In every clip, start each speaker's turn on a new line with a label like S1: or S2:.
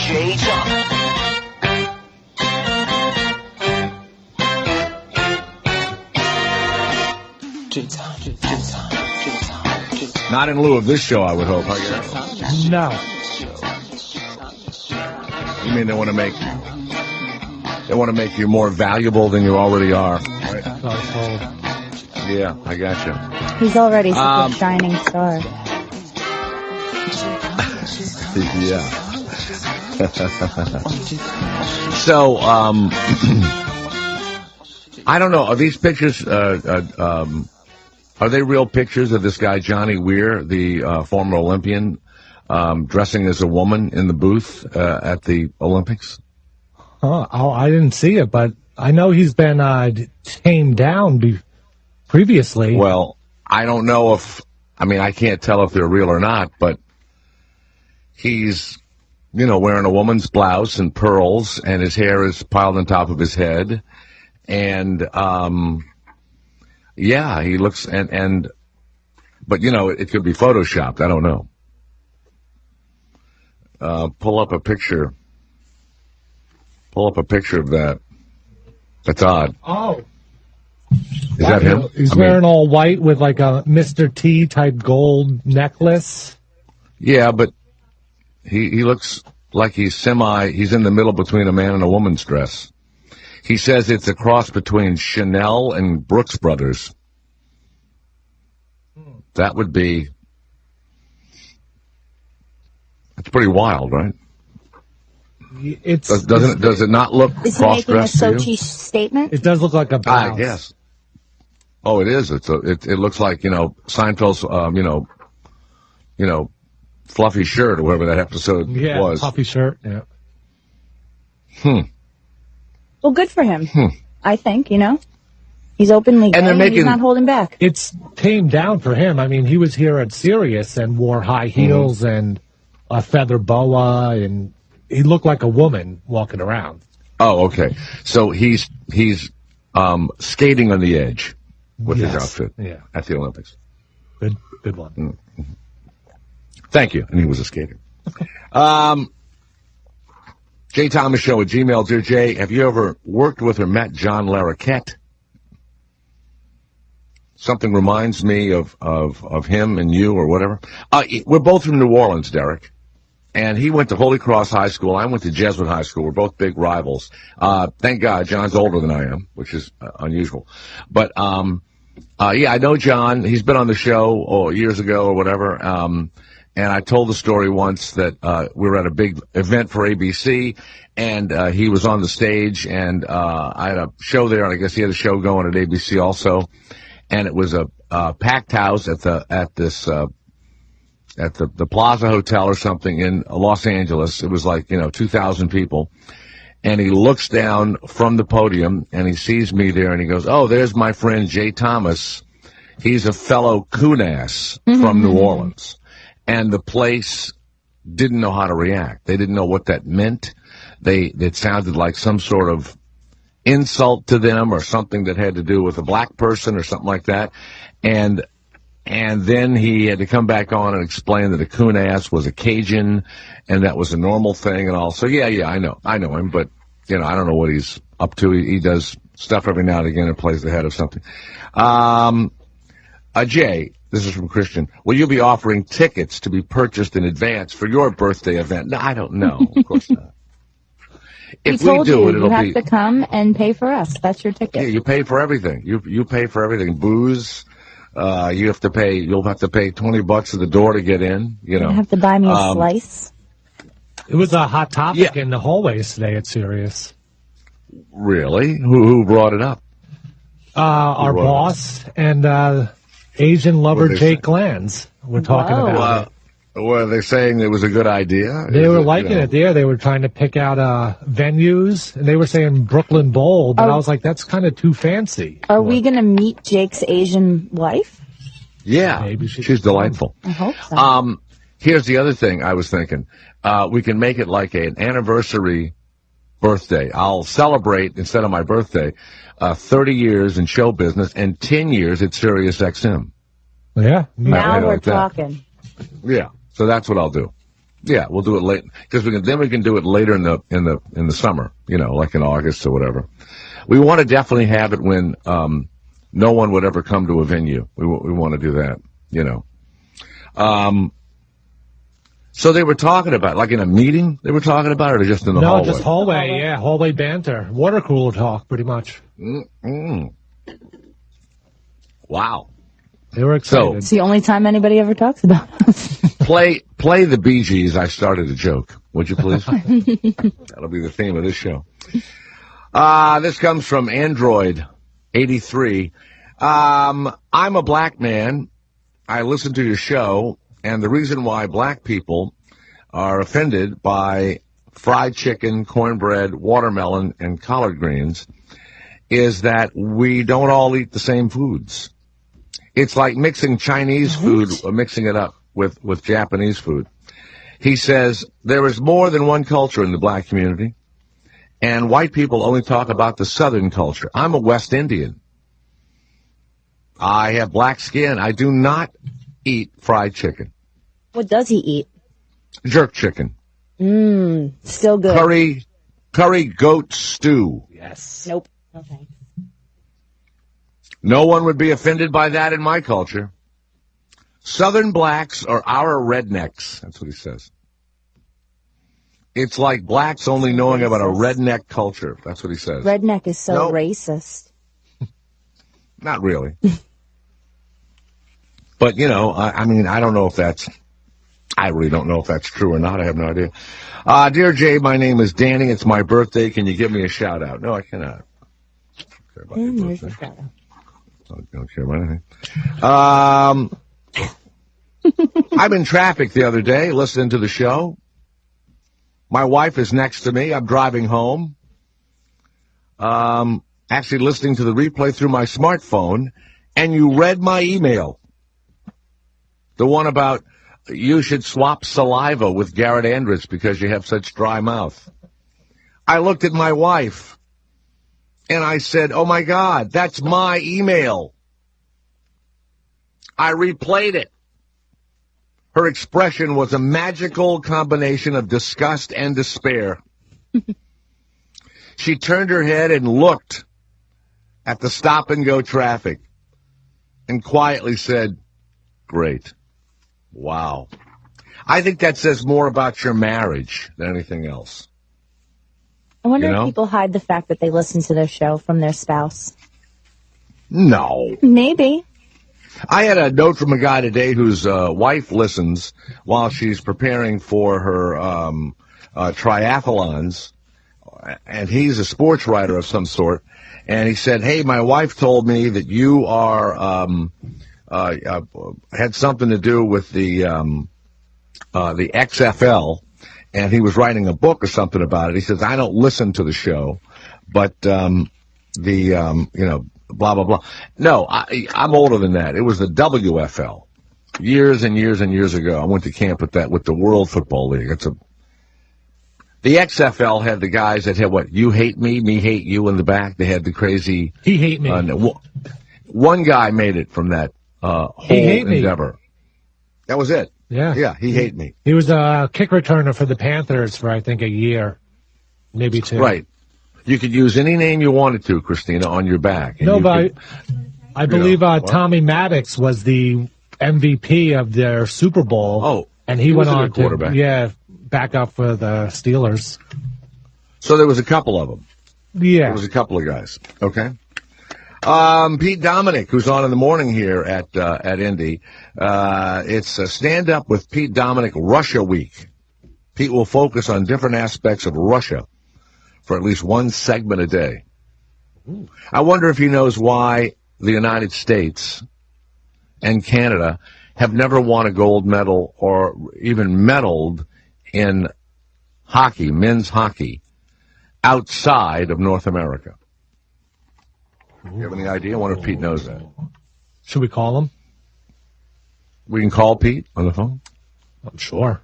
S1: Jay Thomas.
S2: Not in lieu of this show, I would hope, I guess.
S3: No.
S2: You mean they want to make you more valuable than you already are? Right? Yeah, I gotcha.
S4: He's already such a shining star.
S2: Yeah. So, I don't know. Are these pictures? Are they real pictures of this guy Johnny Weir, the former Olympian, dressing as a woman in the booth at the Olympics?
S3: Oh, I didn't see it, but I know he's been tamed down previously.
S2: Well, I don't know if, I can't tell if they're real or not, but he's, wearing a woman's blouse and pearls, and his hair is piled on top of his head, and, yeah, he looks, but it could be photoshopped, I don't know. Pull up a picture of that. That's odd.
S3: Oh.
S2: Is that him?
S3: He's wearing all white with like a Mr. T type gold necklace.
S2: Yeah, but he looks like he's in the middle between a man and a woman's dress. He says it's a cross between Chanel and Brooks Brothers. That would be... It's pretty wild, right? Does it not look
S4: cross-dressed? Is he making a Sochi statement?
S3: It does look like a blouse.
S2: I guess. Oh, it is. It looks like, Seinfeld's, fluffy shirt or whatever that episode was.
S3: Yeah, fluffy shirt, yeah.
S4: Well, good for him, I think, He's openly gay and he's not holding back.
S3: It's tamed down for him. He was here at Sirius and wore high heels and a feather boa, and he looked like a woman walking around.
S2: Oh, okay. So he's skating on the edge with his outfit at the Olympics.
S3: Good one.
S2: Mm-hmm. Thank you. And he was a skater. Jay Thomas Show at Gmail. Dear Jay, have you ever worked with or met John Larroquette? Something reminds me of him and you or whatever. We're both from New Orleans, Derek. And he went to Holy Cross High School. I went to Jesuit High School. We're both big rivals. Thank God John's older than I am, which is unusual. But, I know John. He's been on the show years ago or whatever. And I told the story once that we were at a big event for ABC, and he was on the stage, and I had a show there, and I guess he had a show going at ABC also. And it was a packed house at the Plaza Hotel or something in Los Angeles. It was like 2,000 people. And he looks down from the podium and he sees me there and he goes, "Oh, there's my friend Jay Thomas. He's a fellow coon-ass from New Orleans." And the place didn't know how to react. They didn't know what that meant. It sounded like some sort of insult to them or something that had to do with a black person or something like that. And then he had to come back on and explain that a coon-ass was a Cajun and that was a normal thing and all. So, yeah, I know him, but, I don't know what he's up to. He does stuff every now and again and plays the head of something. Jay, this is from Christian. Will you be offering tickets to be purchased in advance for your birthday event? No, I don't know. Of course not. If we do it, it'll be...
S4: You have to come and pay for us. That's your ticket.
S2: Yeah, you pay for everything. You pay for everything. Booze. You'll have to pay $20 at the door to get in. You
S4: have to buy me a slice.
S3: It was a hot topic in the hallways today at Sirius.
S2: Really? Who brought it up?
S3: Our boss and Asian lover Jake Glanz were talking about it.
S2: Were they saying it was a good idea?
S3: They were liking it there. They were trying to pick out venues, and they were saying Brooklyn Bowl, but I was like, that's kind of too fancy.
S4: Are we going to meet Jake's Asian wife?
S2: Yeah, maybe she's delightful.
S4: I hope so.
S2: Here's the other thing I was thinking. We can make it like an anniversary birthday. I'll celebrate, instead of my birthday, 30 years in show business and 10 years at Sirius XM.
S3: Yeah.
S4: Now we're talking.
S2: Yeah. So that's what I'll do. Yeah, we'll do it late because we can do it later in the summer, like in August or whatever. We want to definitely have it when no one would ever come to a venue. We want to do that, So they were talking about, like in a meeting, they were talking about it, or just in the hallway?
S3: No, just hallway, yeah, hallway banter. Water cooler talk, pretty much.
S2: Mm-mm. Wow.
S3: They were excited.
S4: So, it's the only time anybody ever talks about us.
S2: play the Bee Gees, I Started a Joke, would you please? That'll be the theme of this show. This comes from Android83. I'm a black man. I listen to your show. And the reason why black people are offended by fried chicken, cornbread, watermelon, and collard greens is that we don't all eat the same foods. It's like mixing Chinese food, or mixing it up with Japanese food. He says there is more than one culture in the black community, and white people only talk about the southern culture. I'm a West Indian. I have black skin. I do not eat fried chicken.
S4: What does he eat?
S2: Jerk chicken.
S4: Still good.
S2: Curry goat stew.
S3: Yes.
S4: Nope. Okay.
S2: No one would be offended by that in my culture. Southern blacks are our rednecks. That's what he says. It's like blacks only knowing about a redneck culture. That's what he says.
S4: Redneck is so racist.
S2: Not really. But, I mean, I don't know if that's... I really don't know if that's true or not. I have no idea. Dear Jay, my name is Danny. It's my birthday. Can you give me a shout-out? No, I cannot. I don't care about your birthday. Don't care about anything. I'm in traffic the other day listening to the show. My wife is next to me. I'm driving home. Actually listening to the replay through my smartphone, and you read my email. The one about... you should swap saliva with Garrett Andrus because you have such dry mouth. I looked at my wife, and I said, oh, my God, that's my email. I replayed it. Her expression was a magical combination of disgust and despair. She turned her head and looked at the stop-and-go traffic and quietly said, great. Wow. I think that says more about your marriage than anything else.
S4: I wonder if people hide the fact that they listen to their show from their spouse.
S2: No.
S4: Maybe.
S2: I had a note from a guy today whose wife listens while she's preparing for her triathlons, and he's a sports writer of some sort, and he said, hey, my wife told me that you are... had something to do with the XFL, and he was writing a book or something about it. He says, I don't listen to the show, but blah, blah, blah. No, I'm older than that. It was the WFL. Years and years and years ago, I went to camp with the World Football League. The XFL had the guys that had what? You hate me, me hate you in the back. They had the crazy...
S3: He hate me.
S2: One guy made it from that whole endeavor. Me. That was it.
S3: Yeah,
S2: he hate me.
S3: He was a kick returner for the Panthers for, I think, a year, maybe two.
S2: Right. You could use any name you wanted to, Christina, on your back.
S3: No, but I believe Tommy Maddox was the MVP of their Super Bowl.
S2: Oh,
S3: and he went on
S2: to
S3: back up for the Steelers.
S2: So there was a couple of them.
S3: Yeah.
S2: There was a couple of guys. Okay. Pete Dominic, who's on in the morning here at Indy. It's a Stand Up with Pete Dominic Russia Week. Pete will focus on different aspects of Russia for at least one segment a day. Ooh. I wonder if he knows why the United States and Canada have never won a gold medal or even medaled in hockey, men's hockey, outside of North America. You have any idea? I wonder if Pete knows that.
S3: Should we call him?
S2: We can call Pete on the phone?
S3: I'm sure.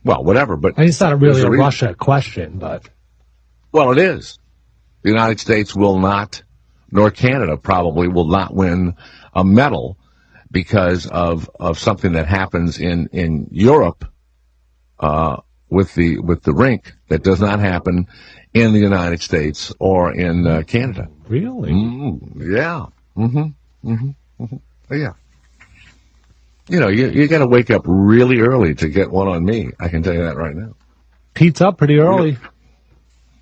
S2: Well, whatever, but...
S3: It's not really a Russia question, but...
S2: Well, it is. The United States will not, nor Canada probably, will not win a medal because of something that happens in Europe with the rink that does not happen in the United States or in Canada.
S3: Really?
S2: Yeah. Yeah. You got to wake up really early to get one on me. I can tell you that right now.
S3: Pete's up pretty early.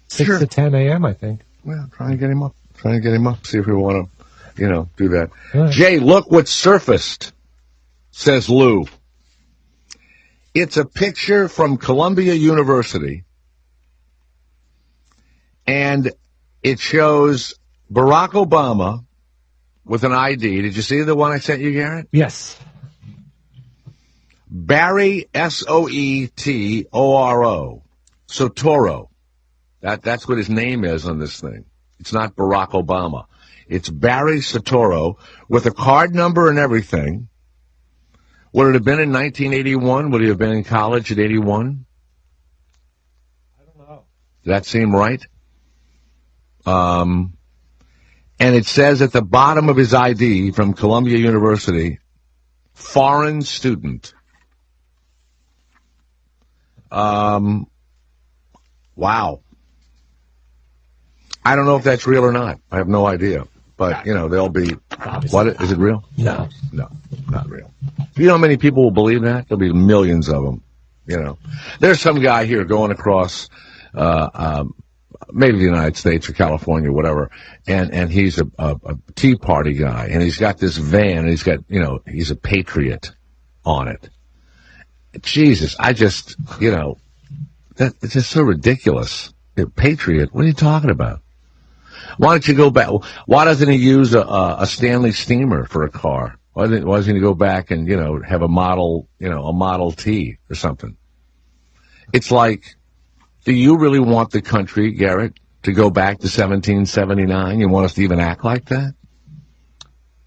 S3: 6 to 10 a.m., I think.
S2: Well, try and get him up. See if we want to, do that.
S3: Right.
S2: Jay, look what surfaced, says Lou. It's a picture from Columbia University, and it shows Barack Obama with an ID. Did you see the one I sent you, Garrett?
S3: Yes.
S2: Barry, Soetoro. Sotoro. That's what his name is on this thing. It's not Barack Obama. It's Barry Sotoro with a card number and everything. Would it have been in 1981? Would he have been in college at 81?
S3: I don't know.
S2: Does that seem right? And it says at the bottom of his ID from Columbia University, foreign student. Wow. I don't know if that's real or not. I have no idea. But, they'll be...
S3: Obviously.
S2: What? Is it real?
S3: No.
S2: No, not real. You know how many people will believe that? There'll be millions of them, There's some guy here going across, maybe the United States or California, whatever, and he's a Tea Party guy, and he's got this van, and he's got, he's a patriot on it. Jesus, I just, it's just so ridiculous. Patriot? What are you talking about? Why don't you go back? Why doesn't he use a Stanley steamer for a car? Why doesn't he go back and, have a Model T or something? It's like, do you really want the country, Garrett, to go back to 1779? You want us to even act like that?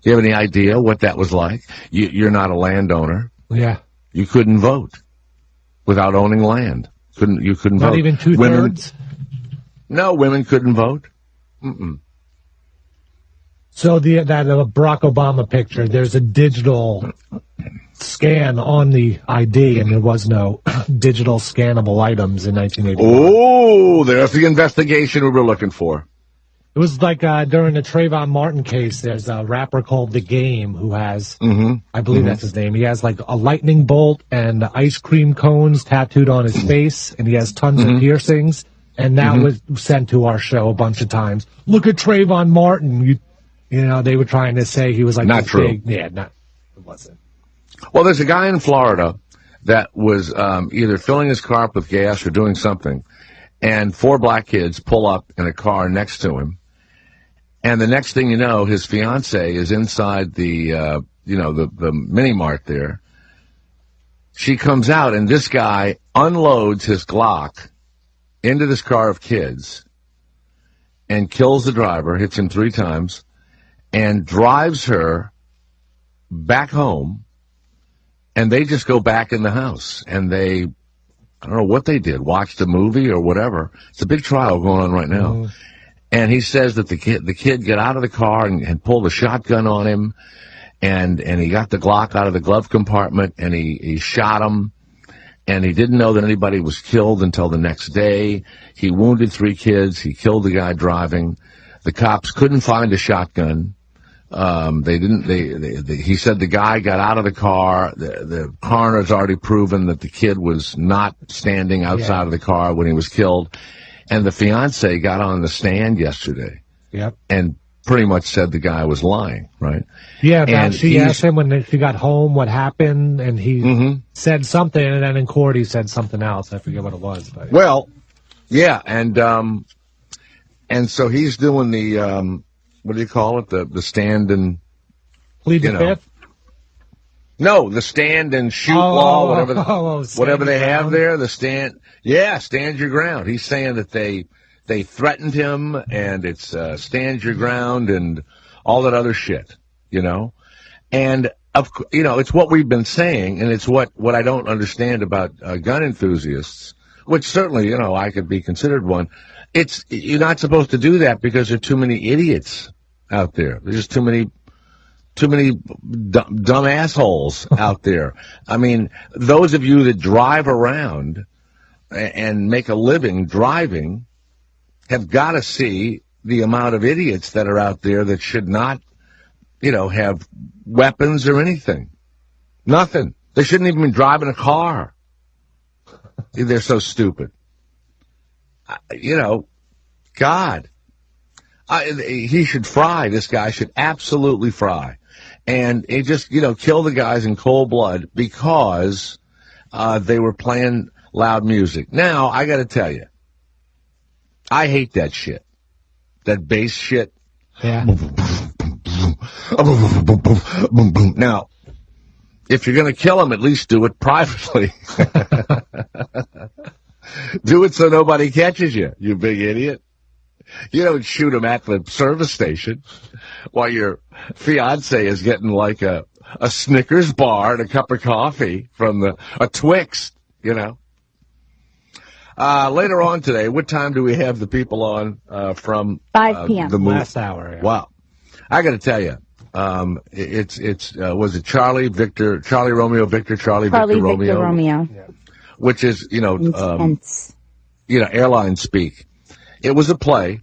S2: Do you have any idea what that was like? You're not a landowner.
S3: Yeah.
S2: You couldn't vote without owning land. You couldn't vote.
S3: Not even 2/3?
S2: No, women couldn't vote. Mm-mm.
S3: So that Barack Obama picture, there's a digital scan on the ID, and there was no digital scannable items in 1981.
S2: Oh, there's the investigation we were looking for.
S3: It was like during the Trayvon Martin case, there's a rapper called The Game who has, I believe that's his name, he has like a lightning bolt and ice cream cones tattooed on his face, and he has tons of piercings. And that was sent to our show a bunch of times. Look at Trayvon Martin. They were trying to say he was like
S2: not true.
S3: It wasn't.
S2: Well, there's a guy in Florida that was either filling his car up with gas or doing something, and 4 black kids pull up in a car next to him, and the next thing you know, his fiance is inside the mini mart there. She comes out, and this guy unloads his Glock into this car of kids and kills the driver, hits him 3 times, and drives her back home, and they just go back in the house, and I don't know what they did, watched a movie or whatever. It's a big trial going on right now. And he says that the kid got out of the car and pulled a shotgun on him, and he got the Glock out of the glove compartment, and he shot him. And he didn't know that anybody was killed until the next day. He wounded 3 kids. He killed the guy driving. The cops couldn't find a shotgun. He said the guy got out of the car. The coroner's already proven that the kid was not standing outside of the car when he was killed. And the fiance got on the stand yesterday.
S3: Yep.
S2: And pretty much said the guy was lying, right?
S3: Yeah, and she asked him when she got home what happened, and he said something, and then in court he said something else. I forget what it was. But
S2: well, yeah, and so he's doing the what do you call it? The stand and
S3: plead the fifth.
S2: No, the stand and shoot law, whatever they have there. The stand, stand your ground. He's saying that they threatened him, and it's stand your ground and all that other shit, And, it's what we've been saying, and it's what I don't understand about gun enthusiasts, which certainly, I could be considered one. You're not supposed to do that because there are too many idiots out there. There's just too many too many dumb assholes out there. I mean, those of you that drive around and make a living driving have got to see the amount of idiots that are out there that should not, have weapons or anything. Nothing. They shouldn't even be driving a car. They're so stupid. God. He should fry. This guy should absolutely fry. And he just, kill the guys in cold blood because they were playing loud music. Now, I got to tell you, I hate that shit. That bass shit.
S3: Yeah.
S2: Now, if you're going to kill him, at least do it privately. Do it so nobody catches you, you big idiot. You don't shoot him at the service station while your fiance is getting like a Snickers bar and a cup of coffee from a Twix, Later on today, what time do we have the people on from
S4: 5 p.m.
S2: the
S3: last hour? Yeah.
S2: Wow. I got to tell you, was it Charlie Romeo Victor Romeo?
S4: Yeah.
S2: Which is,
S4: Intense.
S2: Airline speak. It was a play,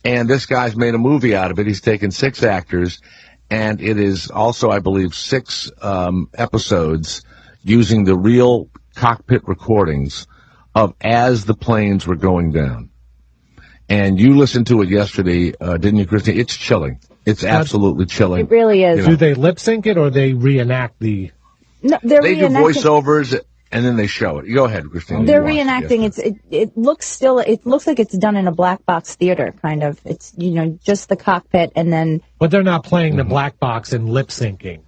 S2: and this guy's made a movie out of it. He's taken 6 actors, and it is also, I believe, 6 episodes using the real cockpit recordings of as the planes were going down. And you listened to it yesterday, didn't you, Christine? It's chilling. It's absolutely chilling.
S4: It really is.
S3: Do they lip sync it or they reenact the?
S4: No,
S2: they do voiceovers and then they show it. Go ahead, Christine.
S4: They're reenacting. It looks like it's done in a black box theater, kind of. It's just the cockpit and then.
S3: But they're not playing the black box and lip syncing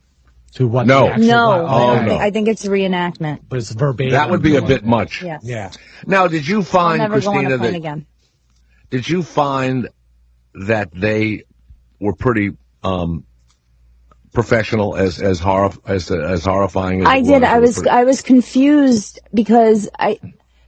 S3: to what?
S2: No,
S3: the actual,
S4: I think it's reenactment.
S3: But it's verbatim.
S2: That would be a bit much.
S4: Yes.
S3: Yeah.
S2: Now, did you find,
S4: I'll never
S2: Christina,
S4: go on a plane again.
S2: Did you find that they were pretty professional as horrifying as
S4: I
S2: it
S4: did.
S2: was?
S4: I was confused because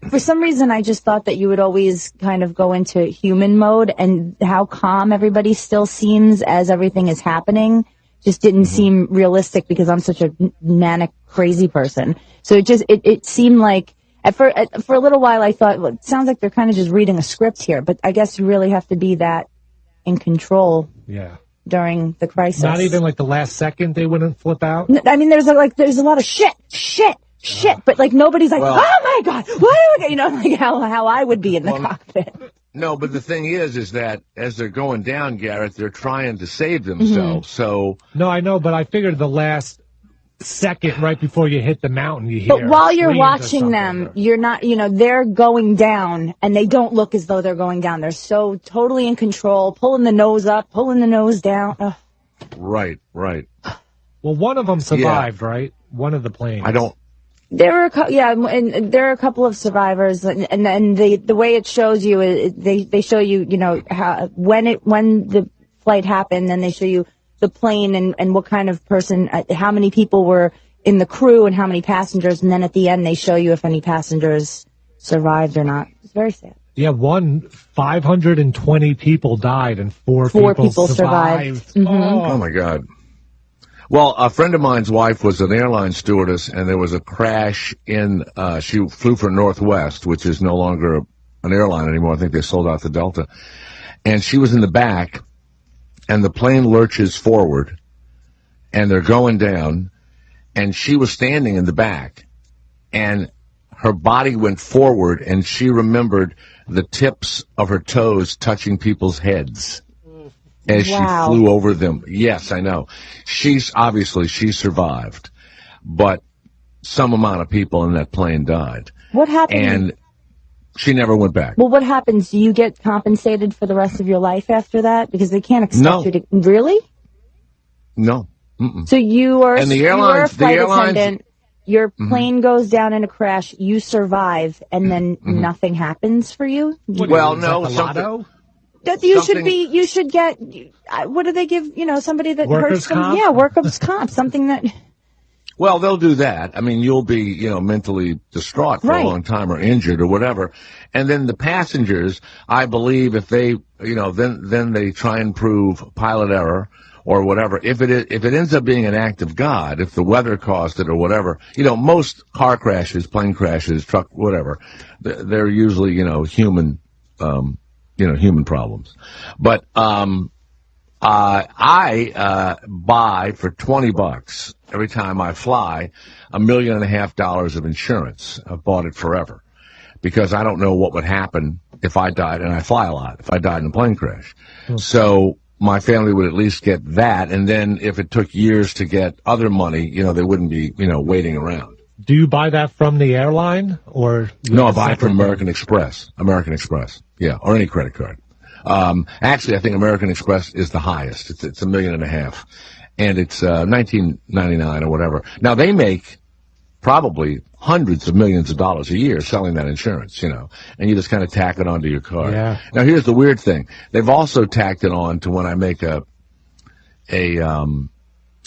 S4: for some reason I just thought that you would always kind of go into human mode, and how calm everybody still seems as everything is happening just didn't seem realistic because I'm such a manic crazy person. So it seemed like for a little while I thought, well, it sounds like they're kind of just reading a script here, but I guess you really have to be that in control.
S3: Yeah.
S4: During the crisis.
S3: Not even like the last second they wouldn't flip out?
S4: I mean, there's a lot of shit, but like nobody's like, oh my God, what are we, like how I would be in the cockpit.
S2: No, but the thing is that as they're going down, Garrett, they're trying to save themselves, so.
S3: No, I know, but I figured the last second right before you hit the mountain, you hear.
S4: But while you're watching them, you're not, they're going down, and they don't look as though they're going down. They're so totally in control, pulling the nose up, pulling the nose down. Ugh.
S2: Right.
S3: Well, one of them survived, right? One of the planes.
S2: I don't.
S4: There were, and there are a couple of survivors, and then the way it shows you, they show you, how when the flight happened, then they show you the plane and what kind of person, how many people were in the crew and how many passengers, and then at the end they show you if any passengers survived or not. It's very sad.
S3: Yeah, 520 people died and four people survived.
S4: Mm-hmm.
S2: Oh my God. Well, a friend of mine's wife was an airline stewardess, and there was a crash she flew for Northwest, which is no longer an airline anymore. I think they sold out the Delta. And she was in the back, and the plane lurches forward, and they're going down, and she was standing in the back, and her body went forward, and she remembered the tips of her toes touching people's heads as she flew over them. Yes, I know. She survived, but some amount of people in that plane died.
S4: What happened?
S2: And she never went back.
S4: Well, what happens? Do you get compensated for the rest of your life after that? Because they can't expect you to. Really?
S2: No. Mm-mm.
S4: So you are a flight
S2: attendant.
S4: attendant. Your plane goes down in a crash. You survive, and then nothing happens for you.
S2: Well, no. Something.
S4: You should get, what do they give, somebody that
S3: workers'
S4: hurts them?
S3: comp?
S4: Yeah, workers' comp, something that.
S2: Well, they'll do that. I mean, you'll be, mentally distraught for a long time or injured or whatever. And then the passengers, I believe if they, then they try and prove pilot error or whatever, if it ends up being an act of God, if the weather caused it or whatever, most car crashes, plane crashes, truck, whatever, they're usually, human, human problems. But, I buy for $20 every time I fly $1.5 million of insurance. I've bought it forever because I don't know what would happen if I died, and I fly a lot, if I died in a plane crash. Okay. So my family would at least get that, and then if it took years to get other money, they wouldn't be, waiting around.
S3: Do you buy that from the airline, or?
S2: No, I buy it from American Express. American Express, yeah, or any credit card. Actually, I think American Express is the highest. It's $1.5 million, and it's $19.99 or whatever. Now they make probably hundreds of millions of dollars a year selling that insurance, and you just kind of tack it onto your card.
S3: Yeah.
S2: Now here's the weird thing: they've also tacked it on to when I make a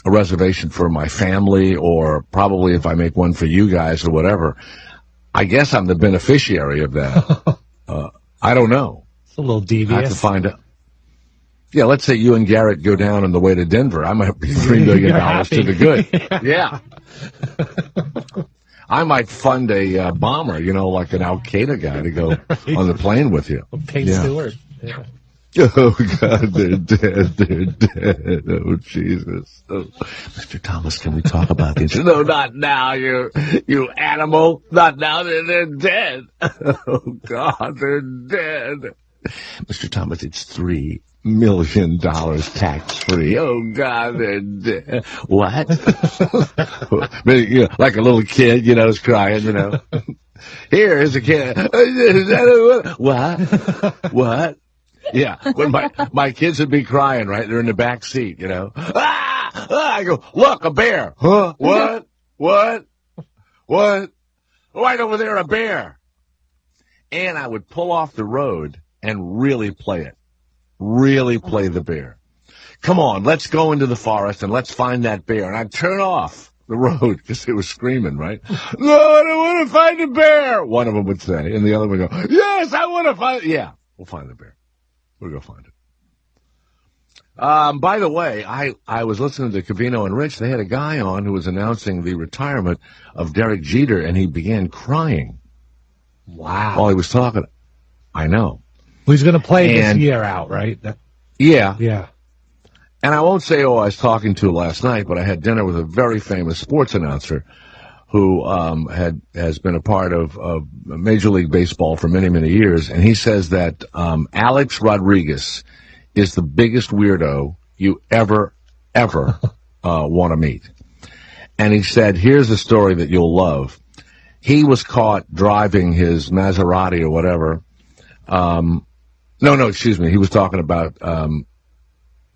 S2: reservation for my family, or probably if I make one for you guys or whatever. I guess I'm the beneficiary of that. I don't know.
S3: A little devious.
S2: I have to find out. Yeah, let's say you and Garrett go down on the way to Denver. I might be $3 million to the good. Yeah. I might fund a bomber, like an Al Qaeda guy, to go on the plane with you.
S3: Payne Stewart. Yeah.
S2: Oh, God, they're dead. They're dead. Oh, Jesus. Oh. Mr. Thomas, can we talk about this? No, not now, you animal. Not now. They're dead. Oh, God, they're dead. Mr. Thomas, it's $3 million tax-free. Oh, God, they're dead. What? Like a little kid, is crying, Here is a kid. What? Yeah, when my kids would be crying, right? They're in the back seat, I go, look, a bear. Huh? What? Right over there, a bear. And I would pull off the road and really play it. Really play the bear. Come on, let's go into the forest and let's find that bear. And I'd turn off the road because they were screaming, right? No, I don't want to find the bear, one of them would say. And the other would go, yes, I want to find it. Yeah, we'll find the bear. We'll go find it. By the way, I was listening to Covino and Rich. They had a guy on who was announcing the retirement of Derek Jeter, and he began crying.
S3: Wow.
S2: While he was talking. I know.
S3: Well, he's going to play this year out, right?
S2: Yeah.
S3: Yeah.
S2: And I won't say who I was talking to last night, but I had dinner with a very famous sports announcer who has been a part of Major League Baseball for many, many years. And he says that Alex Rodriguez is the biggest weirdo you ever want to meet. And he said, here's a story that you'll love. He was caught driving his Maserati or whatever. Excuse me. He was talking about,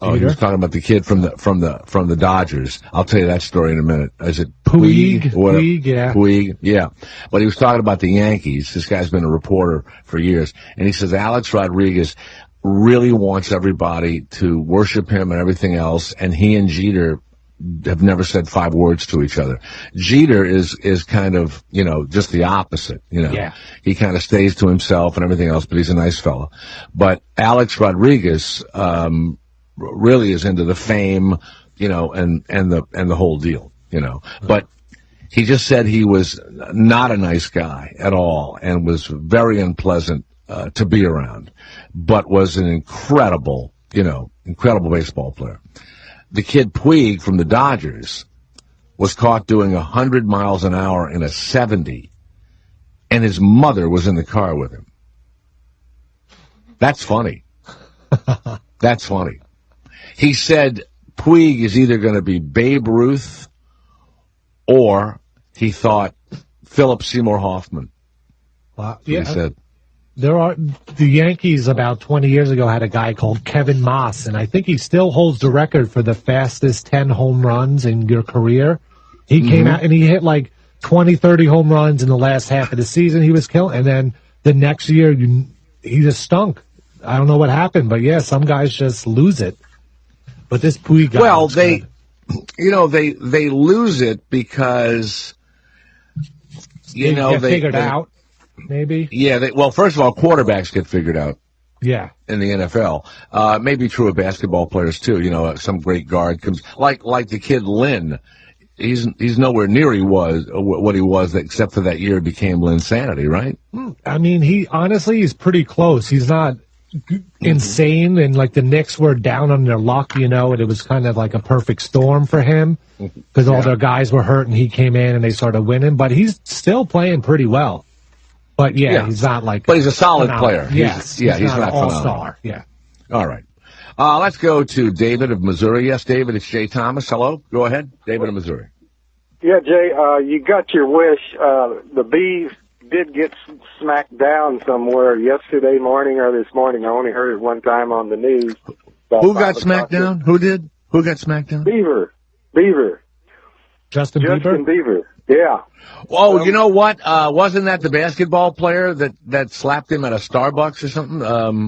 S2: he was talking about the kid from the Dodgers. I'll tell you that story in a minute. Is it Puig?
S3: Puig, yeah.
S2: Puig, yeah. But he was talking about the Yankees. This guy's been a reporter for years. And he says Alex Rodriguez really wants everybody to worship him and everything else. And he and Jeter have never said 5 words to each other. Jeter is kind of, just the opposite,
S3: Yeah.
S2: He kind of stays to himself and everything else, but he's a nice fellow. But Alex Rodriguez, really is into the fame, and the whole deal, But he just said he was not a nice guy at all and was very unpleasant to be around, but was an incredible baseball player. The kid Puig from the Dodgers was caught doing 100 miles an hour in a 70, and his mother was in the car with him. That's funny. That's funny. He said Puig is either going to be Babe Ruth or he thought Philip Seymour Hoffman.
S3: Wow.
S2: Yeah. He said.
S3: The Yankees about 20 years ago had a guy called Kevin Moss, and I think he still holds the record for the fastest 10 home runs in your career. He came out and he hit like 20, 30 home runs in the last half of the season. He was killing, and then the next year he just stunk. I don't know what happened, but yeah, some guys just lose it. But this Puig guy,
S2: well, they lose it because
S3: they get figured out. Maybe.
S2: Yeah. Well, first of all, quarterbacks get figured out
S3: Yeah.
S2: in the NFL. May be true of basketball players too. Some great guard comes like the kid Lynn. He's nowhere near what he was, except for that year it became Linsanity, right?
S3: I mean, he's pretty close. He's not insane, and like the Knicks were down on their luck, and it was kind of like a perfect storm for him because all their guys were hurt and he came in and they started winning, but he's still playing pretty well. But he's not like.
S2: But he's a solid player.
S3: Yes.
S2: He's not
S3: an all-star. Yeah.
S2: All right. Let's go to David of Missouri. Yes, David, it's Jay Thomas. Hello. Go ahead. David of Missouri.
S1: Yeah, Jay, you got your wish. The bees did get smacked down somewhere yesterday morning or this morning. I only heard it one time on the news.
S2: Who got smacked down? Who did? Who got smacked down?
S1: Beaver.
S3: Justin
S1: Bieber? Yeah.
S2: Oh, you know what? Wasn't that the basketball player that slapped him at a Starbucks or something?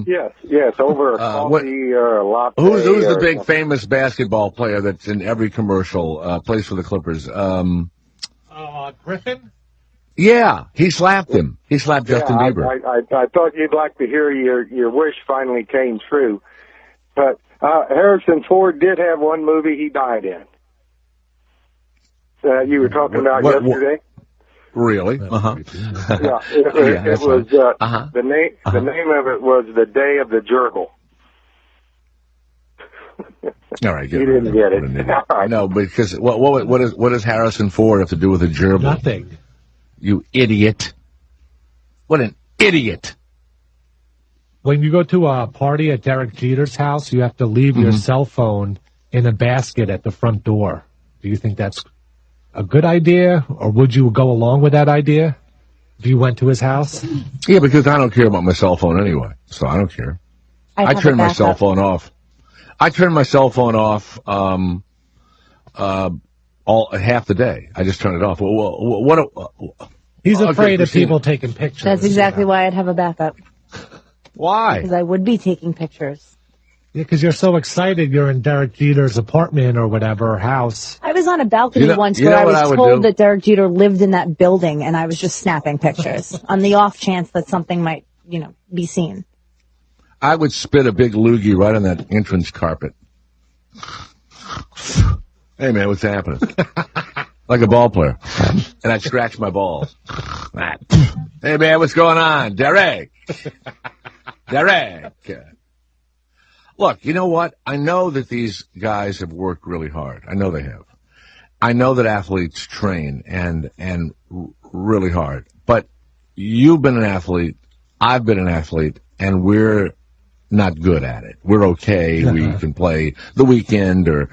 S1: Yes, over a coffee or a latte.
S2: Who's the big famous basketball player that's in every commercial, plays for the Clippers?
S3: Griffin?
S2: Yeah, he slapped him. He slapped Justin Bieber.
S1: I thought you'd like to hear your wish finally came true. But Harrison Ford did have one movie he died in. You were talking about yesterday.
S2: Really? Uh-huh.
S1: Yeah, it was the name of it was The Day of the Gerbil.
S2: All right,
S1: you didn't get it. All right.
S2: No, because what does Harrison Ford have to do with a gerbil?
S3: Nothing.
S2: You idiot! What an idiot!
S3: When you go to a party at Derek Jeter's house, you have to leave your cell phone in a basket at the front door. Do you think that's a good idea, or would you go along with that idea if you went to his house?
S2: Yeah, because I don't care about my cell phone anyway, so I don't care. I turn my cell phone off. I turn my cell phone off all half the day. I just turn it off.
S3: He's afraid of people taking pictures.
S4: That's exactly why I'd have a backup.
S2: Why?
S4: Because I would be taking pictures.
S3: Yeah, because you're so excited you're in Derek Jeter's apartment or whatever, or house.
S4: I was on a balcony once where I was told that Derek Jeter lived in that building, and I was just snapping pictures on the off chance that something might, be seen.
S2: I would spit a big loogie right on that entrance carpet. Hey, man, what's happening? Like a ball player. And I'd scratch my balls. Hey, man, what's going on? Derek. Look, you know what? I know that these guys have worked really hard. I know they have. I know that athletes train and really hard. But you've been an athlete. I've been an athlete. And we're not good at it. We're okay. We can play the weekend or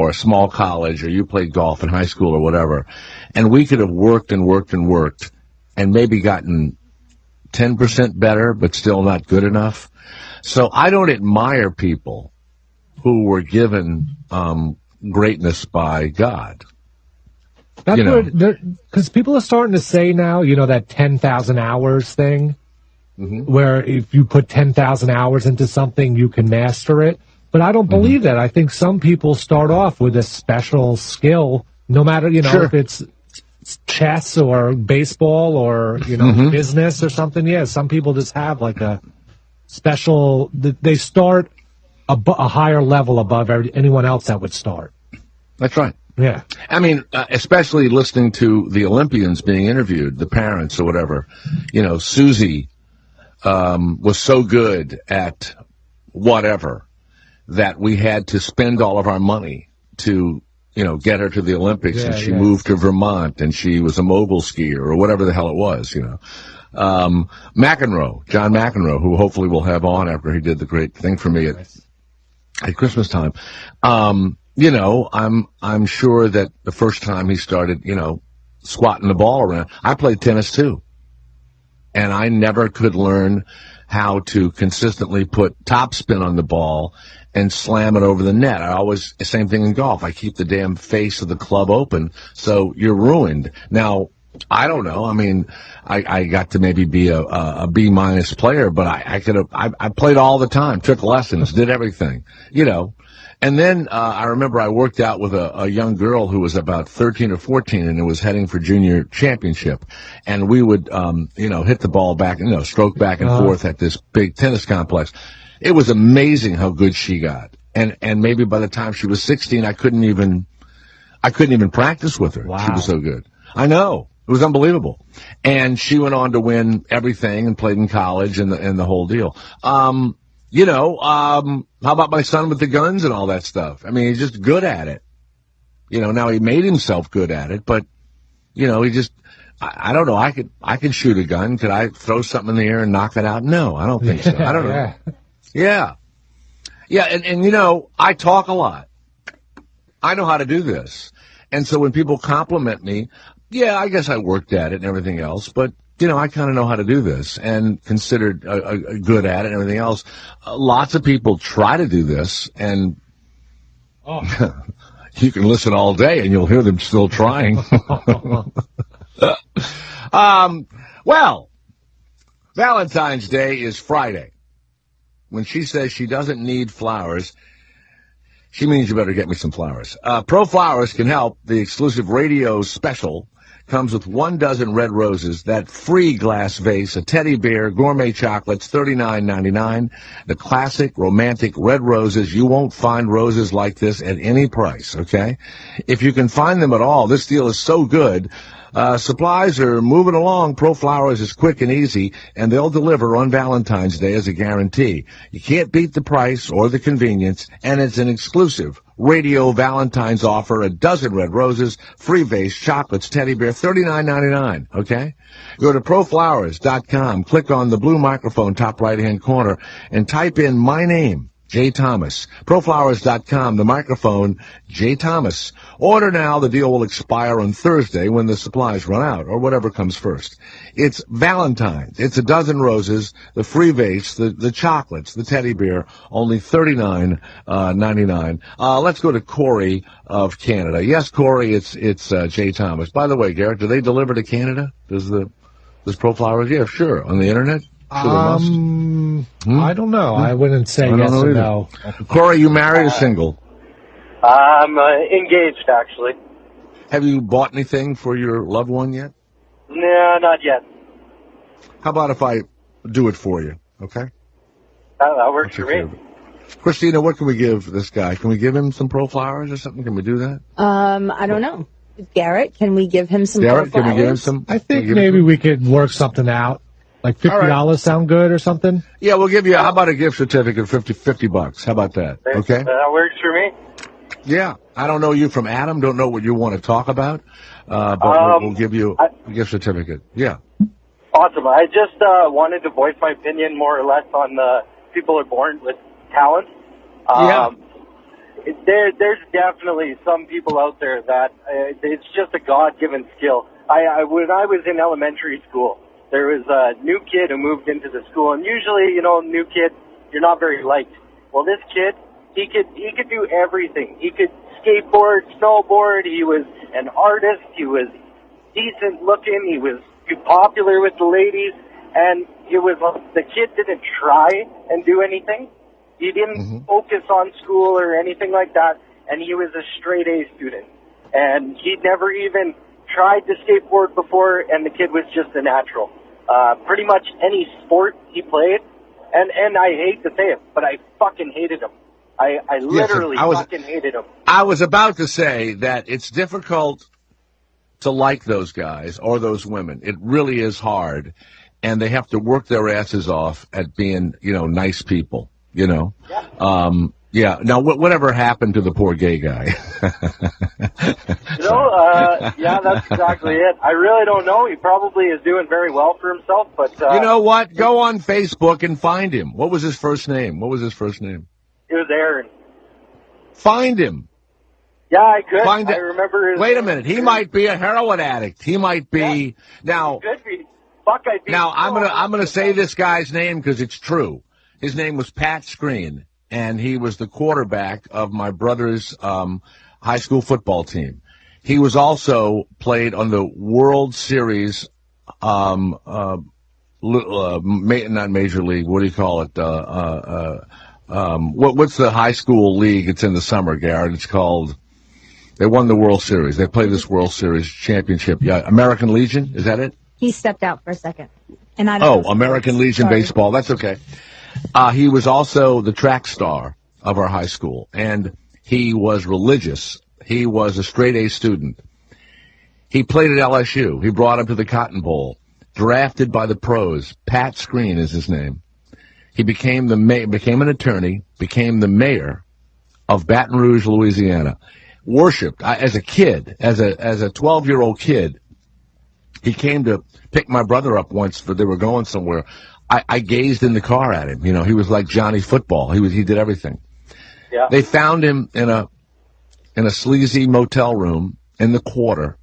S2: a small college, or you played golf in high school or whatever. And we could have worked and worked and worked and maybe gotten 10% better, but still not good enough. So I don't admire people who were given greatness by God.
S3: That's because people are starting to say now, that 10,000 hours thing. Where if you put 10,000 hours into something, you can master it. But I don't believe that. I think some people start off with a special skill, no matter, if it's chess or baseball or, business or something. Yeah, some people just have like a special, they start a higher level above anyone else that would start.
S2: That's right.
S3: Yeah.
S2: I mean, especially listening to the Olympians being interviewed, the parents or whatever, Susie was so good at whatever that we had to spend all of our money to, get her to the Olympics. And she moved to Vermont and she was a mogul skier or whatever the hell it was, John McEnroe, who hopefully we'll have on after he did the great thing for me at Christmas time. I'm sure that the first time he started, squatting the ball around, I played tennis too. And I never could learn how to consistently put topspin on the ball and slam it over the net. Same thing in golf. I keep the damn face of the club open, so you're ruined. Now, I don't know. I mean, I got to maybe be a B- player, but I played all the time, took lessons, did everything, and And then I remember I worked out with a young girl who was about 13 or 14 and was heading for junior championship. And we would, hit the ball back, stroke back and forth at this big tennis complex. It was amazing how good she got. And maybe by the time she was 16, I couldn't even practice with her.
S3: Wow.
S2: She was so good. I know. It was unbelievable. And she went on to win everything and played in college and the whole deal. How about my son with the guns and all that stuff? I mean, he's just good at it. Now he made himself good at it, but, he just, I don't know. I could shoot a gun. Could I throw something in the air and knock it out? No, I don't think so. I don't know. Yeah. Yeah. And I talk a lot. I know how to do this. And so when people compliment me, yeah, I guess I worked at it and everything else, but I kind of know how to do this and considered good at it and everything else. Lots of people try to do this, and you can listen all day and you'll hear them still trying. Well, Valentine's Day is Friday. When she says she doesn't need flowers, she means you better get me some flowers. Pro Flowers can help. The exclusive radio special comes with 1 dozen red roses, that free glass vase, a teddy bear, gourmet chocolates, $39.99. The classic romantic red roses. You won't find roses like this at any price, okay? If you can find them at all, this deal is so good. Supplies are moving along. Pro Flowers is quick and easy, and they'll deliver on Valentine's Day as a guarantee. You can't beat the price or the convenience, and it's an exclusive radio Valentine's offer. 12 red roses, free vase, chocolates, teddy bear, $39.99, okay? Go to proflowers.com, click on the blue microphone top right-hand corner, and type in my name, Jay Thomas. Proflowers.com, the microphone, Jay Thomas. Order now. The deal will expire on Thursday when the supplies run out, or whatever comes first. It's Valentine's. It's 12 roses, the free vase, the chocolates, the teddy bear, only $39.99. Let's go to Corey of Canada. Yes, Corey, it's Jay Thomas. By the way, Garrett, do they deliver to Canada? Does Pro Flowers? Yeah, sure. On the internet?
S3: I don't know. I wouldn't say yes or no.
S2: Corey, you married or single?
S5: I'm engaged, actually.
S2: Have you bought anything for your loved one yet?
S5: No, not yet.
S2: How about if I do it for you, okay?
S5: That works for me.
S2: Christina, what can we give this guy? Can we give him some Pro Flowers or something? Can we do that?
S4: I don't know. Garrett, can we give him some
S2: Garrett,
S4: Pro Flowers?
S2: can we give him some?
S3: I think maybe we could work something out. Like $50 sound good or something?
S2: Yeah, we'll give you, how about a gift certificate of $50? How about that? Okay?
S5: That works for me.
S2: Yeah. I don't know you from Adam, don't know what you want to talk about, but we'll give you a gift certificate. Yeah.
S5: Awesome. I just wanted to voice my opinion more or less on people are born with talent. There's definitely some people out there that it's just a God-given skill. When I was in elementary school, there was a new kid who moved into the school, and usually, new kid, you're not very liked. Well, this kid, he could do everything. He could skateboard, snowboard. He was an artist. He was decent looking. He was popular with the ladies, and it was the kid didn't try and do anything. He didn't focus on school or anything like that, and he was a straight A student. And he'd never even tried to skateboard before, and the kid was just a natural. Pretty much any sport he played, and I hate to say it, but I fucking hated him. I literally fucking hated him.
S2: I was about to say that it's difficult to like those guys or those women. It really is hard, and they have to work their asses off at being, nice people, Yeah. Yeah. Now, whatever happened to the poor gay guy?
S5: Yeah, that's exactly it. I really don't know. He probably is doing very well for himself, but...
S2: you know what? Go on Facebook and find him. What was his first name?
S5: It was Aaron.
S2: Find him.
S5: Yeah, I could. I remember his...
S2: Wait a minute. He might be a heroin addict. He might be... Now...
S5: He could be. Fuck, I'd be...
S2: Now, I'm gonna say this guy's name because it's true. His name was Pat Screen, and he was the quarterback of my brother's high school football team. He was also played on the World Series, not Major League, what do you call it, what's the high school league? It's in the summer, Garrett. It's called. They won the World Series. They played this World Series championship. Yeah, American Legion. Is that it?
S4: He stepped out for a second. And I don't know
S2: American Legion baseball. That's okay. He was also the track star of our high school, and he was religious. He was a straight-A student. He played at LSU. He brought him to the Cotton Bowl. Drafted by the pros. Pat Screen is his name. He became an attorney, became the mayor of Baton Rouge, Louisiana. Worshipped as a kid, as a 12-year-old kid. He came to pick my brother up once, they were going somewhere. I gazed in the car at him. You know, he was like Johnny Football. He did everything.
S5: Yeah.
S2: They found him in a sleazy motel room in the Quarter,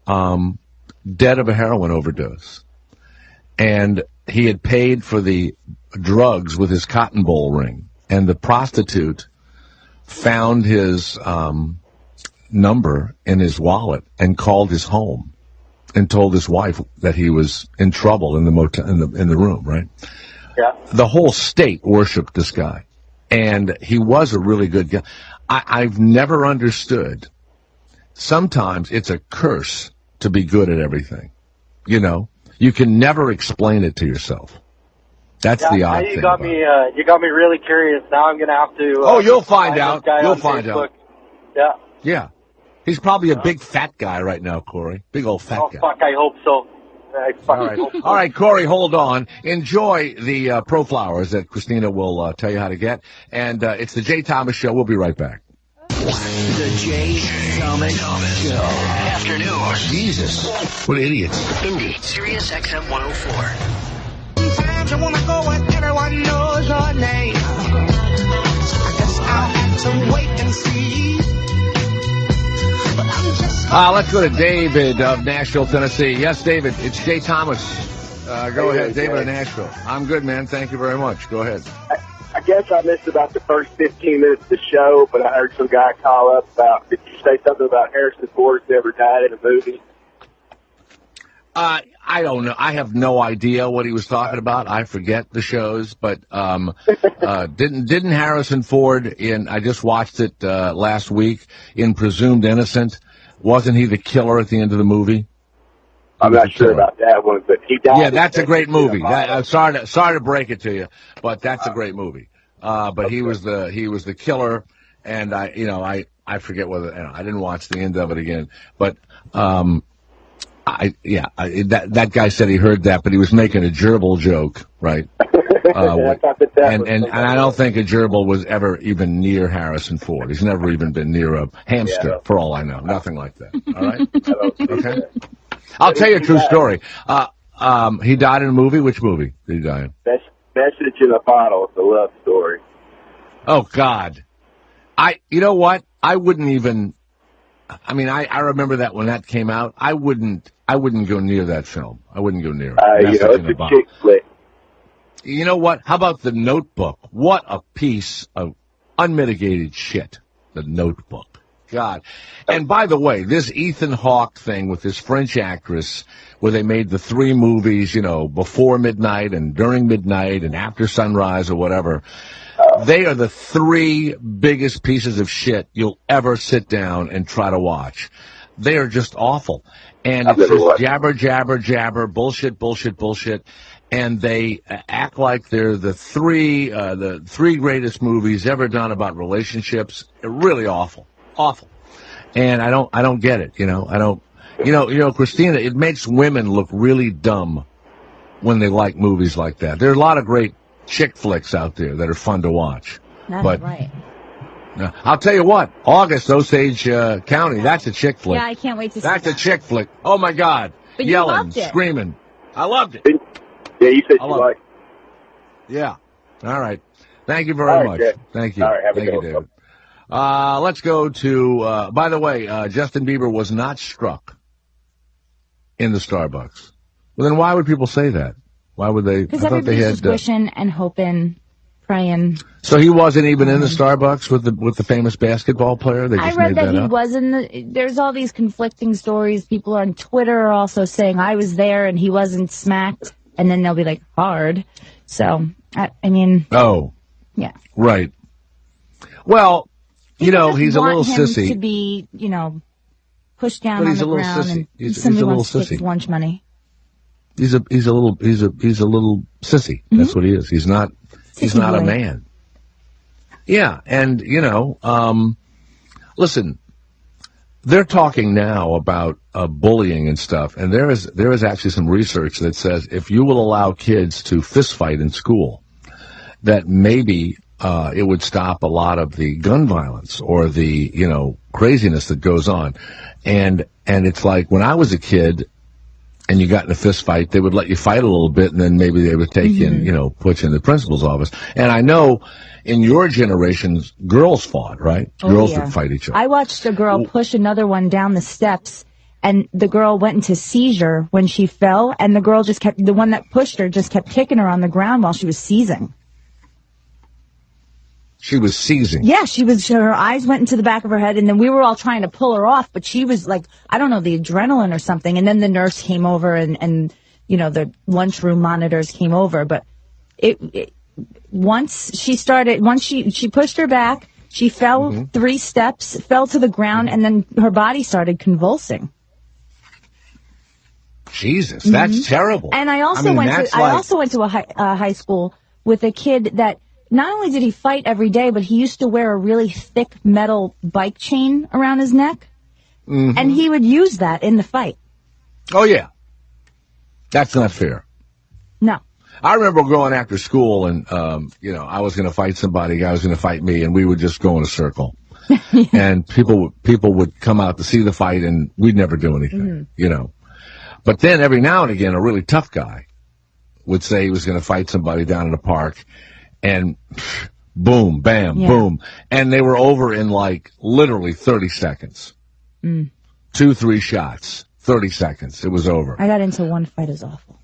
S2: dead of a heroin overdose. And he had paid for the drugs with his Cotton Bowl ring. And the prostitute found his number in his wallet and called his home and told his wife that he was in trouble in the motel, in the room, right?
S5: Yeah.
S2: The whole state worshipped this guy, and he was a really good guy. I've never understood. Sometimes it's a curse to be good at everything. You know, you can never explain it to yourself. That's the odd thing.
S5: You got me really curious. Now I'm gonna have to.
S2: You'll find out. You'll find out.
S5: Yeah.
S2: Yeah. He's probably a big fat guy right now, Corey. Big old fat guy.
S5: Oh, fuck, I hope so.
S2: All right, Corey, hold on. Enjoy the Pro Flowers that Christina will tell you how to get. And it's the Jay Thomas Show. We'll be right back.
S6: The Jay Thomas Show. Afternoon. Jesus.
S2: What idiots.
S6: Indy. Sirius XM 104.
S7: Sometimes I want to go and everyone knows your name. I guess I'll have to wait and see.
S2: Let's go to David of Nashville, Tennessee. Yes, David, it's Jay Thomas. Go ahead, David of Nashville. I'm good, man. Thank you very much. Go ahead.
S1: I guess I missed about the first 15 minutes of the show, but I heard some guy call up about, did you say something about Harrison Ford never died in a movie?
S2: I don't know. I have no idea what he was talking about. I forget the shows, but didn't Harrison Ford I just watched it last week in Presumed Innocent. Wasn't he the killer at the end of the movie?
S1: I'm not sure about that one, but he died.
S2: Yeah, that's a great movie. I'm sorry to break it to you, but that's a great movie. But he was the killer, and I forget whether I didn't watch the end of it again, but that guy said he heard that, but he was making a gerbil joke, right? And I don't think a gerbil was ever even near Harrison Ford. He's never even been near a hamster, for all I know. Nothing like that. All right? Okay. I'll tell you a true story. He died in a movie. Which movie did he die in?
S1: Message in a Bottle. It's a love story.
S2: Oh God. You know what? I wouldn't even. I mean, I remember that when that came out. I wouldn't go near that film. I wouldn't go near it.
S1: It's a chick flick.
S2: You know what? How about The Notebook? What a piece of unmitigated shit. The Notebook. God. And by the way, this Ethan Hawke thing with this French actress where they made the 3 movies, before midnight and during midnight and after sunrise or whatever. They are the 3 biggest pieces of shit you'll ever sit down and try to watch. They are just awful. And it's just jabber, jabber, jabber, bullshit, bullshit, bullshit. And they act like they're the 3 greatest movies ever done about relationships. Really awful. Awful. And I don't get it, Christina, it makes women look really dumb when they like movies like that. There are a lot of great chick flicks out there that are fun to watch.
S4: That's right.
S2: I'll tell you what, August, Osage County, that's a chick flick.
S4: Yeah, I can't wait to see
S2: That's
S4: that.
S2: a chick flick. Oh, my God.
S4: But
S2: yelling,
S4: you loved it.
S2: Screaming. I loved it.
S1: Yeah, you said you liked it.
S2: Yeah. All right. Thank you very much.
S1: Jay.
S2: Thank you.
S1: All right, have a
S2: Thank you,
S1: good
S2: David. Let's go to, by the way, Justin Bieber was not struck in the Starbucks. Well, then why would people say that? Why would they?
S4: Because everybody's just wishing and hoping, praying.
S2: So he wasn't even in the Starbucks with the famous basketball player? They just
S4: I read
S2: made
S4: that he
S2: up?
S4: was in the. There's all these conflicting stories. People on Twitter are also saying I was there and he wasn't smacked, and then they'll be like hard. So I mean.
S2: Oh.
S4: Yeah.
S2: Right. Well, you know,
S4: just
S2: he's a
S4: want
S2: little
S4: him
S2: sissy.
S4: to be, pushed down
S2: But
S4: on
S2: he's
S4: the
S2: a little
S4: ground,
S2: sissy.
S4: and
S2: He's
S4: somebody
S2: a little
S4: wants to take his
S2: sissy.
S4: lunch money.
S2: He's a little sissy. That's what he is. He's not
S4: Sissy
S2: a
S4: boy.
S2: man. Yeah, and listen, they're talking now about bullying and stuff, and there is actually some research that says if you will allow kids to fist fight in school, that maybe it would stop a lot of the gun violence or the craziness that goes on, and it's like when I was a kid and you got in a fist fight, they would let you fight a little bit, and then maybe they would take you and, put you in the principal's office. And I know in your generations, girls fought, right? Girls would fight each other.
S4: I watched a girl push another one down the steps, and the girl went into seizure when she fell, and the girl the one that pushed her just kept kicking her on the ground while she was seizing.
S2: She was seizing.
S4: Yeah, her eyes went into the back of her head, and then we were all trying to pull her off, but she was like, I don't know, the adrenaline or something. And then the nurse came over and the lunchroom monitors came over. But once she pushed her back, she fell 3 steps, fell to the ground, and then her body started convulsing.
S2: Jesus, that's terrible.
S4: And I also went to a high school with a kid that, not only did he fight every day, but he used to wear a really thick metal bike chain around his neck. And he would use that in the fight.
S2: Oh, yeah. That's not fair.
S4: No.
S2: I remember going after school and, I was going to fight somebody, a guy was going to fight me, and we would just go in a circle. And people would come out to see the fight, and we'd never do anything, But then every now and again, a really tough guy would say he was going to fight somebody down in the park. And boom, bam, boom. And they were over in literally 30 seconds. 2-3 shots, 30 seconds. It was over.
S4: I got into one fight. It was awful.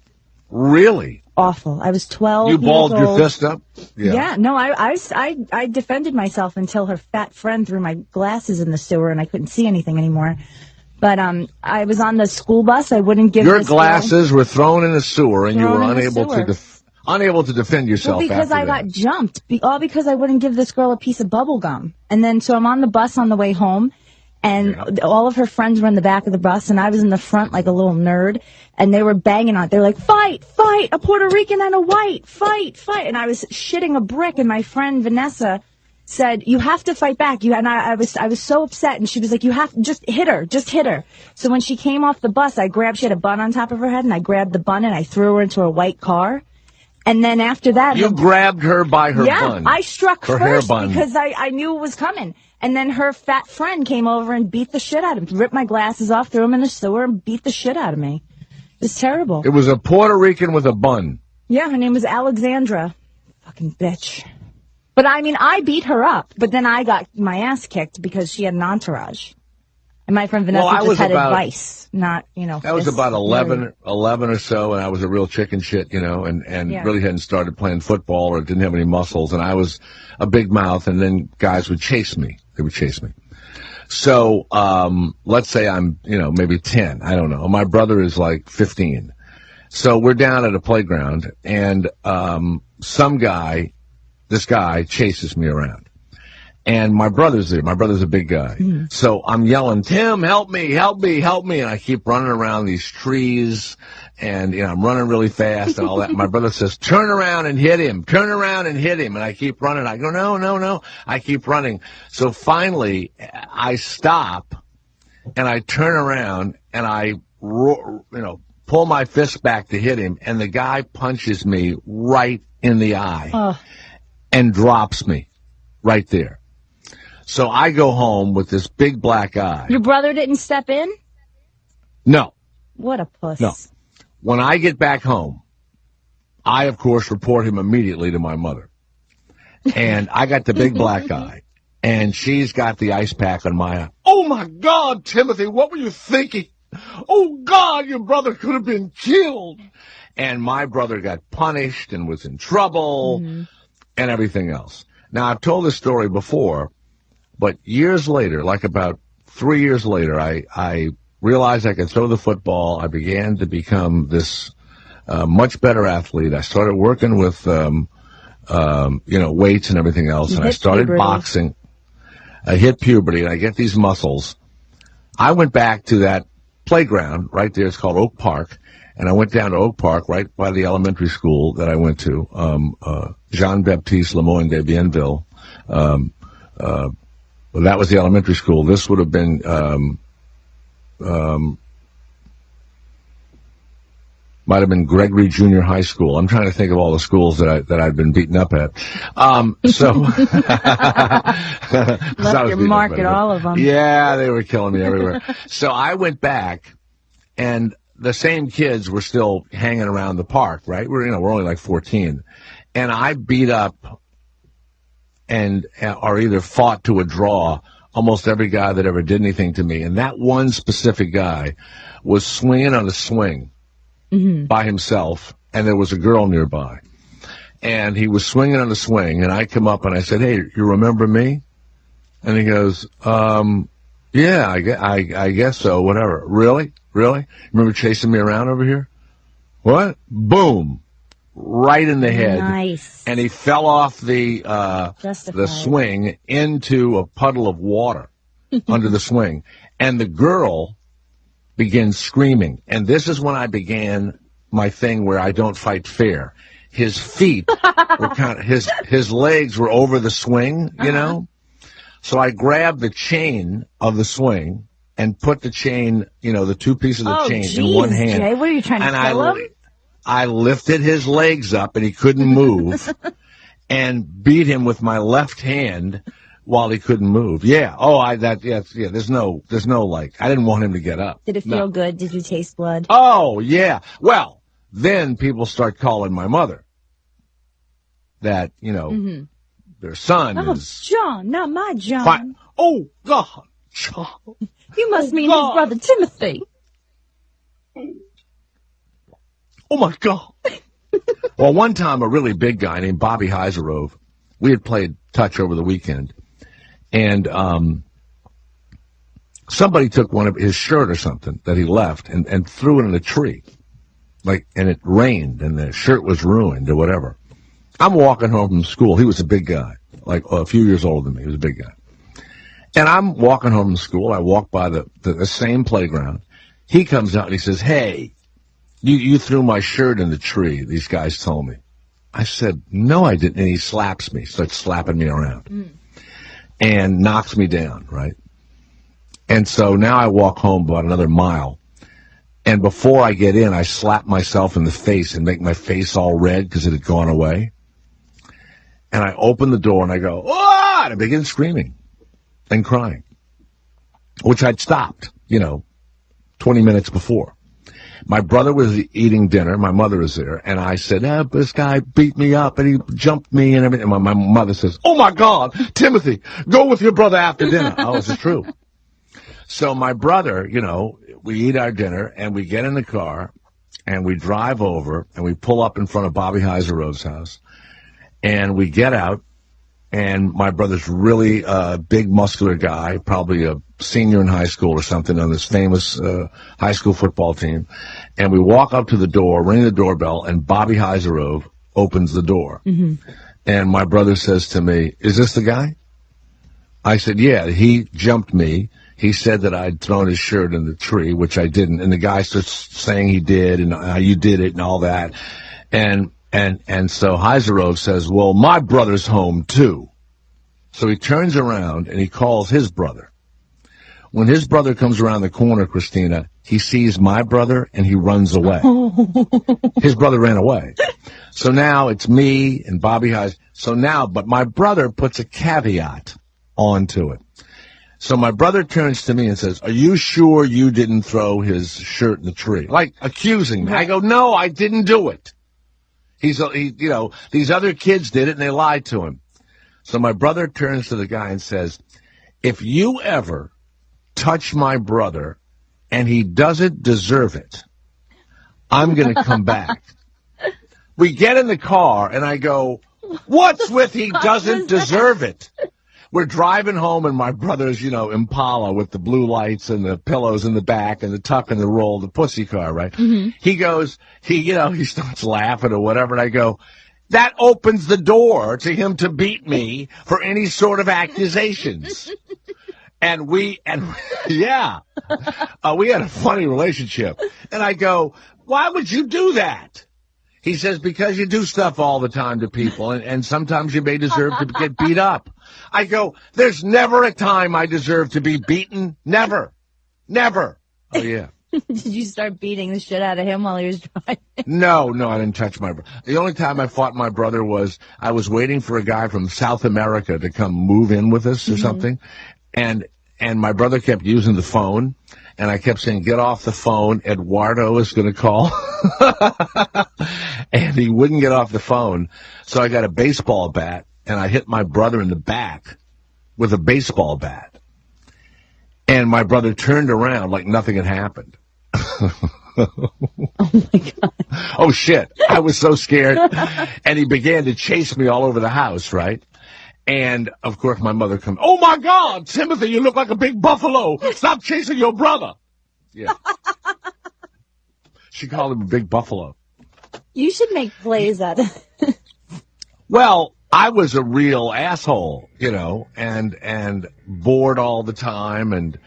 S2: Really?
S4: Awful. I was 12
S2: You balled
S4: years old.
S2: your fist up?
S4: Yeah. No, I defended myself until her fat friend threw my glasses in the sewer and I couldn't see anything anymore. But I was on the school bus. I wouldn't give
S2: your glasses were thrown in the sewer and you were unable to defend yourself.
S4: Well, because I got jumped, all because I wouldn't give this girl a piece of bubble gum. And then, so I'm on the bus on the way home, and all of her friends were in the back of the bus, and I was in the front like a little nerd, and they were banging on it. They're like, fight, a Puerto Rican and a white, fight. And I was shitting a brick, and my friend Vanessa said, you have to fight back. And I was so upset, and she was like, just hit her. So when she came off the bus, she had a bun on top of her head, and I grabbed the bun and I threw her into a white car. And then after that...
S2: You grabbed her by her bun.
S4: Yeah, I struck
S2: her
S4: first
S2: hair bun.
S4: because I knew it was coming. And then her fat friend came over and beat the shit out of him. Ripped my glasses off, threw them in the sewer, and beat the shit out of me. It was terrible.
S2: It was a Puerto Rican with a bun.
S4: Yeah, her name was Alexandra. Fucking bitch. But I beat her up, but then I got my ass kicked because she had an entourage. And my friend Vanessa just had advice, not,
S2: That was about 11 or so, and I was a real chicken shit, and really hadn't started playing football or didn't have any muscles, and I was a big mouth, and then guys would chase me. They would chase me. So, let's say I'm, maybe 10. I don't know. My brother is 15. So we're down at a playground, and this guy chases me around. And my brother's there. My brother's a big guy. So I'm yelling, Tim, help me. And I keep running around these trees, and I'm running really fast and all that. My brother says, turn around and hit him. And I keep running. I go, no. I keep running. So finally, I stop, and I turn around, and I, pull my fist back to hit him, and the guy punches me right in the eye and drops me right there. So I go home with this big black eye.
S4: Your brother didn't step in?
S2: No.
S4: What a puss.
S2: No. When I get back home, I, of course, report him immediately to my mother. And I got the big black eye, and she's got the ice pack on my eye. Oh, my God, Timothy, what were you thinking? Oh, God, your brother could have been killed. And my brother got punished and was in trouble and everything else. Now, I've told this story before. But years later, about 3 years later, I realized I could throw the football. I began to become this much better athlete. I started working with weights and everything else.
S4: You
S2: And I
S4: hit
S2: started
S4: puberty.
S2: boxing. I hit puberty, and I get these muscles. I went back to that playground right there. It's called Oak Park. And I went down to Oak Park, right by the elementary school that I went to, Jean-Baptiste Lemoyne de Bienville. Well, that was the elementary school. This would have been might have been Gregory Junior High School. I'm trying to think of all the schools that I'd been beaten up at.
S4: Left your mark at all of them.
S2: Yeah, they were killing me everywhere. So I went back, and the same kids were still hanging around the park, right? We're only like 14. And I beat up or either fought to a draw almost every guy that ever did anything to me. And that one specific guy was swinging on a swing by himself, and there was a girl nearby. And he was swinging on a swing, and I come up and I said, "Hey, you remember me?" And he goes, "Yeah, I guess so, whatever." Really? Remember chasing me around over here? What? Boom. Right in the head.
S4: Nice.
S2: And he fell off the
S4: Justified.
S2: swing into a puddle of water under the swing. And the girl began screaming. And this is when I began my thing where I don't fight fair. His feet were his legs were over the swing, So I grabbed the chain of the swing and put the chain, the two pieces of chain in one hand.
S4: Jay, what are you trying to kill him?
S2: I lifted his legs up, and he couldn't move, and beat him with my left hand while he couldn't move. Yeah. Oh, There's no I didn't want him to get up.
S4: Did it feel good? Did you taste blood?
S2: Oh, yeah. Well, then people start calling my mother that, their son is.
S4: John, not my John.
S2: Fine. Oh, God, John.
S4: You must mean his brother Timothy.
S2: Oh, my God. Well, one time a really big guy named Bobby Heiserove, we had played touch over the weekend, and somebody took one of his shirt or something that he left and threw it in a tree. And it rained, and the shirt was ruined or whatever. I'm walking home from school. He was a big guy, like a few years older than me. He was a big guy. And I'm walking home from school. I walk by the same playground. He comes out and he says, "Hey, you threw my shirt in the tree," these guys told me. I said, "No, I didn't." And he slaps me, starts slapping me around, and knocks me down, right? And so now I walk home about another mile. And before I get in, I slap myself in the face and make my face all red because it had gone away. And I open the door and I go, "Ah!" And I begin screaming and crying, which I'd stopped, 20 minutes before. My brother was eating dinner. My mother was there. And I said, "This guy beat me up and he jumped me and everything." And my mother says, "Oh, my God, Timothy, go with your brother after dinner." Oh, is it true? So my brother, we eat our dinner and we get in the car and we drive over and we pull up in front of Bobby Heiserove's house. And we get out, and my brother's really a big, muscular guy, probably a senior in high school or something on this famous high school football team. And we walk up to the door, ring the doorbell, and Bobby Heiserove opens the door. And my brother says to me, "Is this the guy?" I said, "Yeah, he jumped me. He said that I'd thrown his shirt in the tree," which I didn't. And the guy starts saying he did, and you did it, and all that. And so Heiserove says, "Well, my brother's home, too." So he turns around and he calls his brother. When his brother comes around the corner, Christina, he sees my brother and he runs away. His brother ran away. So now it's me and Bobby Heiserove. But my brother puts a caveat onto it. So my brother turns to me and says, "Are you sure you didn't throw his shirt in the tree?" Like accusing me. I go, "No, I didn't do it. These other kids did it and they lied to him." So my brother turns to the guy and says, "If you ever touch my brother and he doesn't deserve it, I'm going to come back." We get in the car and I go, "What's with he doesn't deserve it?" We're driving home and my brother's, Impala with the blue lights and the pillows in the back and the tuck and the roll, the pussy car, right? He goes, he starts laughing or whatever. And I go, that opens the door to him to beat me for any sort of accusations. And we had a funny relationship. And I go, why would you do that? He says, because you do stuff all the time to people, and sometimes you may deserve to get beat up. I go, there's never a time I deserve to be beaten. Never. Never. Oh, yeah.
S4: Did you start beating the shit out of him while he was driving?
S2: No, I didn't touch my brother. The only time I fought my brother was I was waiting for a guy from South America to come move in with us or something, and my brother kept using the phone, and I kept saying, get off the phone, Eduardo is going to call. And he wouldn't get off the phone, so I got a baseball bat, and I hit my brother in the back with a baseball bat. And my brother turned around like nothing had happened.
S4: Oh, my God.
S2: Oh, shit. I was so scared. And he began to chase me all over the house, right? And, of course, my mother comes, oh, my God, Timothy, you look like a big buffalo. Stop chasing your brother. Yeah. She called him a big buffalo.
S4: You should make plays out of it.
S2: Well, I was a real asshole, and bored all the time and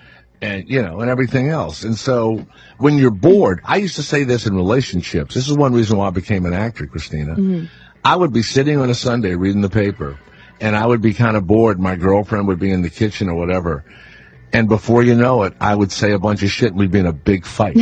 S2: everything else. And so when you're bored, I used to say this in relationships. This is one reason why I became an actor, Christina. Mm-hmm. I would be sitting on a Sunday reading the paper, and I would be kind of bored. My girlfriend would be in the kitchen or whatever. And before you know it, I would say a bunch of shit and we'd be in a big fight.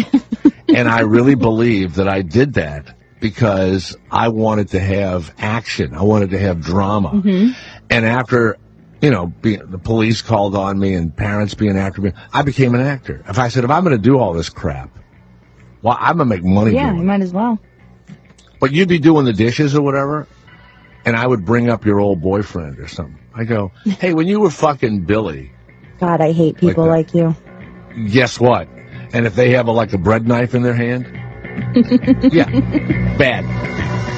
S2: And I really believe that I did that because I wanted to have action. I wanted to have drama. Mm-hmm. And after, the police called on me and parents being after me, I became an actor. If I'm going to do all this crap, well, I'm going to make money doing it.
S4: Yeah, you might as well.
S2: But you'd be doing the dishes or whatever, and I would bring up your old boyfriend or something. I go, hey, when you were fucking Billy.
S4: God, I hate people like you.
S2: Guess what? And if they have a bread knife in their hand? Yeah, bad.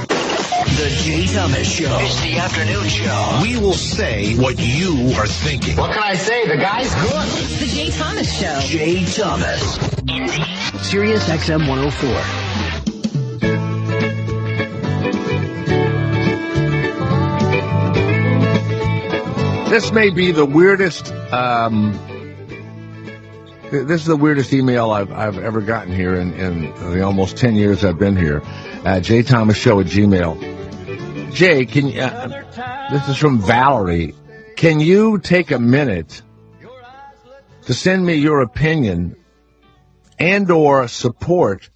S6: The Jay Thomas Show. It's the afternoon show. We will say what you are thinking.
S8: What can I say? The guy's good.
S9: It's the Jay Thomas Show.
S6: Jay Thomas. Indeed. Sirius XM 104.
S2: This may be the weirdest. This is the weirdest email I've ever gotten here in the almost 10 years I've been here. JThomasShow@gmail. Jay, can you? This is from Valerie. Can you take a minute to send me your opinion and/or support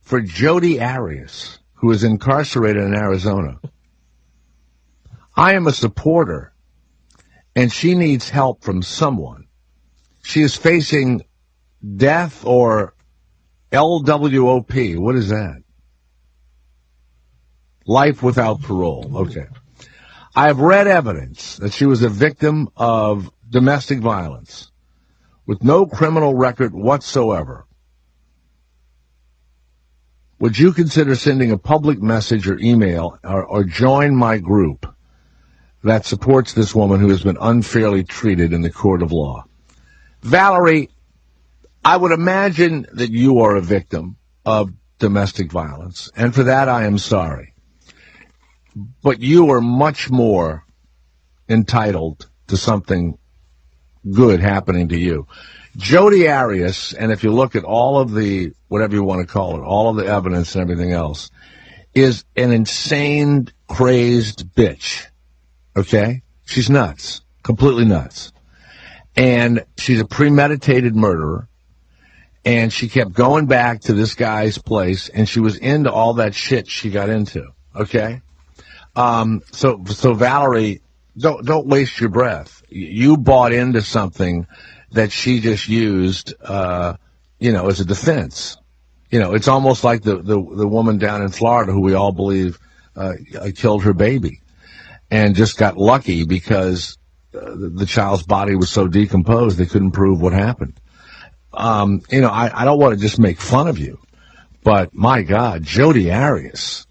S2: for Jodi Arias, who is incarcerated in Arizona? I am a supporter, and she needs help from someone. She is facing death or LWOP. What is that? Life without parole. Okay. I have read evidence that she was a victim of domestic violence with no criminal record whatsoever. Would you consider sending a public message or email or join my group that supports this woman who has been unfairly treated in the court of law? Valerie, I would imagine that you are a victim of domestic violence, and for that I am sorry. But you are much more entitled to something good happening to you. Jodi Arias, and if you look at all of the, whatever you want to call it, all of the evidence and everything else, is an insane, crazed bitch. Okay? She's nuts. Completely nuts. And she's a premeditated murderer. And she kept going back to this guy's place, and she was into all that shit she got into. Okay? So Valerie, don't waste your breath. You bought into something that she just used, as a defense. It's almost like the woman down in Florida who we all believe killed her baby, and just got lucky because the child's body was so decomposed they couldn't prove what happened. I don't want to just make fun of you, but my God, Jodi Arias.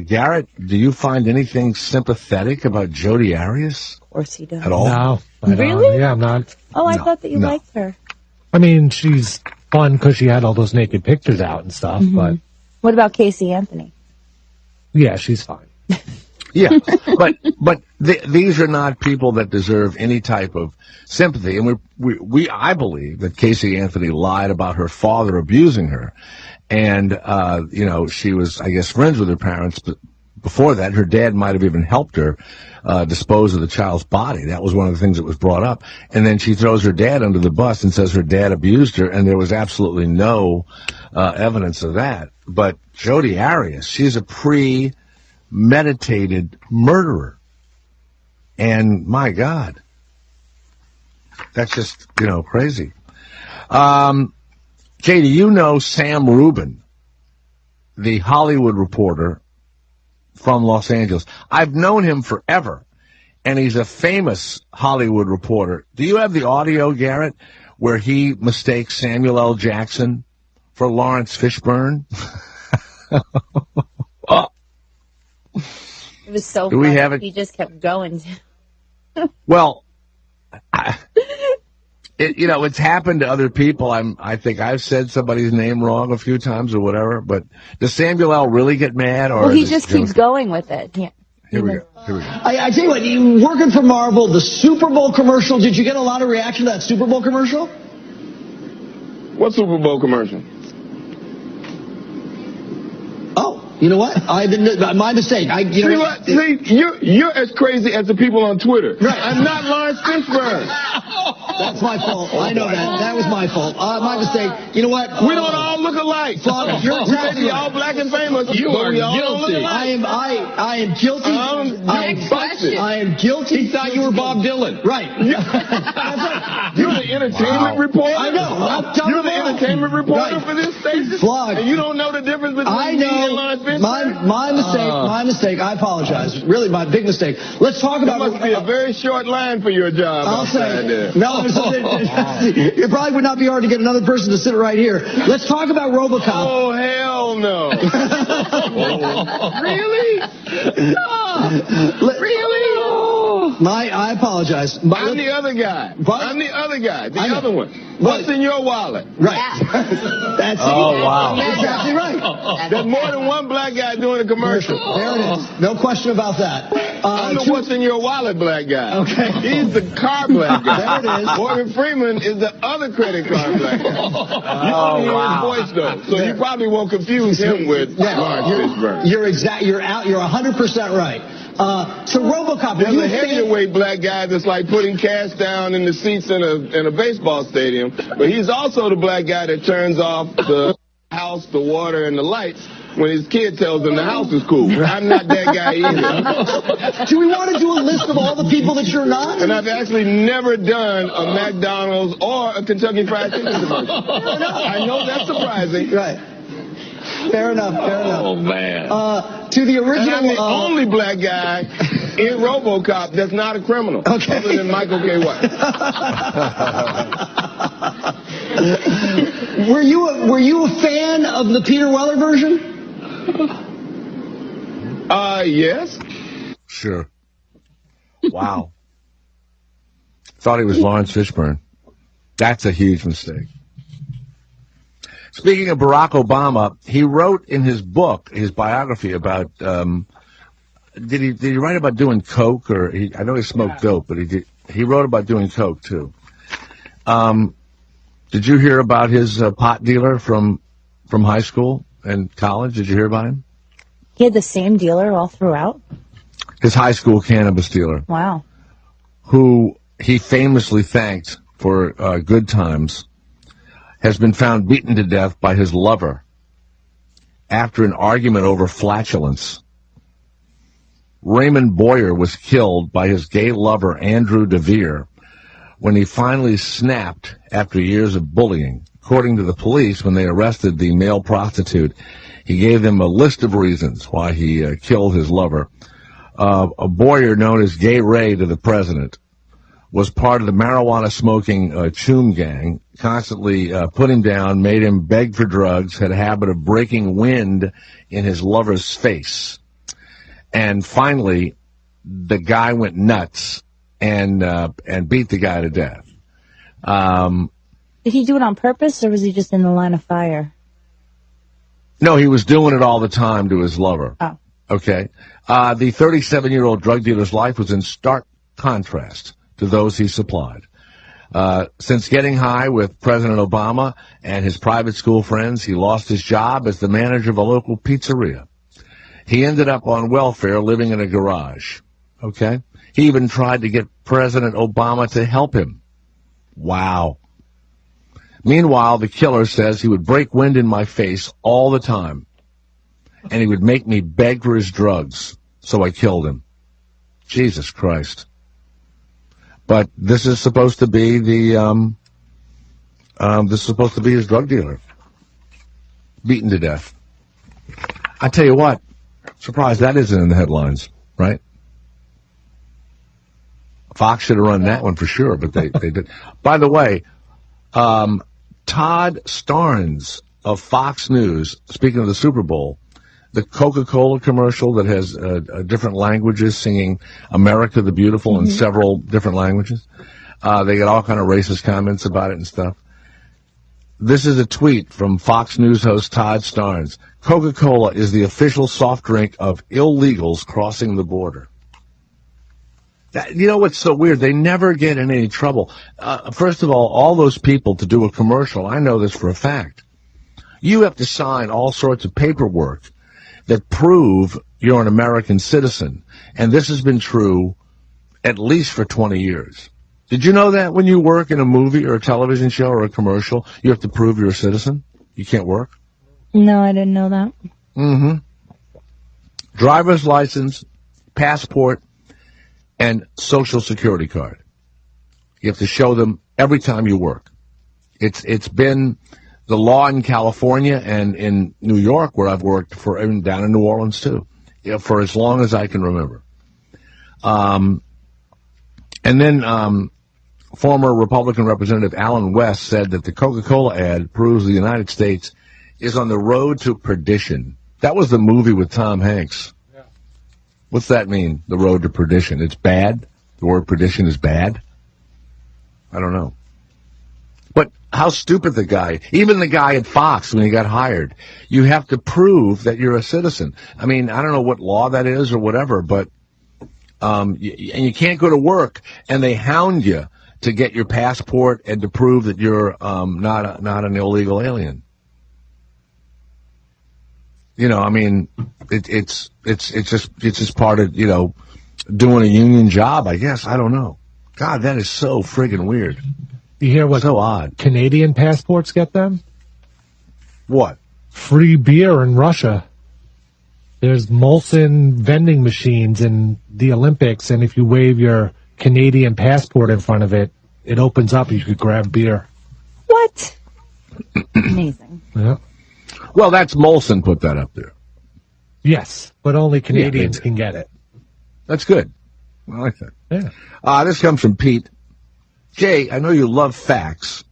S2: Garrett, do you find anything sympathetic about Jodi Arias?
S4: Of course he does.
S2: At all?
S3: No.
S4: Really?
S3: Yeah, I'm not.
S4: Oh, I thought that you liked her.
S3: I mean, she's fun because she had all those naked pictures out and stuff, but...
S4: What about Casey Anthony?
S3: Yeah, she's fine.
S2: Yeah, but these are not people that deserve any type of sympathy. And I believe that Casey Anthony lied about her father abusing her, and she was, I guess, friends with her parents. But before that, her dad might have even helped her dispose of the child's body. That was one of the things that was brought up. And then she throws her dad under the bus and says her dad abused her, and there was absolutely no evidence of that. But Jodi Arias, she's a premeditated murderer. And my God, that's just, crazy. Jay, do you know Sam Rubin, the Hollywood reporter from Los Angeles? I've known him forever, and he's a famous Hollywood reporter. Do you have the audio, Garrett, where he mistakes Samuel L. Jackson for Lawrence Fishburne?
S4: It was so
S2: Do
S4: funny.
S2: we have it?
S4: He just kept going.
S2: Well, it's happened to other people. I think I've said somebody's name wrong a few times or whatever. But does Samuel L. really get mad? Or
S4: well, he just keeps going with it. Yeah.
S2: Here we go.
S9: I tell you what, you working for Marvel, the Super Bowl commercial. Did you get a lot of reaction to that Super Bowl commercial?
S10: What Super Bowl commercial?
S9: Oh, you know what? I didn't. My mistake.
S10: See, you're as crazy as the people on Twitter.
S9: Right.
S10: I'm not Lawrence Fishburne.
S9: That's my fault. I know that. That was my fault. My mistake. You know what?
S10: We don't all look alike.
S9: You're exactly
S10: all black and famous.
S9: You are guilty. I am guilty. I am guilty.
S10: He thought you were Bob Dylan.
S9: Right.
S10: You're the entertainment reporter.
S9: I know.
S10: You're the entertainment reporter for this station.
S9: Vlog.
S10: And you don't know the difference between me and Lawrence Fishburne?
S9: My mistake. I apologize. Really, my big mistake. Let's talk about.
S10: That must be a very short line for your job.
S9: I'll say. No, it probably would not be hard to get another person to sit right here. Let's talk about RoboCop.
S10: Oh, hell no. Really?
S9: Really? I apologize.
S10: I'm the other guy. I'm the other guy. The other one. What's in your wallet?
S9: Right. That's
S2: wow.
S9: Exactly right.
S10: There's more than one black guy doing a commercial.
S9: There it is. No question about that.
S10: I'm the what's in your wallet black guy.
S9: Okay.
S10: He's the car black guy.
S9: There it is.
S10: Morgan Freeman is the other credit card black guy. You don't hear his voice though, so you probably won't confuse him with Lawrence Fishburne.
S9: You're 100% right. So RoboCop.
S10: There's a heavyweight black guy that's like putting cash down in the seats in a baseball stadium, but he's also the black guy that turns off the house, the water, and the lights when his kid tells him the house is cool. I'm not that guy either.
S9: Do we want to do a list of all the people that you're not?
S10: And I've actually never done a McDonald's or a Kentucky Fried Chicken commercial. I know that's surprising.
S9: Right. Fair enough.
S10: Oh, man.
S9: To the original...
S10: And I'm the only black guy in RoboCop that's not a criminal.
S9: Okay.
S10: Other than Michael K. White.
S9: Were you a fan of the Peter Weller version?
S10: Yes.
S2: Sure. Wow. Thought he was Lawrence Fishburne. That's a huge mistake. Speaking of Barack Obama, he wrote in his book, his biography about, did he write about doing coke or I know he smoked dope, but he wrote about doing coke too. Did you hear about his pot dealer from high school and college? Did you hear about him?
S4: He had the same dealer all throughout?
S2: His high school cannabis dealer.
S4: Wow.
S2: Who he famously thanked for good times, has been found beaten to death by his lover after an argument over flatulence. Raymond Boyer was killed by his gay lover, Andrew DeVere, when he finally snapped after years of bullying. According to the police, when they arrested the male prostitute, he gave them a list of reasons why he killed his lover. A Boyer, known as Gay Ray to the president, was part of the marijuana-smoking Choom gang, constantly put him down, made him beg for drugs, had a habit of breaking wind in his lover's face. And finally, the guy went nuts and beat the guy to death.
S4: Did he do it on purpose, or was he just in the line of fire?
S2: No, he was doing it all the time to his lover.
S4: Oh.
S2: Okay. The 37-year-old drug dealer's life was in stark contrast to those he supplied. Since getting high with President Obama and his private school friends, he lost his job as the manager of a local pizzeria. He ended up on welfare living in a garage. Okay? He even tried to get President Obama to help him. Wow. Meanwhile, the killer says he would break wind in my face all the time, and he would make me beg for his drugs, so I killed him. Jesus Christ. But this is supposed to be this is supposed to be his drug dealer. Beaten to death. I tell you what, surprised that isn't in the headlines, right? Fox should have run that one for sure, but they did. By the way, Todd Starnes of Fox News, speaking of the Super Bowl, the Coca-Cola commercial that has different languages singing America the Beautiful in several different languages. They get all kind of racist comments about it and stuff. This is a tweet from Fox News host Todd Starnes. Coca-Cola is the official soft drink of illegals crossing the border. You know what's so weird? They never get in any trouble. First of all those people to do a commercial, I know this for a fact. You have to sign all sorts of paperwork that prove you're an American citizen. And this has been true at least for 20 years. Did you know that when you work in a movie or a television show or a commercial, you have to prove you're a citizen? You can't work?
S4: No, I didn't know that.
S2: Mm-hmm. Driver's license, passport, and social security card. You have to show them every time you work. It's been the law in California and in New York, where I've worked for, and down in New Orleans too, for as long as I can remember. And then former Republican Representative Alan West said that the Coca-Cola ad proves the United States is on the road to perdition. That was the movie with Tom Hanks. Yeah. What's that mean, the road to perdition? It's bad? The word perdition is bad? I don't know. But how stupid the guy, even the guy at Fox when he got hired, you have to prove that you're a citizen. I mean, I don't know what law that is or whatever, but and you can't go to work, and they hound you to get your passport and to prove that you're not an illegal alien. You know, I mean, it's just part of, you know, doing a union job, I guess. I don't know. God, that is so friggin' weird.
S3: You hear what
S2: so odd.
S3: Canadian passports get them?
S2: What?
S3: Free beer in Russia. There's Molson vending machines in the Olympics, and if you wave your Canadian passport in front of it, it opens up. You could grab beer.
S4: What? Amazing.
S3: Yeah.
S2: Well, that's Molson put that up there.
S3: Yes, but only Canadians can get it.
S2: That's good. I like that.
S3: Yeah.
S2: This comes from Pete. Jay, I know you love facts.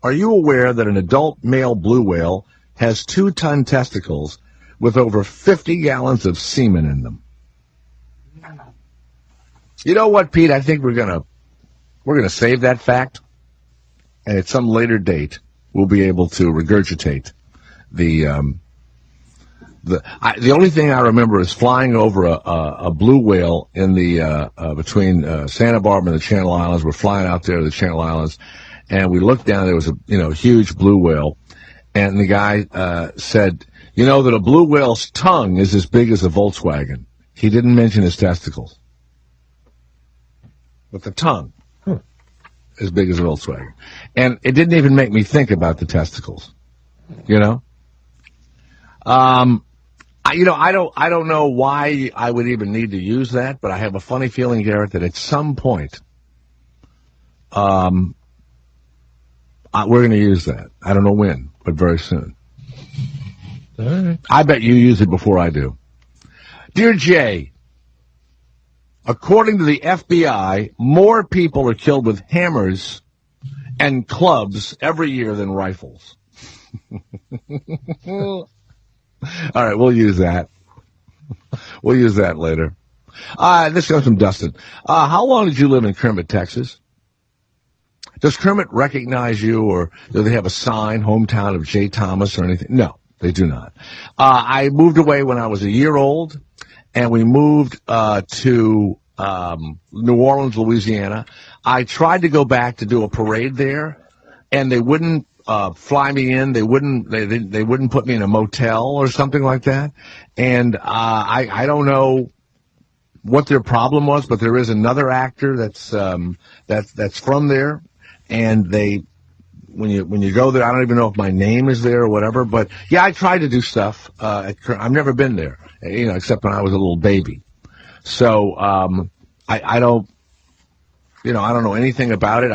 S2: Are you aware that an adult male blue whale has 2-ton testicles with over 50 gallons of semen in them? You know what, Pete? I think we're gonna save that fact, and at some later date we'll be able to regurgitate the only thing I remember is flying over a blue whale in the between Santa Barbara and the Channel Islands. We're flying out there to the Channel Islands, and we looked down. There was a huge blue whale, and the guy said, "You know that a blue whale's tongue is as big as a Volkswagen." He didn't mention his testicles, but the tongue as big as a Volkswagen, and it didn't even make me think about the testicles. You know. I don't know why I would even need to use that, but I have a funny feeling, Garrett, that at some point, we're going to use that. I don't know when, but very soon.
S3: All right.
S2: I bet you use it before I do. Dear Jay, according to the FBI, more people are killed with hammers and clubs every year than rifles. All right, we'll use that. We'll use that later. This comes from Dustin. How long did you live in Kermit, Texas? Does Kermit recognize you, or do they have a sign, hometown of Jay Thomas or anything? No, they do not. I moved away when I was a year old, and we moved to New Orleans, Louisiana. I tried to go back to do a parade there, and they wouldn't fly me in. They wouldn't put me in a motel or something like that. And I don't know what their problem was, but there is another actor that's from there, and when you go there, I don't even know if my name is there or whatever. But yeah, I tried to do stuff. I've never been there, except when I was a little baby. So I don't know anything about it.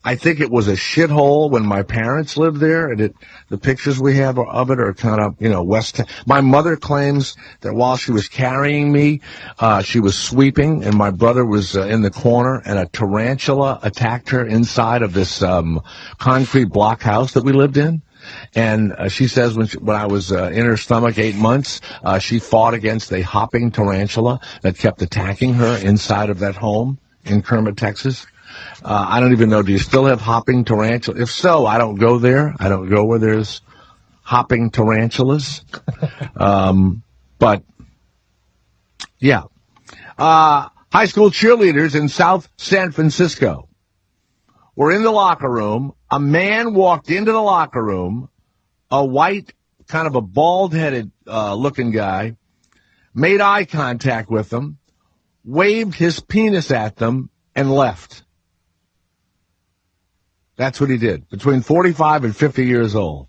S2: I think it was a shithole when my parents lived there, and the pictures we have of it are kind of, West. My mother claims that while she was carrying me, she was sweeping, and my brother was in the corner, and a tarantula attacked her inside of this concrete block house that we lived in. And she says when I was in her stomach 8 months, she fought against a hopping tarantula that kept attacking her inside of that home in Kermit, Texas. I don't even know, do you still have hopping tarantulas? If so, I don't go there. I don't go where there's hopping tarantulas. But, yeah. High school cheerleaders in South San Francisco were in the locker room. A man walked into the locker room, a white, kind of a bald-headed looking guy, made eye contact with them, waved his penis at them, and left. That's what he did, between 45 and 50 years old.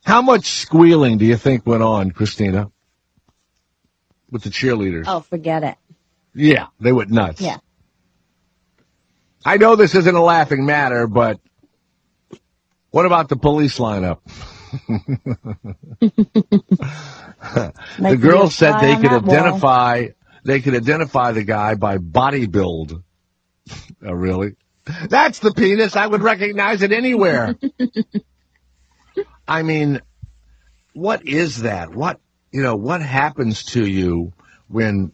S2: How much squealing do you think went on, Christina, with the cheerleaders?
S4: Oh, forget it.
S2: Yeah, they went nuts.
S4: Yeah.
S2: I know this isn't a laughing matter, but what about the police lineup? The girls said they could identify the guy by body build. Oh, really? That's the penis. I would recognize it anywhere. I mean, what is that? What happens to you when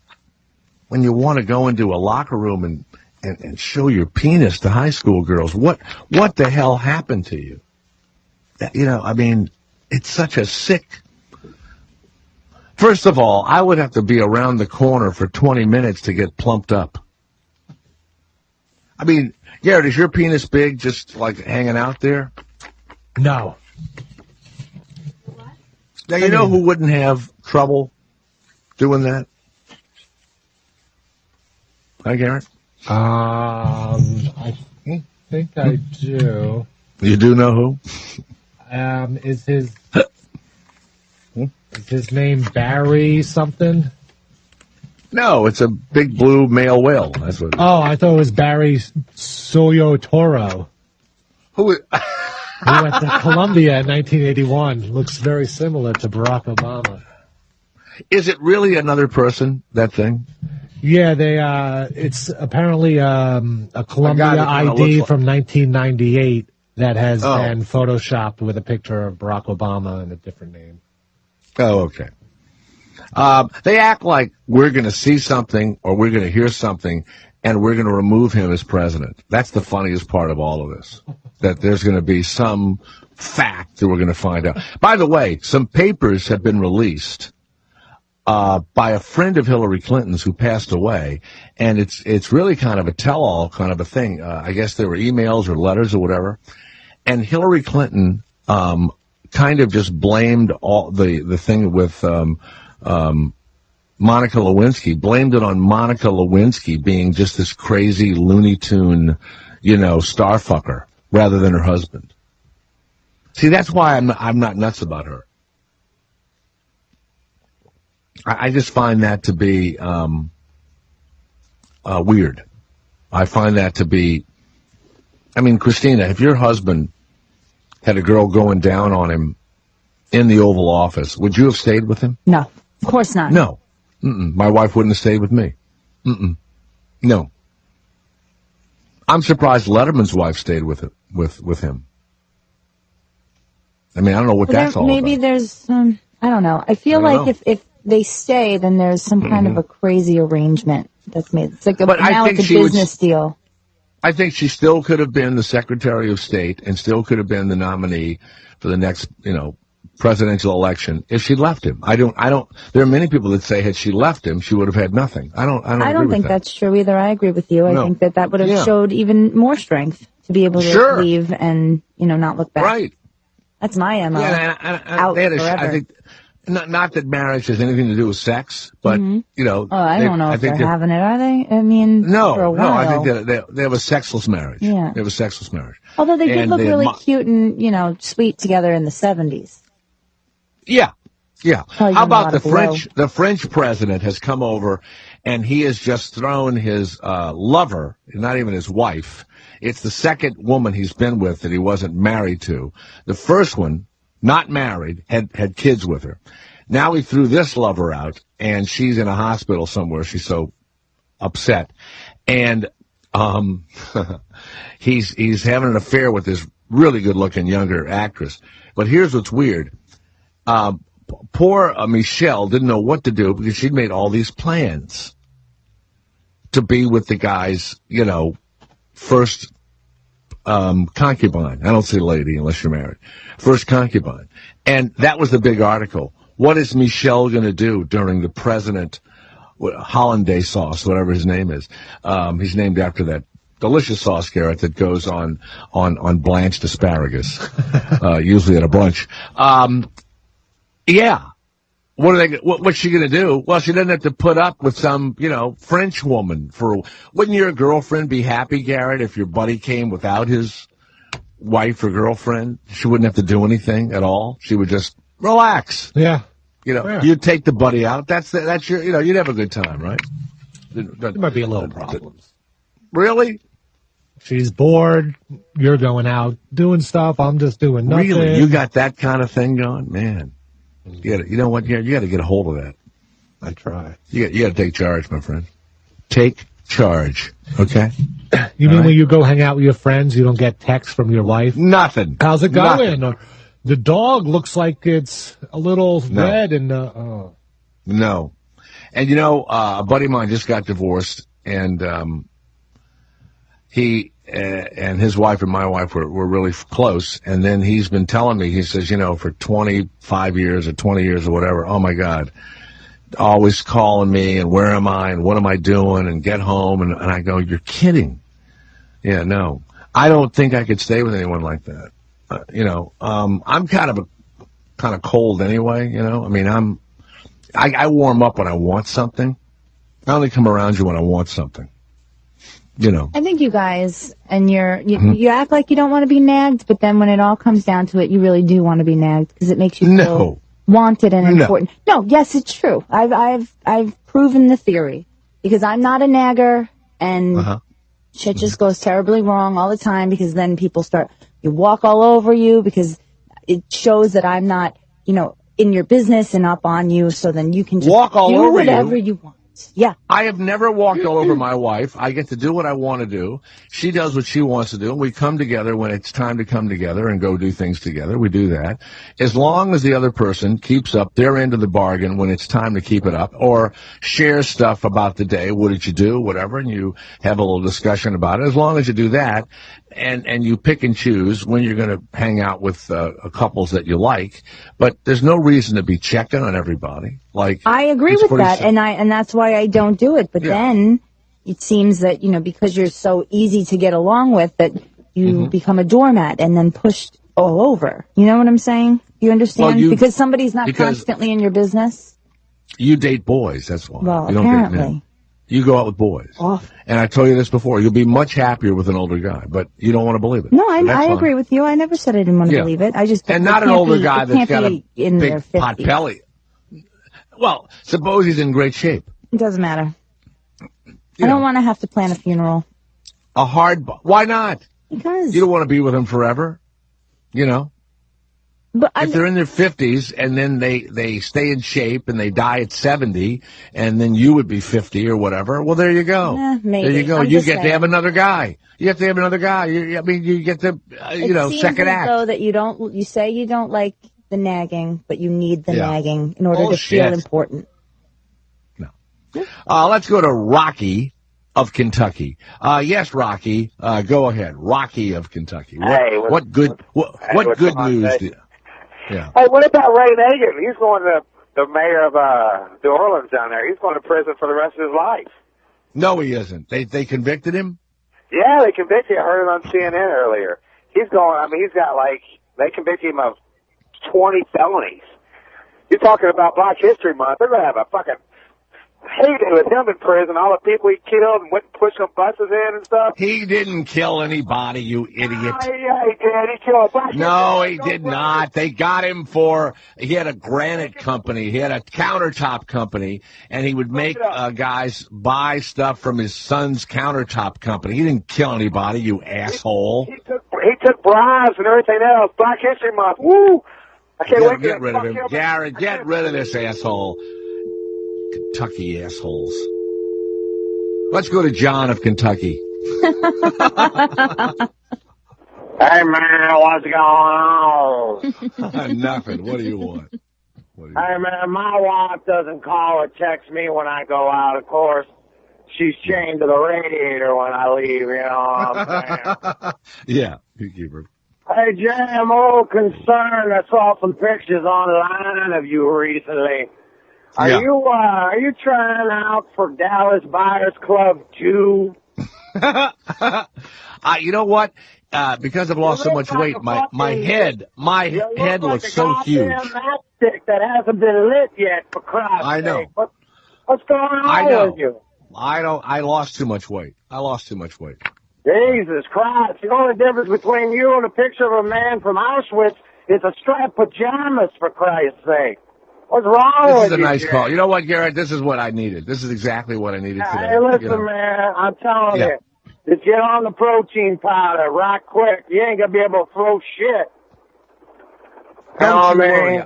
S2: you want to go into a locker room and show your penis to high school girls? What the hell happened to you? It's such a sick. First of all, I would have to be around the corner for 20 minutes to get plumped up. Garrett, is your penis big, just like hanging out there?
S3: No.
S2: Now, you know who wouldn't have trouble doing that? Hi, Garrett?
S3: I think I do.
S2: You do know who?
S3: Is his name Barry something?
S2: No, it's a big blue male whale. That's what.
S3: Oh, I thought it was Barry Soyotoro.
S2: Who
S3: went to Columbia in 1981. Looks very similar to Barack Obama.
S2: Is it really another person, that thing?
S3: Yeah, it's apparently a Columbia ID from 1998 that has been photoshopped with a picture of Barack Obama and a different name.
S2: Oh, okay. They act like we're going to see something or we're going to hear something and we're going to remove him as president. That's the funniest part of all of this, that there's going to be some fact that we're going to find out. By the way, some papers have been released by a friend of Hillary Clinton's who passed away, and it's really kind of a tell-all kind of a thing. I guess there were emails or letters or whatever, and Hillary Clinton kind of just blamed all the thing with Monica Lewinsky, blamed it on Monica Lewinsky being just this crazy Looney Tune, starfucker, rather than her husband. See, that's why I'm not nuts about her. I just find that to be weird. I find that to be. Christina, if your husband had a girl going down on him in the Oval Office, would you have stayed with him?
S4: No, of course not.
S2: No. My wife wouldn't have stayed with me. No. I'm surprised Letterman's wife stayed with him. I don't know what that's all about.
S4: Maybe there's I don't know. I feel like if they stay, then there's some kind of a crazy arrangement that's made. It's like a business deal.
S2: I think she still could have been the Secretary of State and still could have been the nominee for the next, presidential election if she left him. I don't, there are many people that say had she left him, she would have had nothing. I don't agree with
S4: think
S2: that.
S4: that's true either. I agree with you. I think that would have showed even more strength to be able to leave and, not look back.
S2: Right.
S4: That's my MO.
S2: Yeah,
S4: Out forever.
S2: I think, not that marriage has anything to do with sex, but,
S4: Oh, I don't know if they're having it, are they? I mean, for a while.
S2: No, I think they have a sexless marriage.
S4: Yeah.
S2: They have a sexless marriage.
S4: Although they did look really cute and, sweet together in the 70s.
S2: Yeah. Yeah.
S4: How
S2: about the French president has come over and he has just thrown his lover, not even his wife. It's the second woman he's been with that he wasn't married to. The first one, not married, had kids with her. Now he threw this lover out and she's in a hospital somewhere. She's so upset. And he's having an affair with this really good looking younger actress. But here's what's weird. Poor Michelle didn't know what to do because she'd made all these plans to be with the guy's, first concubine. I don't say lady unless you're married. First concubine. And that was the big article. What is Michelle going to do during the president hollandaise sauce, whatever his name is? He's named after that delicious sauce, Garrett, that goes on blanched asparagus, usually at a brunch. Yeah. What's she going to do? Well, she doesn't have to put up with some, French woman wouldn't your girlfriend be happy, Garrett, if your buddy came without his wife or girlfriend? She wouldn't have to do anything at all. She would just relax.
S3: Yeah.
S2: You'd take the buddy out. That's your, you'd have a good time, right?
S3: There might be a little problems.
S2: Really?
S3: She's bored. You're going out doing stuff. I'm just doing nothing.
S2: Really? You got that kind of thing going? Man. You know what? You got to get a hold of that.
S3: I try.
S2: You got to take charge, my friend. Take charge. Okay?
S3: You mean when you go hang out with your friends, you don't get texts from your wife?
S2: Nothing.
S3: How's it going?
S2: Nothing.
S3: The dog looks like it's a little red and
S2: No. And a buddy of mine just got divorced, and he and his wife and my wife were really close. And then he's been telling me, he says, for 25 years or 20 years or whatever, oh my God, always calling me and where am I and what am I doing and get home. And I go, you're kidding. Yeah, no, I don't think I could stay with anyone like that. I'm kind of cold anyway. I mean, I warm up when I want something. I only come around you when I want something.
S4: I think you guys, and you act like you don't want to be nagged, but then when it all comes down to it, you really do want to be nagged because it makes you feel wanted and important. No, yes, it's true. I've proven the theory because I'm not a nagger, and shit just goes terribly wrong all the time because then people you walk all over you because it shows that I'm not, in your business and up on you, so then you can just do whatever you want. Yeah.
S2: I have never walked all over my wife. I get to do what I want to do. She does what she wants to do. And we come together when it's time to come together and go do things together. We do that. As long as the other person keeps up their end of the bargain when it's time to keep it up or shares stuff about the day. What did you do? Whatever. And you have a little discussion about it. As long as you do that and you pick and choose when you're going to hang out with couples that you like. But there's no reason to be checking on everybody.
S4: I agree with that, and that's why I don't do it. But then it seems that because you're so easy to get along with, that you become a doormat and then pushed all over. You know what I'm saying? You understand? Because somebody's not constantly in your business.
S2: You date boys, that's why.
S4: Well,
S2: you don't
S4: apparently.
S2: date men. You go out with boys. And I told you this before. You'll be much happier with an older guy, but you don't want to believe it.
S4: No, I agree with you. I never said I didn't want to believe it. I just
S2: and not an older guy that's got a
S4: in
S2: big pot belly. Well, suppose he's in great shape.
S4: It doesn't matter. I don't want to have to plan a funeral.
S2: Why not?
S4: Because
S2: you don't want to be with him forever.
S4: But
S2: if they're in their 50s and then they stay in shape and they die at 70 and then you would be 50 or whatever, well, there you go.
S4: Maybe.
S2: There you go. You get to have another guy. You have to have another guy. You get to, second act.
S4: Though that you say you don't like the nagging, but you need the nagging in order to feel important.
S2: No. Let's go to Rocky of Kentucky. Yes, Rocky. Go ahead. Rocky of Kentucky. What good news? Yeah.
S1: Hey, what about Ray Nagin? He's going to the mayor of New Orleans down there. He's going to prison for the rest of his life.
S2: No, he isn't. They convicted him?
S1: Yeah, they convicted him. I heard it on CNN earlier. He's going, I mean, he's got they convicted him of 20 felonies. You're talking about Black History Month. They're going to have a fucking heyday with him in prison. All the people he killed and went and pushed some buses in and stuff.
S2: He didn't kill anybody, you idiot.
S1: Yeah, he did. He killed a Black
S2: No, he did not. They got him he had a granite company. He had a countertop company, and he would make guys buy stuff from his son's countertop company. He didn't kill anybody, you asshole.
S1: He took bribes and everything else. Black History Month. Woo! I can't wait to
S2: get rid of him. Garrett, get rid of this asshole. Kentucky assholes. Let's go to John of Kentucky.
S8: Hey, man, what's going on?
S2: Nothing. What do you want?
S8: Hey, man, my wife doesn't call or text me when I go out, of course. She's chained to the radiator when I leave, you know what I'm saying?
S2: Yeah, you keep her.
S8: Hey, Jay, I'm a little concerned. I saw some pictures online of you recently. Are you trying out for Dallas Buyers Club 2?
S2: You know what? Because I've lost so much weight, my head looks so huge.
S8: Matchstick that hasn't been lit yet, for Christ's
S2: I know.
S8: sake. What's going on with you?
S2: I lost too much weight.
S8: Jesus Christ. The only difference between you and a picture of a man from Auschwitz is a striped pajamas, for Christ's sake. What's wrong with you?
S2: This is a nice call. You know what, Garrett? This is what I needed. This is exactly what I needed today.
S8: Hey, listen, man, I'm telling you, just get on the protein powder right quick. You ain't going to be able to throw shit.
S2: Don't you worry.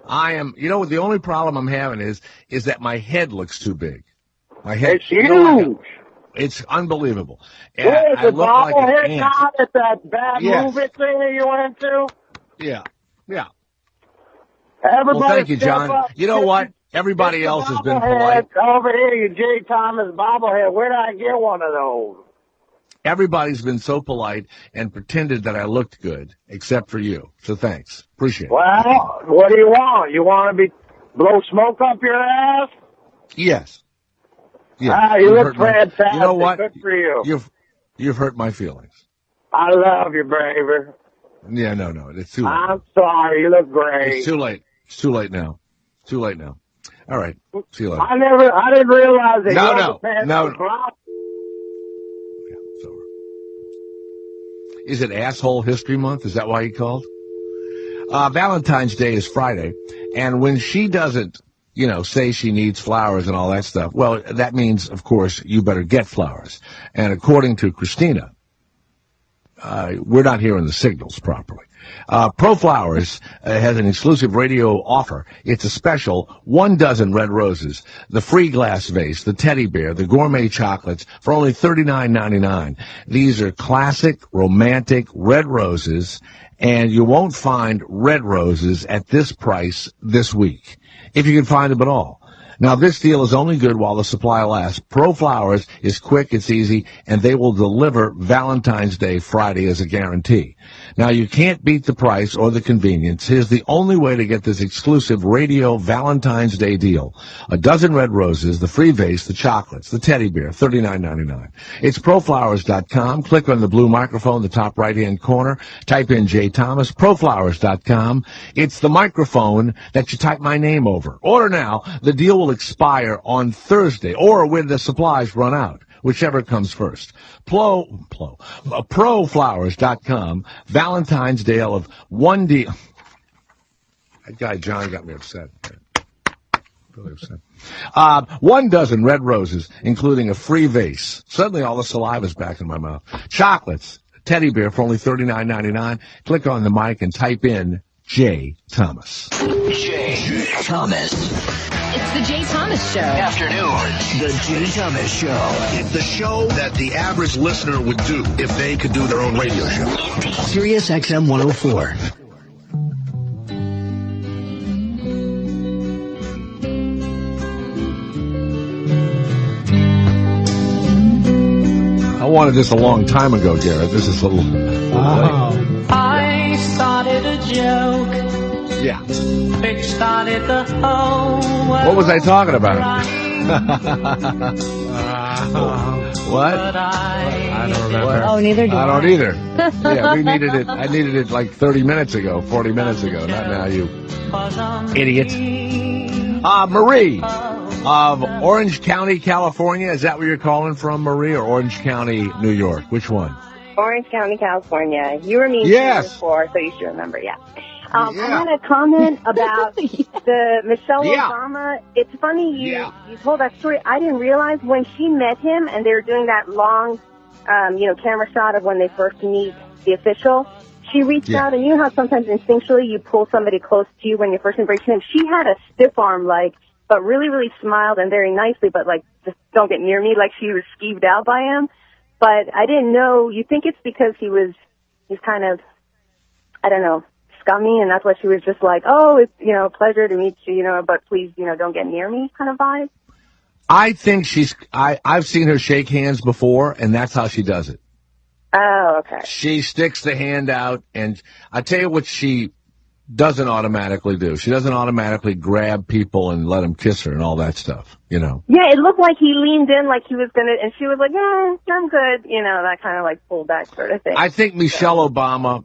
S2: I am, you know what, the only problem I'm having is that my head looks too big. My head.
S8: It's huge.
S2: It's unbelievable.
S8: Yeah,
S2: I look like an ant.
S8: At that bad movie thing that you went to?
S2: Yeah.
S8: Everybody,
S2: well, thank you, John. You know what? Everybody else has been polite.
S8: Over here, you J. Thomas bobblehead. Where did I get one of those?
S2: Everybody's been so polite and pretended that I looked good, except for you. So thanks. Appreciate it.
S8: Well, what do you want? You want to blow smoke up your ass?
S2: Yes. Yeah,
S8: you look fantastic.
S2: You know what?
S8: Good for you.
S2: You've hurt my feelings.
S8: I love you, braver.
S2: Yeah, no. It's too late.
S8: I'm sorry. You look great.
S2: It's too late. It's too late now. All right. See you later.
S8: I didn't realize that.
S2: No.
S8: Yeah,
S2: it's over. Is it Asshole History Month? Is that why you called? Valentine's Day is Friday, and when she doesn't, say she needs flowers and all that stuff, well, that means, of course, you better get flowers. And according to Christina, we're not hearing the signals properly. Pro Flowers has an exclusive radio offer. It's a special 1 dozen red roses, the free glass vase, the teddy bear, the gourmet chocolates for only $39.99. These are classic, romantic red roses, and you won't find red roses at this price this week, if you can find them at all. Now, this deal is only good while the supply lasts. Pro Flowers is quick, it's easy, and they will deliver Valentine's Day Friday as a guarantee. Now, you can't beat the price or the convenience. Here's the only way to get this exclusive radio Valentine's Day deal. 1 dozen red roses, the free vase, the chocolates, the teddy bear, $39.99. It's proflowers.com. Click on the blue microphone in the top right-hand corner. Type in J. Thomas, proflowers.com. It's the microphone that you type my name over. Order now. The deal will expire on Thursday or when the supplies run out, whichever comes first. Proflowers.com. Valentine's Day of 1 deal. That guy John got me upset. Really upset. 1 dozen red roses, including a free vase. Suddenly all the saliva's back in my mouth. Chocolates, teddy bear for only $39.99. Click on the mic and type in J. Thomas.
S6: J. Thomas.
S11: It's the J. Thomas Show.
S6: Afternoons. The J. Thomas Show. It's the show that the average listener would do if they could do their own radio show. Sirius XM 104.
S2: I wanted this a long time ago, Garrett. This is a little...
S12: I started a joke
S2: Yeah.
S7: Which started the whole world.
S2: What was I talking about? What?
S3: I don't remember.
S4: Oh, neither do I.
S2: I don't either. Yeah, we needed it. I needed it like 30 minutes ago, 40 minutes ago. Not now, you idiot. Marie of Orange County, California. Is that where you're calling from, Marie, or Orange County, New York? Which one?
S12: Orange County, California. You were me before, so you should remember, yeah. I had a comment about the Michelle Obama. It's funny you told that story. I didn't realize when she met him and they were doing that long, camera shot of when they first meet the official. She reached out, and you know how sometimes instinctually you pull somebody close to you when you're first embracing him. She had a stiff arm, but really, really smiled and very nicely, but just don't get near me, like she was skeeved out by him. But I didn't know. You think it's because he's kind of, I don't know, scummy, and that's why she was just like, oh, it's, pleasure to meet you, but please, don't get near me kind of vibe.
S2: I think I've seen her shake hands before, and that's how she does it.
S12: Oh, okay.
S2: She sticks the hand out, and I tell you what she doesn't automatically do. She doesn't automatically grab people and let them kiss her and all that stuff,
S12: Yeah, it looked like he leaned in like he was going to, and she was like, I'm good, that kind of pull back sort of thing.
S2: I think Michelle Obama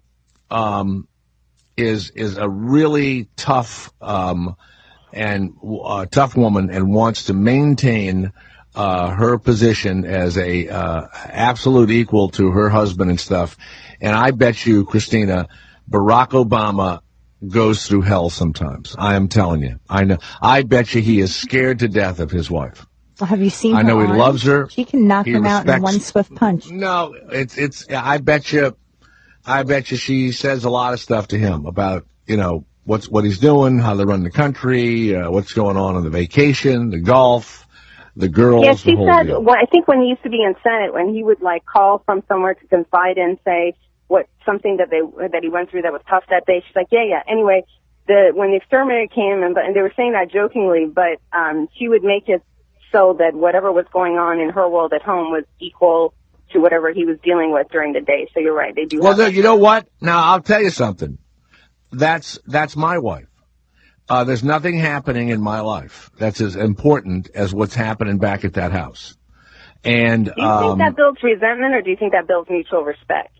S2: is a really tough tough woman and wants to maintain her position as a absolute equal to her husband and stuff. And I bet you, Christina, Barack Obama goes through hell sometimes. I am telling you. I know. I bet you he is scared to death of his wife.
S4: Well, have you seen her?
S2: I know he loves her.
S4: She can knock him out in one swift punch.
S2: No, it's. I bet you she says a lot of stuff to him about what he's doing, how they run the country, what's going on the vacation, the golf, the girls.
S12: Yeah, she said.
S2: Deal.
S12: Well, I think when he used to be in Senate, when he would call from somewhere to confide in, say something that he went through that was tough that day. She's like, yeah. Anyway, when the exterminator came and they were saying that jokingly, but she would make it so that whatever was going on in her world at home was equal to whatever he was dealing with during the day. So you're right, they do.
S2: Well, you know what? Now I'll tell you something. That's my wife. There's nothing happening in my life that's as important as what's happening back at that house. And
S12: do you think that builds resentment, or do you think that builds mutual respect?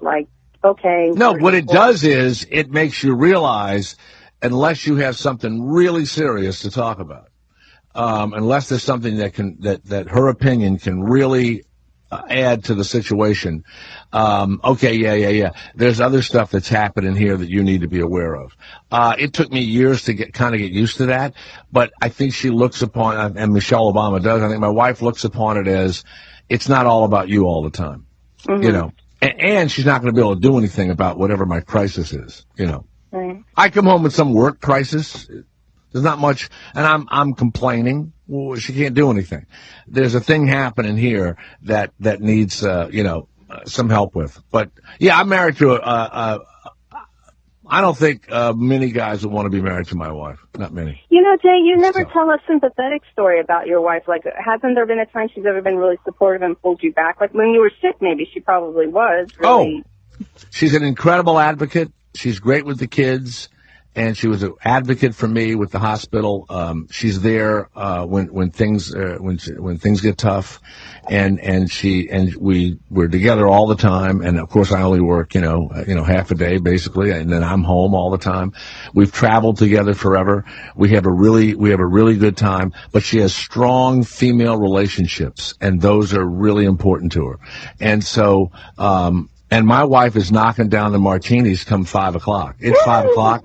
S12: Okay.
S2: No, what it does is it makes you realize, unless you have something really serious to talk about, unless there's something that her opinion can really add to the situation. Okay, yeah. There's other stuff that's happening here that you need to be aware of. It took me years to get used to that, but I think she looks upon, and Michelle Obama does, I think my wife looks upon it as, it's not all about you all the time, and she's not going to be able to do anything about whatever my crisis is,
S12: Right.
S2: I come home with some work crisis. There's not much, and I'm complaining. Well, she can't do anything. There's a thing happening here that needs, some help with. But yeah, I'm married to I don't think many guys would want to be married to my wife. Not many.
S12: Jay, you never tell a sympathetic story about your wife. Hasn't there been a time she's ever been really supportive and pulled you back? When you were sick, maybe she probably was. Really.
S2: Oh, she's an incredible advocate. She's great with the kids. And she was an advocate for me with the hospital. She's there when things get tough, and we were together all the time. And of course, I only work half a day basically, and then I'm home all the time. We've traveled together forever. We have a really good time. But she has strong female relationships, and those are really important to her. And so. And my wife is knocking down the martinis come 5 o'clock. It's 5 o'clock.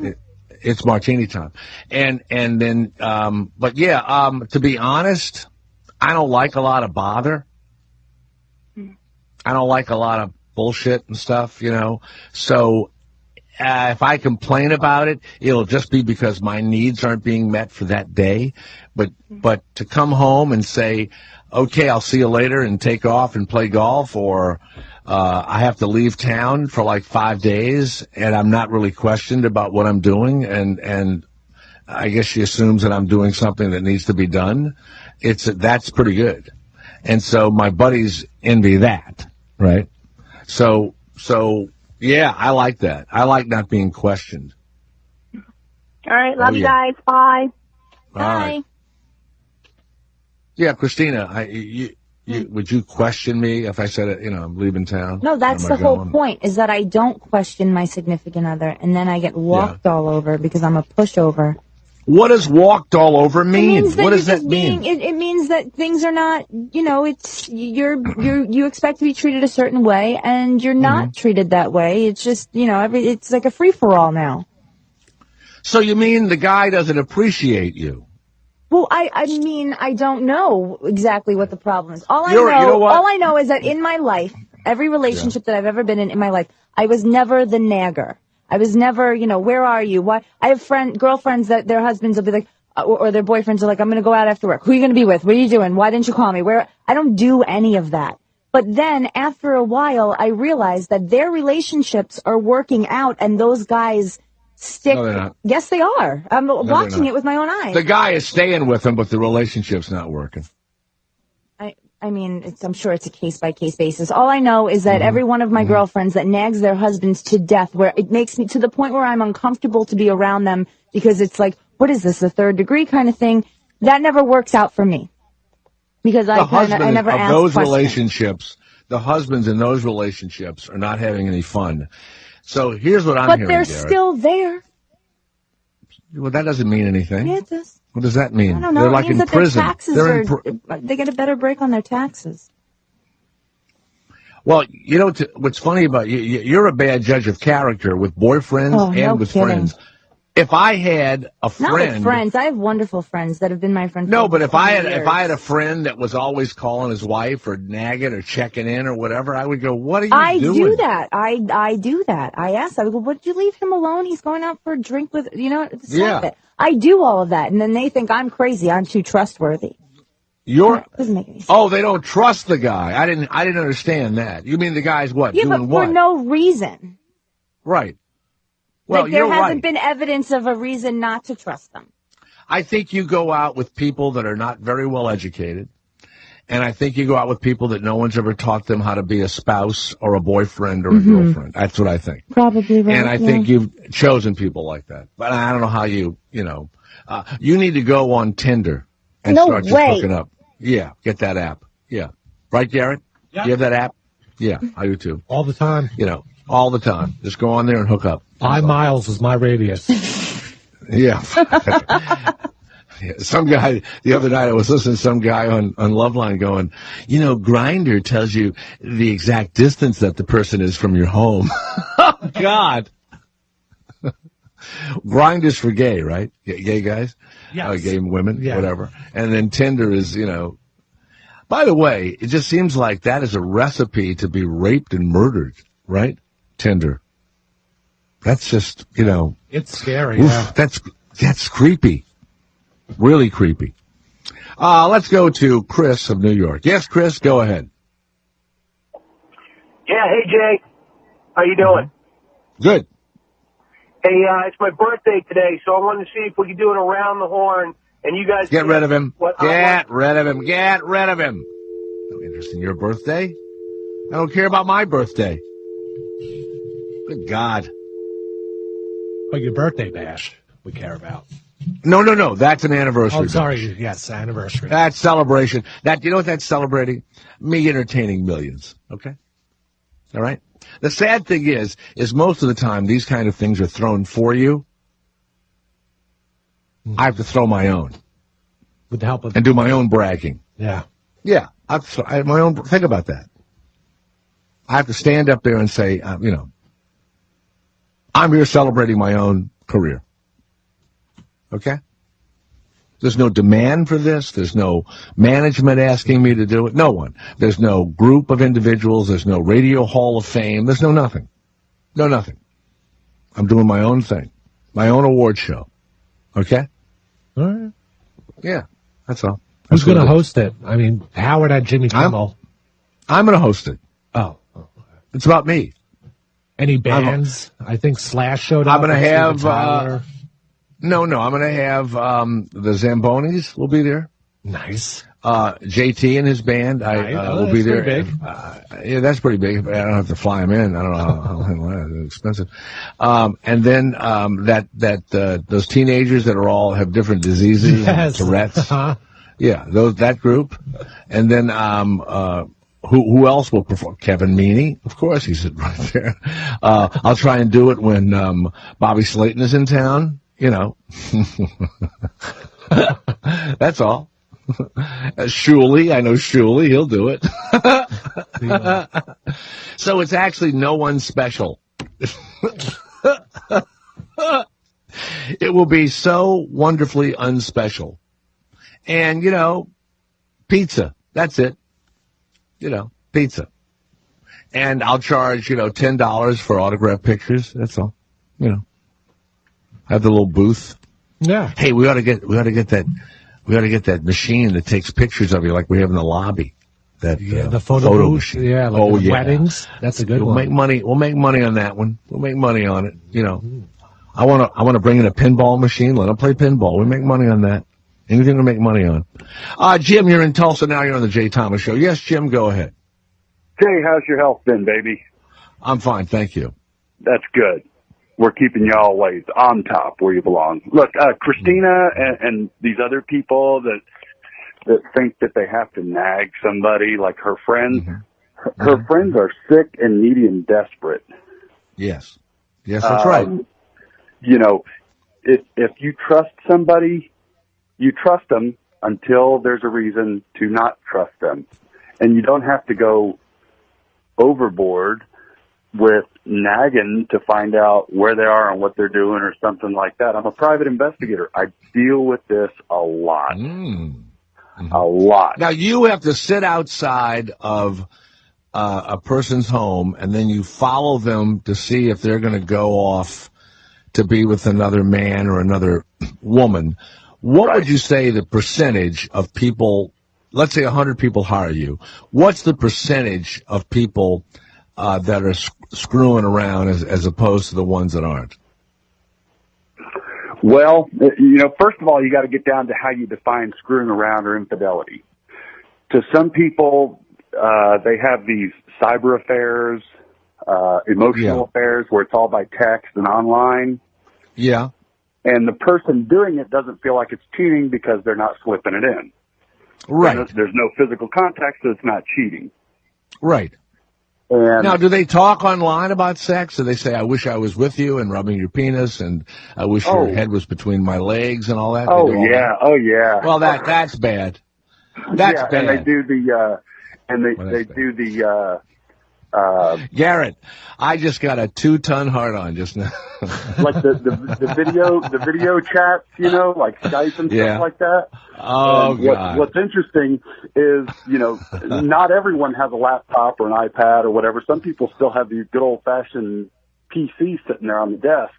S2: It's martini time. And then, to be honest, I don't like a lot of bother. I don't like a lot of bullshit and stuff, So, if I complain about it, it'll just be because my needs aren't being met for that day. But to come home and say, okay, I'll see you later and take off and play golf, or, I have to leave town for 5 days, and I'm not really questioned about what I'm doing, and I guess she assumes that I'm doing something that needs to be done. That's pretty good. And so my buddies envy that, right? So yeah, I like that. I like not being questioned.
S12: All right, love you
S2: yeah.
S12: guys. Bye.
S2: Bye. Yeah, Christina, would you question me if I said, I'm leaving town?
S4: No, that's the whole point, is that I don't question my significant other, and then I get walked all over because I'm a pushover.
S2: What does walked all over mean? What does that mean?
S4: It means that things are not, it's, you expect to be treated a certain way, and you're not treated that way. It's just, it's like a free-for-all now.
S2: So you mean the guy doesn't appreciate you?
S4: Well, I mean, I don't know exactly what the problem is. All I know is that in my life, every relationship that I've ever been in my life, I was never the nagger. I was never, where are you? Why? I have girlfriends that their husbands will be like, or their boyfriends are like, I'm going to go out after work. Who are you going to be with? What are you doing? Why didn't you call me? I don't do any of that. But then after a while, I realized that their relationships are working out, and those guys stick.
S2: No, they're not.
S4: Yes, they are. I'm watching it with my own eyes.
S2: The guy is staying with them, but the relationship's not working.
S4: I mean, I'm sure it's a case-by-case basis. All I know is that every one of my girlfriends that nags their husbands to death, where it makes me to the point where I'm uncomfortable to be around them because it's like, what is this, a third degree kind of thing? That never works out for me because I never ask
S2: those
S4: questions.
S2: Relationships, the husbands in those relationships are not having any fun. So here's what I'm hearing,
S4: But they're
S2: Garrett.
S4: still there.
S2: Well, that doesn't mean anything.
S4: Yeah, it does.
S2: What does that mean?
S4: I don't know.
S2: They're
S4: It
S2: like
S4: means
S2: in
S4: that
S2: prison.
S4: their taxes they get a better break on their taxes.
S2: Well, what's funny about you, you're a bad judge of character with boyfriends and with friends. If I had a friend,
S4: not with friends, I have wonderful friends that have been my friends.
S2: No, but if I had
S4: years.
S2: a friend that was always calling his wife or nagging or checking in or whatever, I would go, "What are you doing?"
S4: I do that. I do that. I ask. I would go, "Would you leave him alone? He's going out for a drink with stop it." I do all of that, and then they think I'm crazy. I'm too trustworthy. Doesn't make any sense.
S2: Oh, they don't trust the guy. I didn't understand that. You mean the guy's what?
S4: Yeah,
S2: doing
S4: but for no reason.
S2: Right. Well,
S4: there hasn't been evidence of a reason not to trust them.
S2: I think you go out with people that are not very well educated, and I think you go out with people that no one's ever taught them how to be a spouse or a boyfriend or a girlfriend. That's what I think.
S4: Probably right.
S2: And I think you've chosen people like that. But I don't know how you need to go on Tinder and start just hooking up. Yeah, get that app. Yeah. Right, Garrett? Yeah. You have that app? Yeah, I do too.
S3: All the time.
S2: All the time. Just go on there and hook up.
S3: 5 miles is my radius.
S2: Yeah. Some guy, the other night I was listening to some guy on Loveline going, Grindr tells you the exact distance that the person is from your home. Oh, God. Grindr's for gay, right? Gay guys?
S3: Yes.
S2: Gay women, whatever. And then Tinder is, By the way, it just seems like that is a recipe to be raped and murdered, right? Tinder. That's just,
S3: It's scary,
S2: oof, That's creepy. Really creepy. Let's go to Chris of New York. Yes, Chris, go ahead.
S13: Yeah, hey, Jay. How you doing?
S2: Good.
S13: Hey, it's my birthday today, so I wanted to see if we could do it around the horn, and you guys...
S2: Get rid of him. Get rid of him. Get rid of him. No interest in your birthday? I don't care about my birthday. Good God.
S3: But your birthday bash we care about.
S2: No. That's an anniversary.
S3: Oh, sorry. Yes, anniversary.
S2: That's celebration. You know what that's celebrating? Me entertaining millions. Okay? All right? The sad thing is most of the time these kind of things are thrown for you. I have to throw my own.
S3: With the help of...
S2: And do my own bragging.
S3: Yeah.
S2: Yeah. I have my own... Think about that. I have to stand up there and say, I'm here celebrating my own career. Okay? There's no demand for this. There's no management asking me to do it. No one. There's no group of individuals. There's no Radio Hall of Fame. There's no nothing. No nothing. I'm doing my own thing. My own award show. Okay?
S3: All right.
S2: Yeah. That's all.
S3: Who's going to host it? I mean, Howard at Jimmy Kimmel.
S2: I'm going to host it.
S3: Oh.
S2: It's about me.
S3: Any bands? I think Slash showed up.
S2: I'm going to have... No, I'm going to have the Zambonis will be there.
S3: Nice.
S2: JT and his band, will be there.
S3: Big.
S2: Yeah, that's pretty big. I don't have to fly him in. I don't know how it's expensive. And then those teenagers that all have different diseases, Tourette's. Yeah, that group. And then who else will perform? Kevin Meaney, of course, he's right there. I'll try and do it when Bobby Slayton is in town. That's all. Shuley, I know Shuley, he'll do it. So it's actually no one special. It will be so wonderfully unspecial. And, pizza. That's it. Pizza. And I'll charge, $10 for autographed pictures. That's all. Have the little booth.
S3: Yeah.
S2: Hey, we ought to get that machine that takes pictures of you like we have in the lobby.
S3: The photo machine. Yeah, like weddings. That's a good one.
S2: We'll make money on that one. We'll make money on it. I want to bring in a pinball machine. Let them play pinball. We make money on that. Anything to make money on. Jim, you're in Tulsa now. You're on the Jay Thomas Show. Yes, Jim, go ahead.
S14: Jay, how's your health been, baby?
S2: I'm fine, thank you.
S14: That's good. We're keeping you always on top where you belong. Look, Christina and these other people that think that they have to nag somebody, like her friends. Her friends are sick and needy and desperate.
S2: Yes, that's right.
S14: If you trust somebody, you trust them until there's a reason to not trust them. And you don't have to go overboard with nagging to find out where they are and what they're doing or something like that. I'm a private investigator. I deal with this a lot. A lot.
S2: Now, you have to sit outside of a person's home, and then you follow them to see if they're going to go off to be with another man or another woman. What would you say the percentage of people, let's say 100 people hire you, what's the percentage of people that are screwing around as opposed to the ones that aren't?
S14: Well, first of all, you got to get down to how you define screwing around or infidelity. To some people, they have these cyber affairs, emotional affairs where it's all by text and online.
S2: Yeah.
S14: And the person doing it doesn't feel like it's cheating because they're not slipping it in.
S2: Right.
S14: There's no physical contact, so it's not cheating.
S2: Right.
S14: And
S2: now, do they talk online about sex? Do they say, I wish I was with you and rubbing your penis, and I wish your head was between my legs and all that?
S14: Oh, yeah. Oh, yeah.
S2: Well, that's bad. That's bad.
S14: And they do the,
S2: Garrett, I just got a 2-ton hard on just now.
S14: Like the video chats, like Skype and stuff like that.
S2: Oh, God.
S14: What's interesting is, not everyone has a laptop or an iPad or whatever. Some people still have these good old-fashioned PCs sitting there on the desk.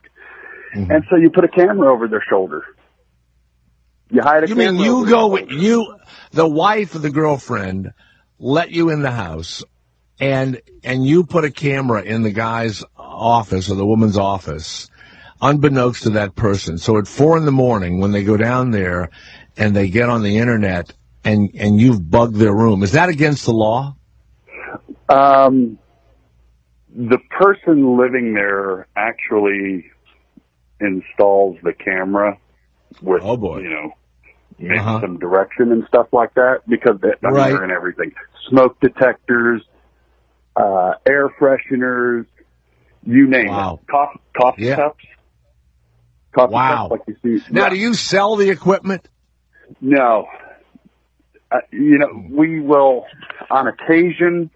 S14: Mm-hmm. And so you put a camera over their shoulder. You hide a camera.
S2: You mean you go, the wife or the girlfriend let you in the house, and you put a camera in the guy's office or the woman's office, unbeknownst to that person. So at 4 a.m, when they go down there and they get on the internet and you've bugged their room, is that against the law?
S14: The person living there actually installs the camera with, maybe some direction and stuff like that, because they're in everything. Smoke detectors, air fresheners, you name it. Coffee cups. Coffee cups like you see.
S2: Now, do you sell the equipment?
S14: No. We will, on occasion,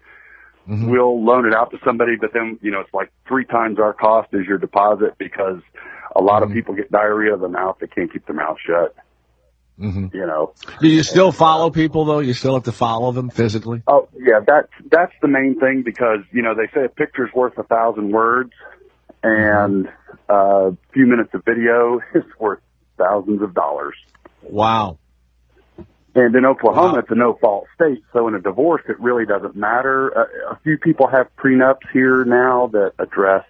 S14: we'll loan it out to somebody, but then, it's like 3 times our cost is your deposit, because a lot of people get diarrhea of the mouth. They can't keep their mouth shut.
S2: Do you still follow people, though? You still have to follow them physically?
S14: Oh, yeah, that's the main thing, because, they say a picture's worth 1,000 words, and a few minutes of video is worth thousands of dollars.
S2: Wow.
S14: And in Oklahoma, it's a no-fault state, so in a divorce, it really doesn't matter. A few people have prenups here now that address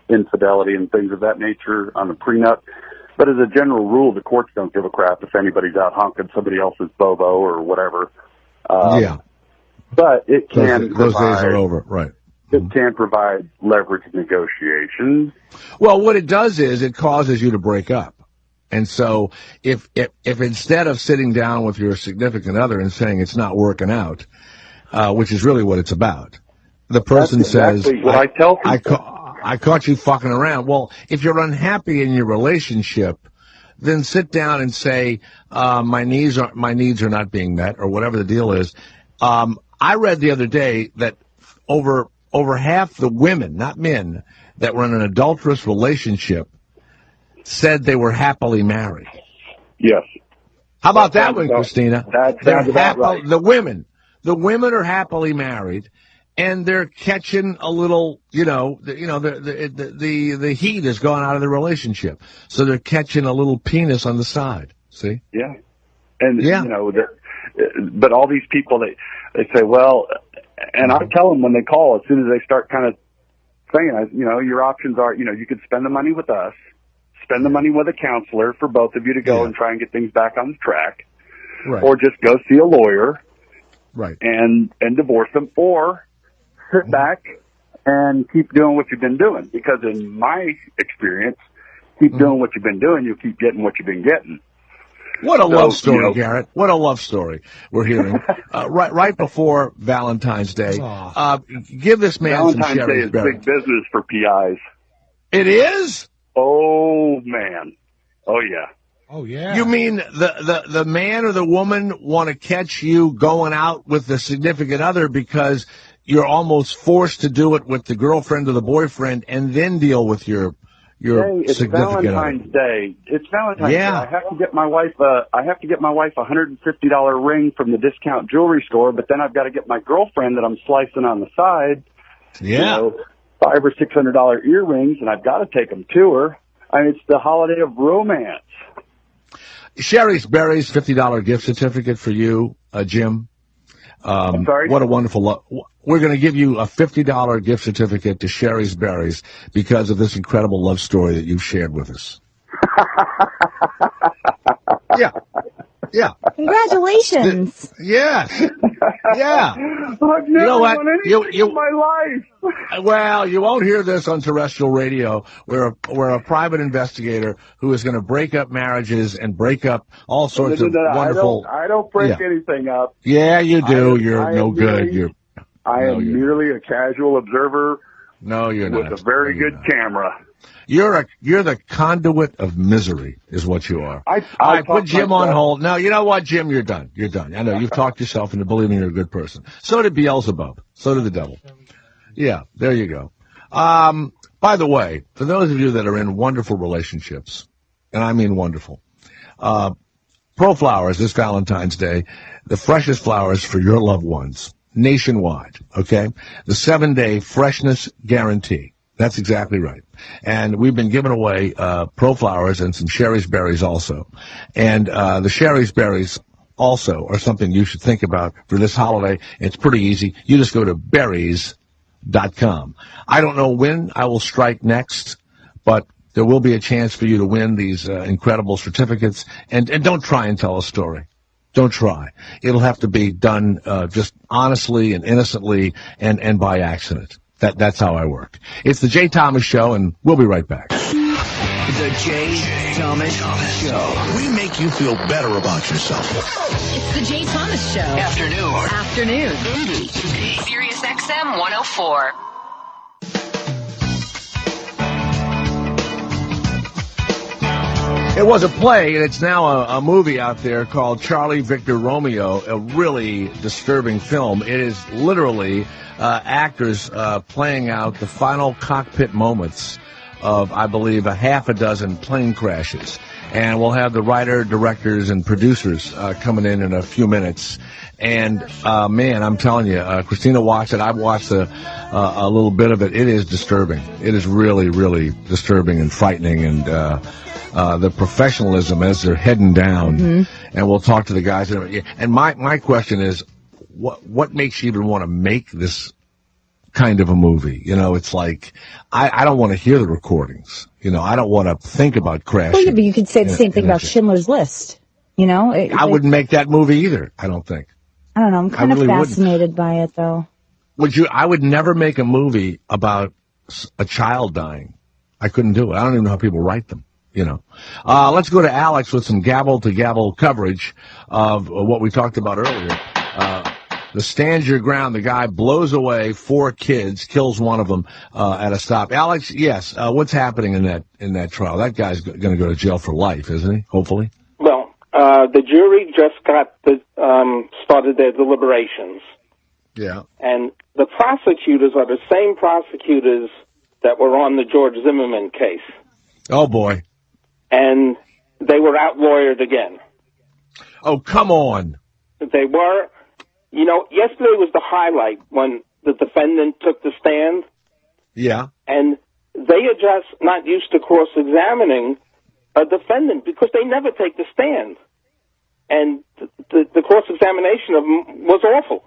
S14: infidelity and things of that nature on the prenup. But as a general rule, the courts don't give a crap if anybody's out honking somebody else's bobo or whatever.
S2: Yeah.
S14: But it can
S2: those days are over, right?
S14: It can provide leverage negotiations.
S2: Well, what it does is it causes you to break up. And so if instead of sitting down with your significant other and saying it's not working out, which is really what it's about, the person says,
S14: what I tell people.
S2: I caught you fucking around. Well, if you're unhappy in your relationship, then sit down and say, my needs are not being met, or whatever the deal is. I read the other day that over half the women, not men, that were in an adulterous relationship said they were happily married.
S14: Yes.
S2: How about that one, Christina?
S14: That sounds about right.
S2: The women are happily married, and they're catching a little, the heat has gone out of the relationship, so they're catching a little penis on the side. See?
S14: Yeah. And but all these people, they say, well, and I tell them when they call, as soon as they start kind of saying, your options are, you could spend the money with us, spend the money with a counselor for both of you to go and try and get things back on the track,
S2: right,
S14: or just go see a lawyer,
S2: right,
S14: and divorce them, or sit back and keep doing what you've been doing. Because in my experience, keep doing what you've been doing, you'll keep getting what you've been getting.
S2: What a love story, Garrett. What a love story we're hearing. Right before Valentine's Day. Give this man some Sherry's
S14: Valentine's Day is big business for PIs.
S2: It is?
S14: Oh, man. Oh, yeah.
S3: Oh, yeah.
S2: You mean the man or the woman want to catch you going out with the significant other because you're almost forced to do it with the girlfriend or the boyfriend and then deal with your
S14: it's
S2: significant
S14: Valentine's
S2: other.
S14: Day. It's Valentine's Day. I have to get my wife a $150 ring from the discount jewelry store, but then I've got to get my girlfriend that I'm slicing on the side.
S2: Yeah.
S14: $500 or $600 earrings, and I've got to take them to her. I mean, it's the holiday of romance.
S2: Sherry's Berries $50 gift certificate for you, Jim.
S14: I'm sorry?
S2: What a wonderful we're going to give you a $50 gift certificate to Sherry's Berries because of this incredible love story that you've shared with us. Yeah.
S4: Congratulations.
S2: Yes. Yeah.
S14: I've never won anything in my life.
S2: Well, you won't hear this on terrestrial radio. We're a private investigator who is going to break up marriages and break up all sorts of wonderful.
S14: I don't break anything up.
S2: Yeah, you do. You're no good.
S14: I am merely a casual observer.
S2: No, you're not.
S14: With a very good camera.
S2: You're the conduit of misery, is what you are.
S14: I
S2: put Jim on hold. No, you know what, Jim? You're done. You're done. I know you've talked yourself into believing you're a good person. So did Beelzebub. So did the devil. Yeah, there you go. By the way, for those of you that are in wonderful relationships, and I mean wonderful, ProFlowers this Valentine's Day, the freshest flowers for your loved ones, nationwide. Okay, the 7-day freshness guarantee. That's exactly right. And we've been giving away ProFlowers and some Sherry's Berries also. And the Sherry's Berries also are something you should think about for this holiday. It's pretty easy. You just go to berries.com. I don't know when I will strike next, but there will be a chance for you to win these incredible certificates. And don't try and tell a story. Don't try. It'll have to be done just honestly and innocently and by accident. That's how I work. It's the Jay Thomas Show, and we'll be right back.
S6: The Jay Thomas Show. We make you feel better about yourself.
S11: It's the Jay Thomas Show. Afternoon. 80. Sirius XM 104.
S2: It was a play, and it's now a movie out there called Charlie Victor Romeo, a really disturbing film. It is literally actors playing out the final cockpit moments of, I believe, a half a dozen plane crashes. And we'll have the writer, directors, and producers coming in a few minutes. And, man, I'm telling you, Christina watched it. I've watched a little bit of it. It is disturbing. It is really, really disturbing and frightening. And the professionalism as they're heading down. Mm-hmm. And we'll talk to the guys. And my question is, what makes you even want to make this kind of a movie. You know, it's like, I don't want to hear the recordings. You know, I don't want to think about crashing.
S4: Well, yeah, but you could say the same thing about Schindler's List. You know?
S2: I wouldn't make that movie either, I don't think.
S4: I don't know. I'm kind of
S2: really
S4: fascinated by it, though.
S2: I would never make a movie about a child dying. I couldn't do it. I don't even know how people write them, you know. Let's go to Alex with some gavel-to-gavel coverage of what we talked about earlier. The Stand Your Ground, the guy blows away 4 kids, kills one of them at a stop. Alex, yes, what's happening in that trial? That guy's going to go to jail for life, isn't he? Hopefully.
S15: Well, the jury just started their deliberations.
S2: Yeah.
S15: And the prosecutors are the same prosecutors that were on the George Zimmerman case.
S2: Oh, boy.
S15: And they were out-lawyered again.
S2: Oh, come on.
S15: They were. You know, yesterday was the highlight when the defendant took the stand.
S2: Yeah.
S15: And they are just not used to cross-examining a defendant because they never take the stand. And the cross-examination of him was awful.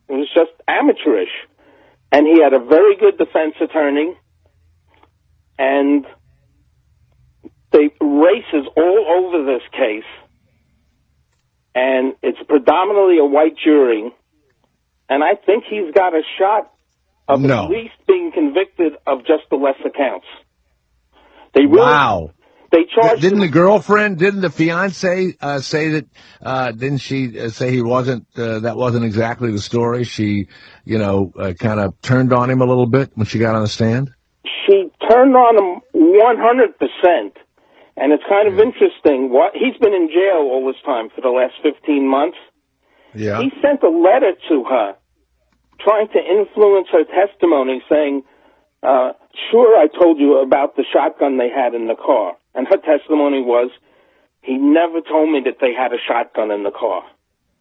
S15: It was just amateurish. And he had a very good defense attorney. And the races all over this case. And it's predominantly a white jury. And I think he's got a shot of at least being convicted of just the lesser counts.
S2: Wow.
S15: They charged
S2: Didn't the girlfriend, didn't the fiance say that, didn't she say he wasn't, that wasn't exactly the story? She, you know, kind of turned on him a little bit when she got on the stand?
S15: She turned on him 100%. And it's kind of interesting. He's been in jail all this time for the last 15 months.
S2: Yeah.
S15: He sent a letter to her trying to influence her testimony saying, sure, I told you about the shotgun they had in the car. And her testimony was, he never told me that they had a shotgun in the car.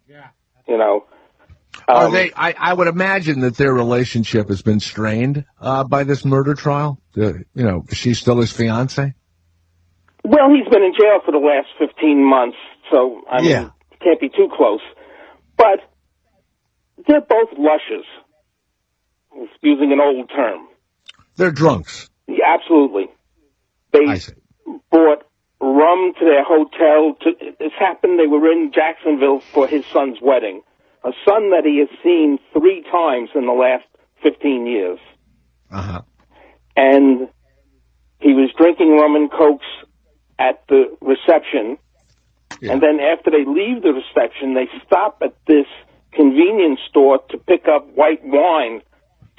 S3: Yeah.
S15: You know.
S2: Are they? I would imagine that their relationship has been strained by this murder trial. You know, is she still his fiance?
S15: Well, he's been in jail for the last 15 months, so I mean, can't be too close. But they're both lushes, using an old term.
S2: They're drunks.
S15: Yeah, absolutely. They brought rum to their hotel. This happened, they were in Jacksonville for his son's wedding, a son that he has seen 3 times in the last 15 years.
S2: Uh-huh.
S15: And he was drinking rum and cokes at the reception, and then after they leave the reception, they stop at this convenience store to pick up white wine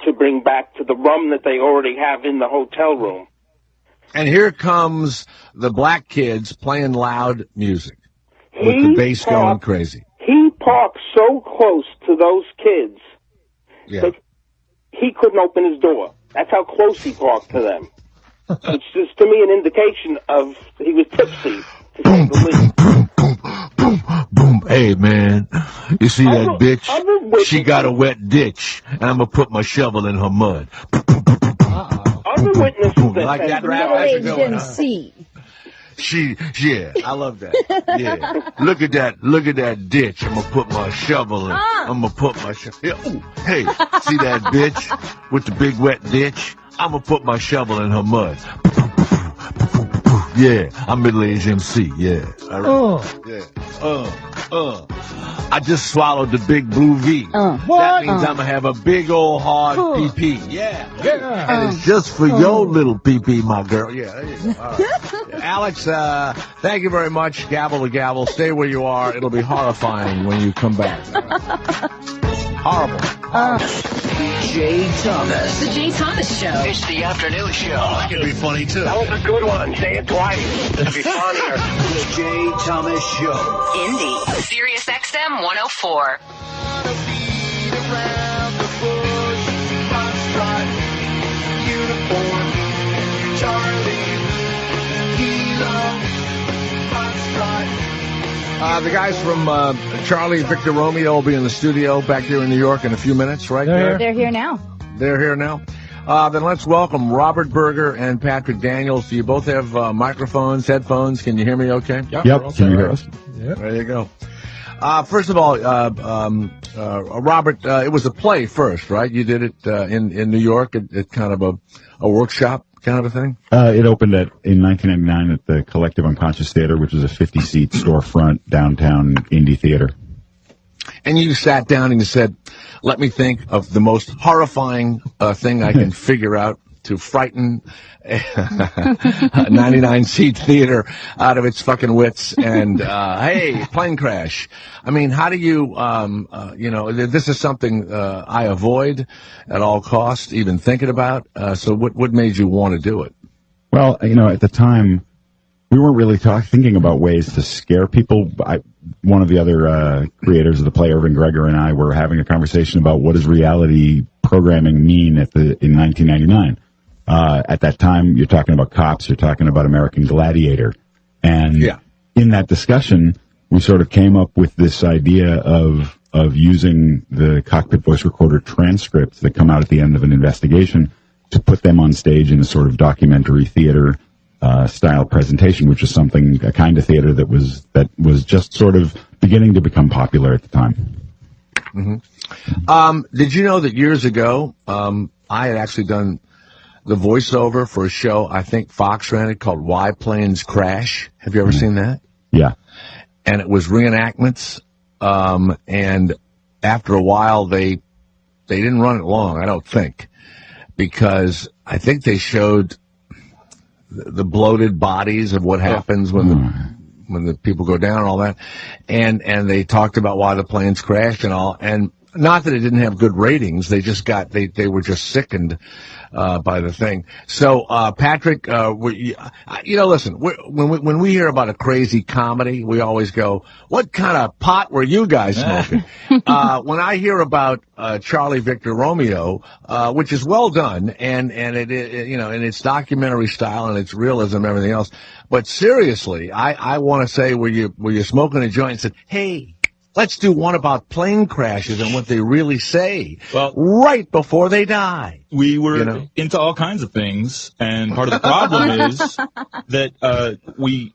S15: to bring back to the rum that they already have in the hotel room.
S2: And here comes the black kids playing loud music with the bass going crazy.
S15: He parked so close to those kids that he couldn't open his door. That's how close he parked to them. It's just, to me, an indication of he was tipsy, to say the least.
S2: Boom. Hey, man, you see that bitch? She got a wet ditch, and I'm going to put my shovel in her mud.
S15: Other witnesses
S2: like that rap? That's a good one, huh? I love that. Yeah. Look at that ditch. I'm gonna put my shovel in. I'm gonna put my shovel. Yeah. Ooh, hey, see that bitch with the big wet ditch? I'm gonna put my shovel in her mud. Yeah, I'm middle-aged MC. Yeah. I just swallowed the big blue V. That means I'm gonna have a big old hard PP. Yeah. And it's just for your little PP, my girl. Yeah. There you go. All right. Alex, thank you very much. Gavel to gavel. Stay where you are. It'll be horrifying when you come back. Horrible.
S6: Jay Thomas.
S11: The Jay Thomas Show.
S6: It's the afternoon show. It could be funny, too.
S13: That was a good one. Say it twice. It'll be funnier.
S6: The Jay Thomas Show.
S11: Indy. Sirius XM 104.
S2: The guys from Charlie Victor Romeo will be in the studio back here in New York in a few minutes, right?
S4: They're here now.
S2: They're here now. Then let's welcome Robert Berger and Patrick Daniels. Do you both have microphones, headphones? Can you hear me okay?
S16: Yep. Can you hear us?
S2: Yep. There you go. First of all, Robert, it was a play first, right? You did it in New York at kind of a workshop kind of a thing?
S16: It opened in 1999 at the Collective Unconscious Theater, which was a 50-seat storefront downtown indie theater.
S2: And you sat down and you said, let me think of the most horrifying thing I can figure out to frighten a 99-seat theater out of its fucking wits. And, hey, plane crash. I mean, how do you, this is something I avoid at all costs, even thinking about. So what made you want to do it?
S16: Well, at the time, we weren't really thinking about ways to scare people. One of the other creators of the play, Irving Greger, and I were having a conversation about what does reality programming mean in 1999. At that time, you're talking about Cops, you're talking about American Gladiator. And in that discussion, we sort of came up with this idea of using the cockpit voice recorder transcripts that come out at the end of an investigation to put them on stage in a sort of documentary theater style presentation, which is a kind of theater that was just sort of beginning to become popular at the time.
S2: Mm-hmm. Did you know that years ago, I had actually done the voiceover for a show, I think Fox ran it, called Why Planes Crash. Have you ever seen that?
S16: Yeah.
S2: And it was reenactments, and after a while they didn't run it long, I don't think, because I think they showed the bloated bodies of what happens when the people go down and all that, and they talked about why the planes crashed and all, and not that it didn't have good ratings, they were just sickened by the thing. So, Patrick, listen, when we hear about a crazy comedy, we always go, what kind of pot were you guys smoking? When I hear about Charlie Victor Romeo, which is well done, and it in its documentary style and its realism and everything else, but seriously, I want to say, were you smoking a joint and said, hey, let's do one about plane crashes and what they really say right before they die.
S17: We were into all kinds of things, and part of the problem is that we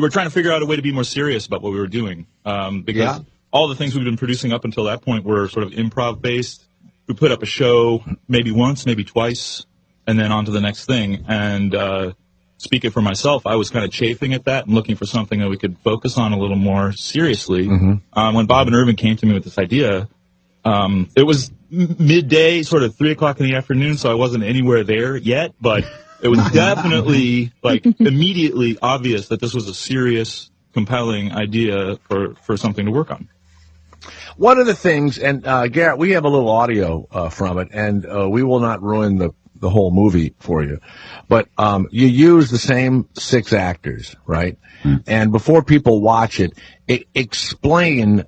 S17: were trying to figure out a way to be more serious about what we were doing, because all the things we've been producing up until that point were sort of improv-based. We put up a show maybe once, maybe twice, and then on to the next thing. And speaking for myself, I was kind of chafing at that and looking for something that we could focus on a little more seriously. Mm-hmm. When Bob and Irvin came to me with this idea, it was midday, sort of 3 o'clock in the afternoon, so I wasn't anywhere there yet, but it was definitely, immediately obvious that this was a serious, compelling idea for something to work on.
S2: One of the things, and Garrett, we have a little audio from it, and we will not ruin the whole movie for you, but you use the same 6 actors, right? And before people watch it, explain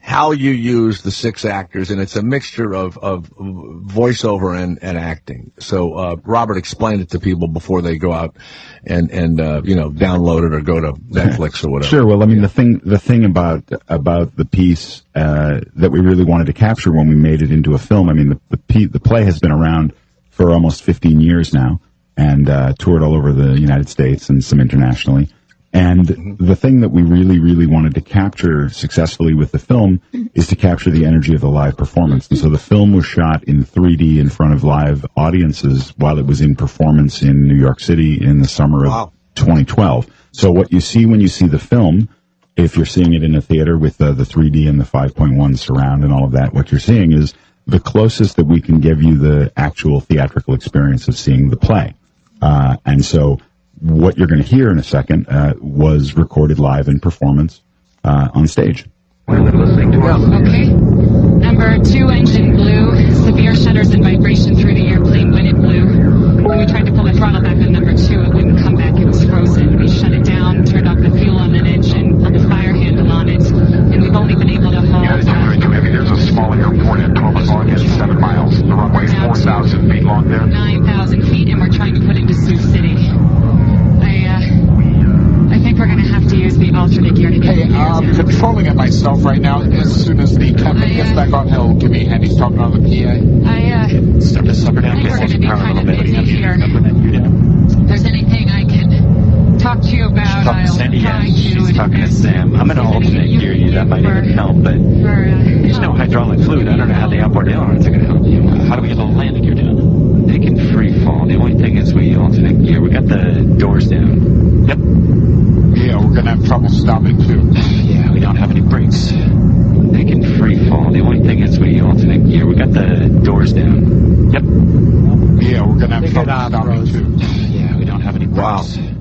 S2: how you use the 6 actors, and it's a mixture of voiceover and acting. So Robert, explain it to people before they go out and download it or go to Netflix or whatever.
S16: Sure. Well, I mean, the thing about the piece that we really wanted to capture when we made it into a film, I mean, the play has been around for almost 15 years now, and toured all over the United States and some internationally. And the thing that we really, really wanted to capture successfully with the film is to capture the energy of the live performance. And so the film was shot in 3D in front of live audiences while it was in performance in New York City in the summer of 2012. So what you see when you see the film, if you're seeing it in a theater with the 3D and the 5.1 surround and all of that, what you're seeing is the closest that we can give you the actual theatrical experience of seeing the play. And so what you're going to hear in a second was recorded live in performance on stage.
S18: Okay. Number 2 engine blew. Severe shudders and vibration through the airplane when it blew. When we tried to pull the throttle back on number 2, it wouldn't come back. It was frozen. We shut it down, turned off the fuel on the engine, put the fire handle on it, and we've only been able to haul.
S19: There's a small airport at 12 o'clock at 7 miles. The runway is 4,000 feet long there.
S18: 9,000 feet, and we're trying to put into Sioux City. I think we're going to have to use the alternate gear to get
S19: Hey, I'm controlling it myself right now. As soon as the captain gets back on, he'll give me a hand. He's talking on the PA.
S18: Step this up or down. I think we're going to be kind of busy here. If there's anything I can talk to you about.
S20: Talking to Sandy, yeah. She's talking to Sam. I'm going to alternate gear you. That might even help, but there's no hydraulic fluid. I don't know how the outboard ailerons are going to help you. How do we get the landing gear down? They can free fall. The only thing is we alternate gear. We got the doors down. Yep.
S19: Yeah, we're going to have trouble stopping, too.
S20: Yeah, we don't have any brakes. They can free fall. The only thing is we alternate gear. We got the doors down. Yep.
S19: Yeah, we're going to have trouble stopping, too.
S20: Yeah, we don't have any brakes.
S2: Wow.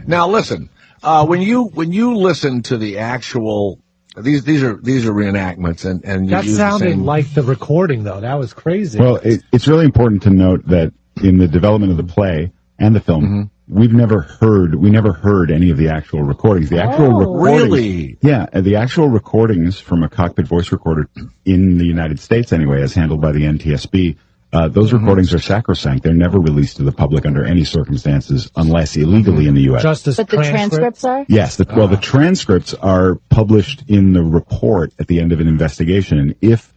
S2: Now listen, when you listen to the actual, these are reenactments, and you
S3: that
S2: use
S3: sounded
S2: the same...
S3: like the recording, though. That was crazy.
S16: Well, it's really important to note that in the development of the play and the film, we never heard any of the actual recordings. The actual recordings,
S2: really?
S16: Yeah, the actual recordings from a cockpit voice recorder in the United States, anyway, as handled by the NTSB. Those recordings are sacrosanct. They're never released to the public under any circumstances, unless illegally in the U.S.
S4: But the transcripts are?
S16: Yes. The transcripts are published in the report at the end of an investigation. And if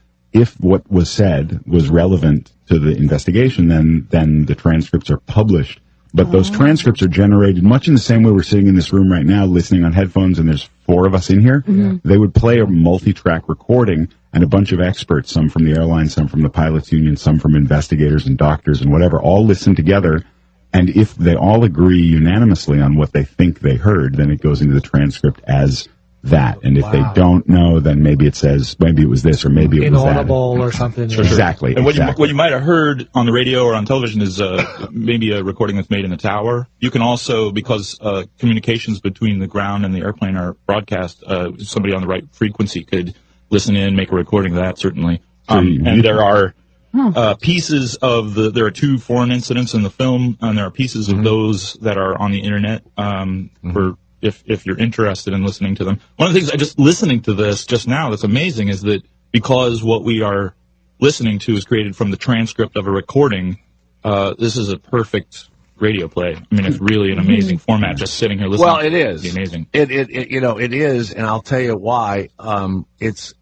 S16: what was said was relevant to the investigation, then the transcripts are published. But those transcripts are generated much in the same way we're sitting in this room right now, listening on headphones, and there's 4 of us in here. They would play a multi-track recording, and a bunch of experts, some from the airline, some from the pilots union, some from investigators and doctors and whatever, all listen together. And if they all agree unanimously on what they think they heard, then it goes into the transcript as that. And if they don't know, then maybe it says, maybe it was this, or maybe it was that.
S3: Inaudible or something.
S17: Sure.
S16: Exactly.
S17: And what you might have heard on the radio or on television is maybe a recording that's made in the tower. You can also, because communications between the ground and the airplane are broadcast, somebody on the right frequency could listen in, make a recording of that, certainly. And there are pieces of there are 2 foreign incidents in the film, and there are pieces of those that are on the internet for if you're interested in listening to them. One of the things, just listening to this just now that's amazing is that because what we are listening to is created from the transcript of a recording, this is a perfect radio play. I mean, it's really an amazing format, just sitting here listening.
S2: Well, it is.
S17: It's amazing.
S2: It is, and I'll tell you why. It's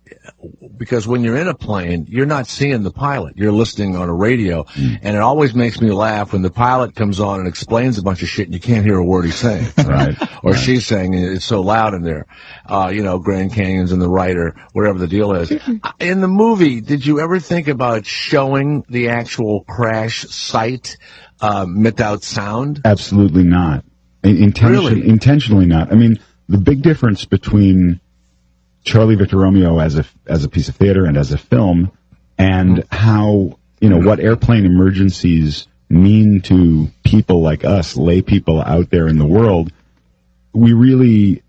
S2: because when you're in a plane, you're not seeing the pilot. You're listening on a radio, and it always makes me laugh when the pilot comes on and explains a bunch of shit and you can't hear a word he's saying, right? Or she's saying, it's so loud in there. Grand Canyon's in the right, or whatever the deal is. In the movie, did you ever think about showing the actual crash site without sound?
S16: Absolutely not. Intentionally not. I mean, the big difference between Charlie Victor Romeo as a piece of theater and as a film, and how, what airplane emergencies mean to people like us, lay people out there in the world, we really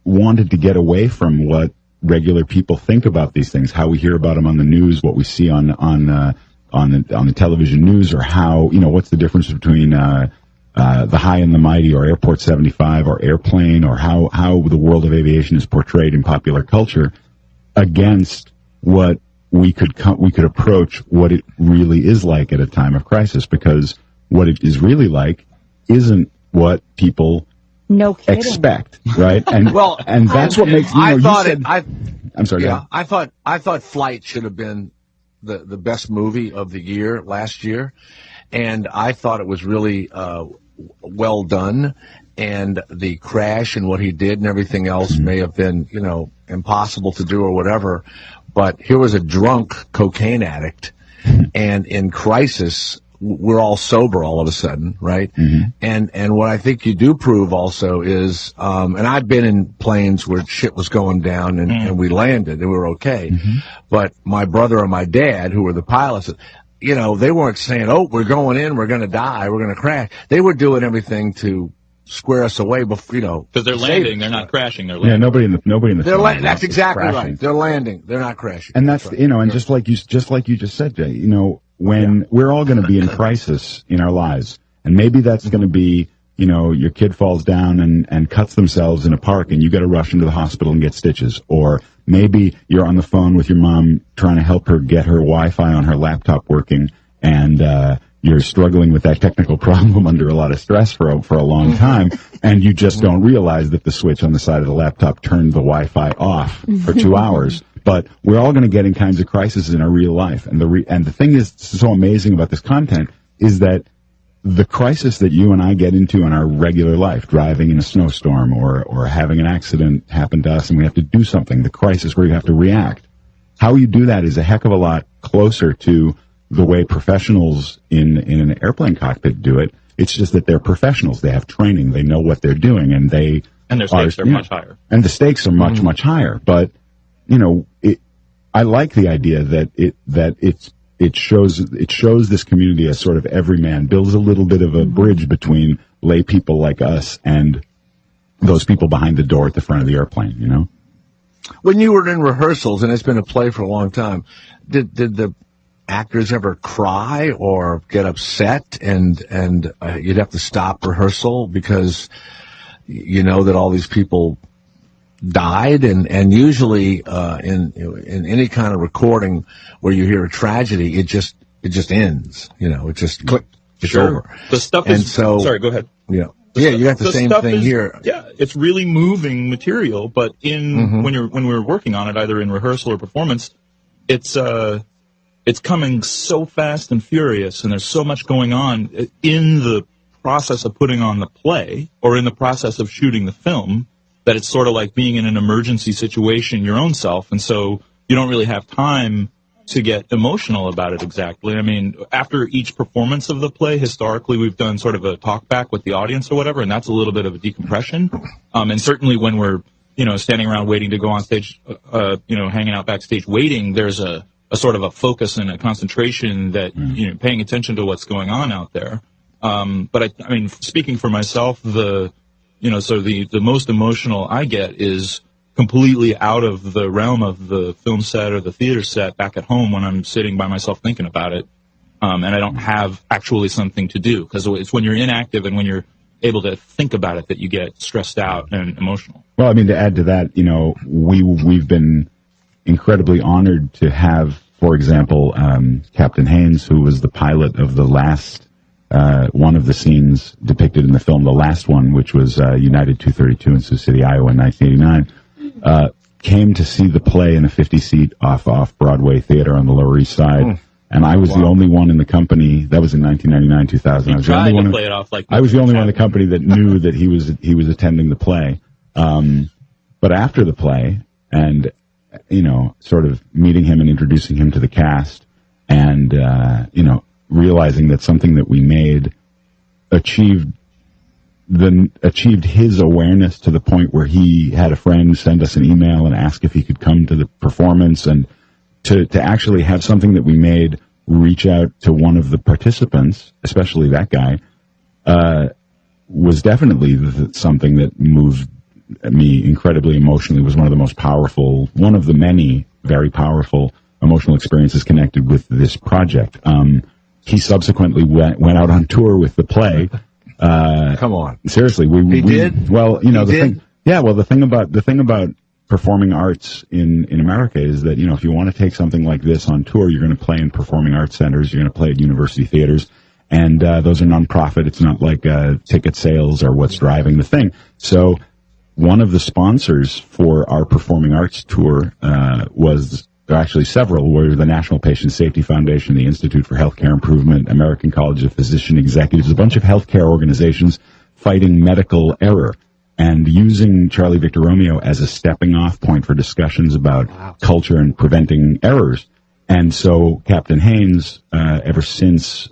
S16: wanted to get away from what regular people think about these things, how we hear about them on the news, what we see on the television news, or how, what's the difference between the High and the Mighty, or Airport 75, or Airplane, or how the world of aviation is portrayed in popular culture, against what we could approach what it really is like at a time of crisis, because what it is really like isn't what people expect, right? And and that's what makes I'm sorry.
S2: Yeah, I thought Flight should have been the best movie of the year last year, and I thought it was really well done, and the crash and what he did and everything else may have been, impossible to do or whatever, but here was a drunk cocaine addict, and in crisis, we're all sober all of a sudden, right? And what I think you do prove also is, and I've been in planes where shit was going down and we landed and we were okay, but my brother and my dad, who were the pilots, they weren't saying, we're going in, we're going to die, we're going to crash. They were doing everything to square us away before,
S17: because they're landing, they're not crashing, they're landing.
S16: Yeah, nobody in the
S2: that's exactly right. They're landing, they're not crashing.
S16: And that's, and just like you just said, Jay, when we're all going to be in crisis in our lives, and maybe that's going to be, your kid falls down and cuts themselves in a park and you got to rush into the hospital and get stitches, or maybe you're on the phone with your mom trying to help her get her Wi-Fi on her laptop working, and you're struggling with that technical problem under a lot of stress for a long time, and you just don't realize that the switch on the side of the laptop turned the Wi-Fi off for 2 hours. But we're all going to get in kinds of crises in our real life, and the thing is so amazing about this content is that the crisis that you and I get into in our regular life, driving in a snowstorm or having an accident happen to us and we have to do something, the crisis where you have to react, how you do that is a heck of a lot closer to the way professionals in an airplane cockpit do it. It's just that they're professionals. They have training. They know what they're doing, and their
S17: stakes are much higher.
S16: And the stakes are much, much higher. But, I like the idea that it shows this community as sort of everyman, builds a little bit of a bridge between lay people like us and those people behind the door at the front of the airplane,
S2: When you were in rehearsals, and it's been a play for a long time, did the actors ever cry or get upset and you'd have to stop rehearsal because you know that all these people died? And usually in any kind of recording where you hear a tragedy, it just ends. It just click. It's over.
S17: The stuff is. Sorry, go ahead.
S2: Yeah. You got the same thing here.
S17: Yeah, it's really moving material, but when we're working on it, either in rehearsal or performance, it's coming so fast and furious, and there's so much going on in the process of putting on the play or in the process of shooting the film that it's sort of like being in an emergency situation your own self, and so you don't really have time to get emotional about it exactly. I mean, after each performance of the play, historically, we've done sort of a talk back with the audience or whatever, and that's a little bit of a decompression. And certainly when we're, standing around waiting to go on stage, hanging out backstage waiting, there's a sort of a focus and a concentration that, paying attention to what's going on out there. But I mean, speaking for myself, the most emotional I get is completely out of the realm of the film set or the theater set back at home when I'm sitting by myself thinking about it. And I don't have actually something to do, because it's when you're inactive and when you're able to think about it that you get stressed out and emotional.
S16: Well, I mean, to add to that, we've been incredibly honored to have, for example, Captain Haynes, who was the pilot of the last one of the scenes depicted in the film, the last one, which was United 232 in Sioux City, Iowa in 1989, came to see the play in a 50-seat off-Broadway theater on the Lower East Side. And I was the only one in the company. That was in 1999, 2000. I was the only one. I was the only one in the company that knew that he was attending the play. But after the play, and sort of meeting him and introducing him to the cast, and realizing that something that we made achieved his awareness to the point where he had a friend send us an email and ask if he could come to the performance, and to actually have something that we made reach out to one of the participants, especially that guy, was definitely something that moved me incredibly emotionally. It was one of the many very powerful emotional experiences connected with this project. He subsequently went out on tour with the play.
S2: Come on.
S16: Seriously.
S2: He did?
S16: Well, the thing about performing arts in America is that, if you want to take something like this on tour, you're going to play in performing arts centers, you're going to play at university theaters, and those are nonprofit. It's not like ticket sales or what's driving the thing. So one of the sponsors for our performing arts tour was actually several, were the National Patient Safety Foundation, the Institute for Healthcare Improvement, American College of Physician Executives, a bunch of healthcare organizations fighting medical error and using Charlie Victor Romeo as a stepping off point for discussions about culture and preventing errors. And so Captain Haynes, ever since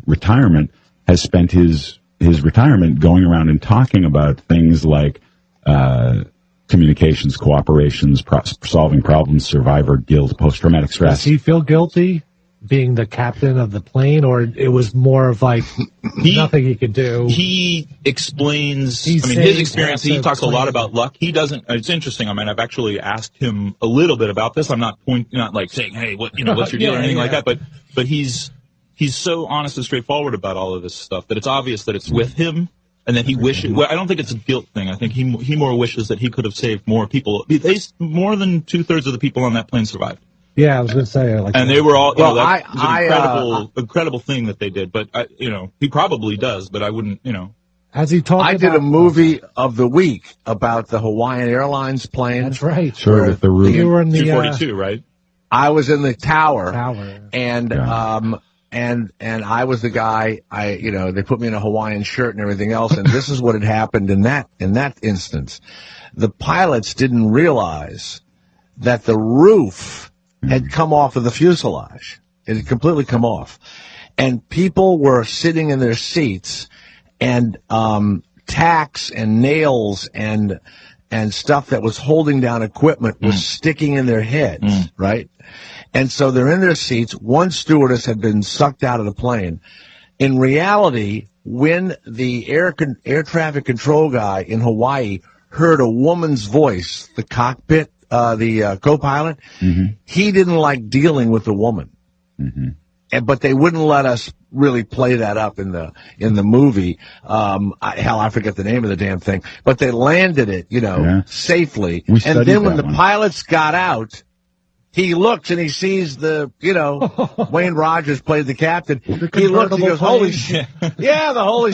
S16: retirement, has spent his retirement going around and talking about things like communications, cooperations, solving problems, survivor guilt, post-traumatic stress.
S3: Does he feel guilty being the captain of the plane, or it was more of like nothing he could do?
S17: He explains, his experience, he talks a lot about luck. He doesn't, it's interesting. I've actually asked him a little bit about this. I'm not like saying, hey, what's your deal or anything like that, but he's so honest and straightforward about all of this stuff that it's obvious that it's with him. And then he wishes. Well, I don't think it's a guilt thing. I think he more wishes that he could have saved more people. More than 2/3 of the people on that plane survived.
S3: Yeah, I was going to say.
S17: And they were all. That was an incredible thing that they did. But he probably does. But I wouldn't.
S3: Has he talked?
S2: I did a movie of the week about the Hawaiian Airlines plane.
S3: That's right.
S16: Sure, with the room.
S3: You were in the
S17: 242, right?
S2: I was in the tower.
S3: And
S2: and I was the guy. They put me in a Hawaiian shirt and everything else. And this is what had happened in that instance. The pilots didn't realize that the roof had come off of the fuselage. It had completely come off, and people were sitting in their seats, and tacks and nails and stuff that was holding down equipment was sticking in their heads, right? And so they're in their seats. One stewardess had been sucked out of the plane. In reality, when the air traffic control guy in Hawaii heard a woman's voice, the cockpit, the co-pilot, he didn't like dealing with the woman. But they wouldn't let us really play that up in the movie. I forget the name of the damn thing. But they landed it, safely. And then when the pilots got out, he looks and he sees Wayne Rogers played the captain. He looks and he goes, holy shit. Yeah, the whole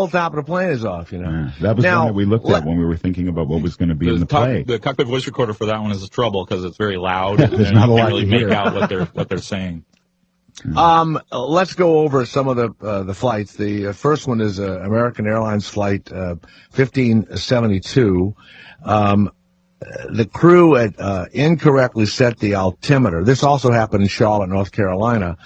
S2: top of the plane is off,
S16: Yeah, that was one that we looked at when we were thinking about what was going to be in the play.
S17: The cockpit voice recorder for that one is trouble because it's very loud. And
S16: there's not a lot
S17: really
S16: to
S17: make
S16: hear.
S17: out what they're saying.
S2: Let's go over some of the flights. The first one is American Airlines flight 1572. The crew had incorrectly set the altimeter. This also happened in Charlotte, North Carolina,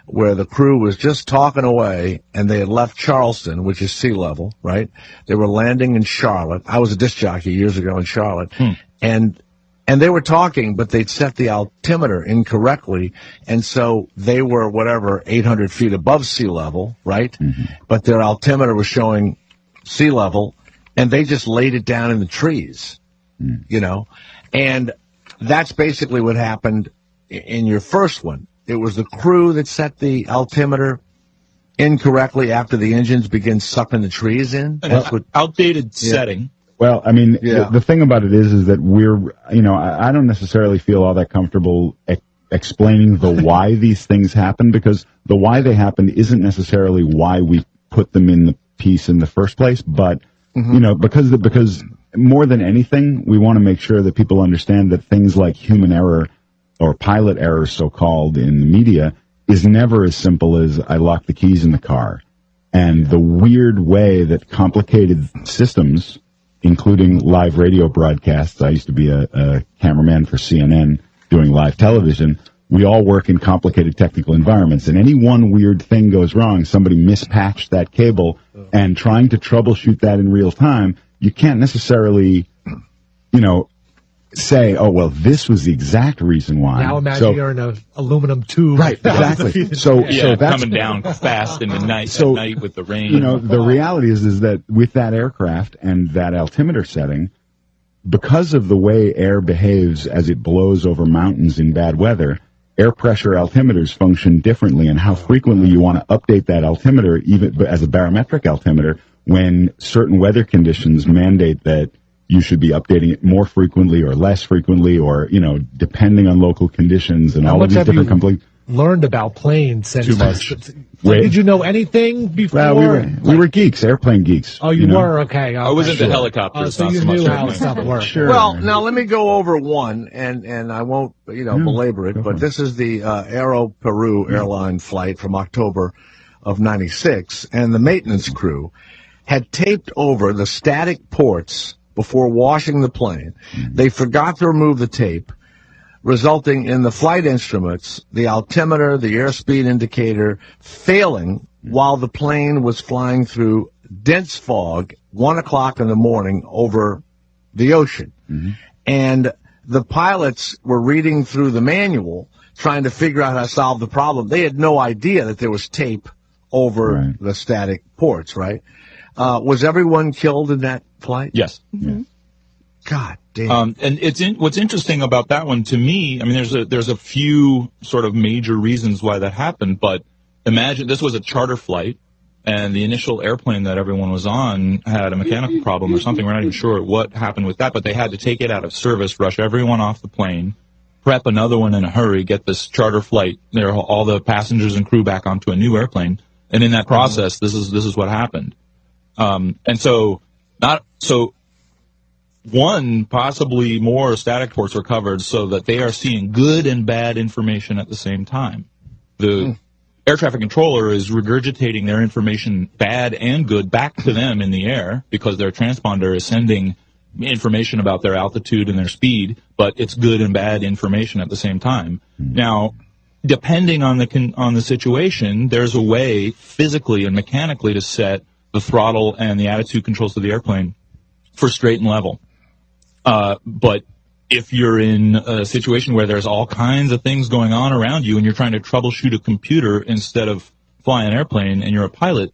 S2: where the crew was just talking away, and they had left Charleston, which is sea level, right? They were landing in Charlotte. I was a disc jockey years ago in Charlotte, and they were talking, but they'd set the altimeter incorrectly, and so they were 800 feet above sea level, right? But their altimeter was showing sea level, and they just laid it down in the trees, and that's basically what happened in your first one. It was the crew that set the altimeter incorrectly after the engines began sucking the trees in. That's what
S17: outdated setting.
S16: Well, I mean, the thing about it is that we're, I don't necessarily feel all that comfortable explaining the why these things happen, because the why they happen isn't necessarily why we put them in the piece in the first place, but, because more than anything, we want to make sure that people understand that things like human error or pilot error, so-called, in the media is never as simple as I locked the keys in the car. And the weird way that complicated systems, including live radio broadcasts. I used to be a cameraman for CNN doing live television. We all work in complicated technical environments, and any one weird thing goes wrong, somebody mispatched that cable, and trying to troubleshoot that in real time, you can't necessarily, say, oh, well, this was the exact reason why.
S3: Now imagine you're in an aluminum tube.
S16: Right, exactly. So that's
S17: coming down fast in the night, at night with the rain.
S16: The reality is that with that aircraft and that altimeter setting, because of the way air behaves as it blows over mountains in bad weather, air pressure altimeters function differently, and how frequently you want to update that altimeter, even as a barometric altimeter, when certain weather conditions mandate that you should be updating it more frequently or less frequently, or, depending on local conditions and all of these different complete.
S3: Learned about planes since
S16: Too much.
S3: Did you know anything before?
S16: Well, we were geeks, airplane geeks.
S3: Oh, you were? Okay.
S17: I was into helicopters.
S3: So you knew how stuff worked.
S16: Sure.
S2: Well, now let me go over one, and I won't, belabor it, but this is the Aero Peru airline flight from October of 96, and the maintenance crew had taped over the static ports before washing the plane. They forgot to remove the tape, resulting in the flight instruments, the altimeter, the airspeed indicator, failing while the plane was flying through dense fog, 1 o'clock in the morning over the ocean. And the pilots were reading through the manual, trying to figure out how to solve the problem. They had no idea that there was tape over the static ports, right? Was everyone killed in that flight?
S17: Yes.
S2: God damn.
S17: And what's interesting about that one to me, I mean, there's a few sort of major reasons why that happened, but imagine this was a charter flight, and the initial airplane that everyone was on had a mechanical problem or something. We're not even sure what happened with that, but they had to take it out of service, rush everyone off the plane, prep another one in a hurry, get this charter flight, all the passengers and crew back onto a new airplane, and in that process, this is what happened. And so one, possibly more static ports are covered so that they are seeing good and bad information at the same time. The air traffic controller is regurgitating their information, bad and good, back to them in the air because their transponder is sending information about their altitude and their speed, but it's good and bad information at the same time. Now, depending on the situation, there's a way physically and mechanically to set the throttle and the attitude controls of the airplane for straight and level. But if you're in a situation where there's all kinds of things going on around you and you're trying to troubleshoot a computer instead of fly an airplane and you're a pilot,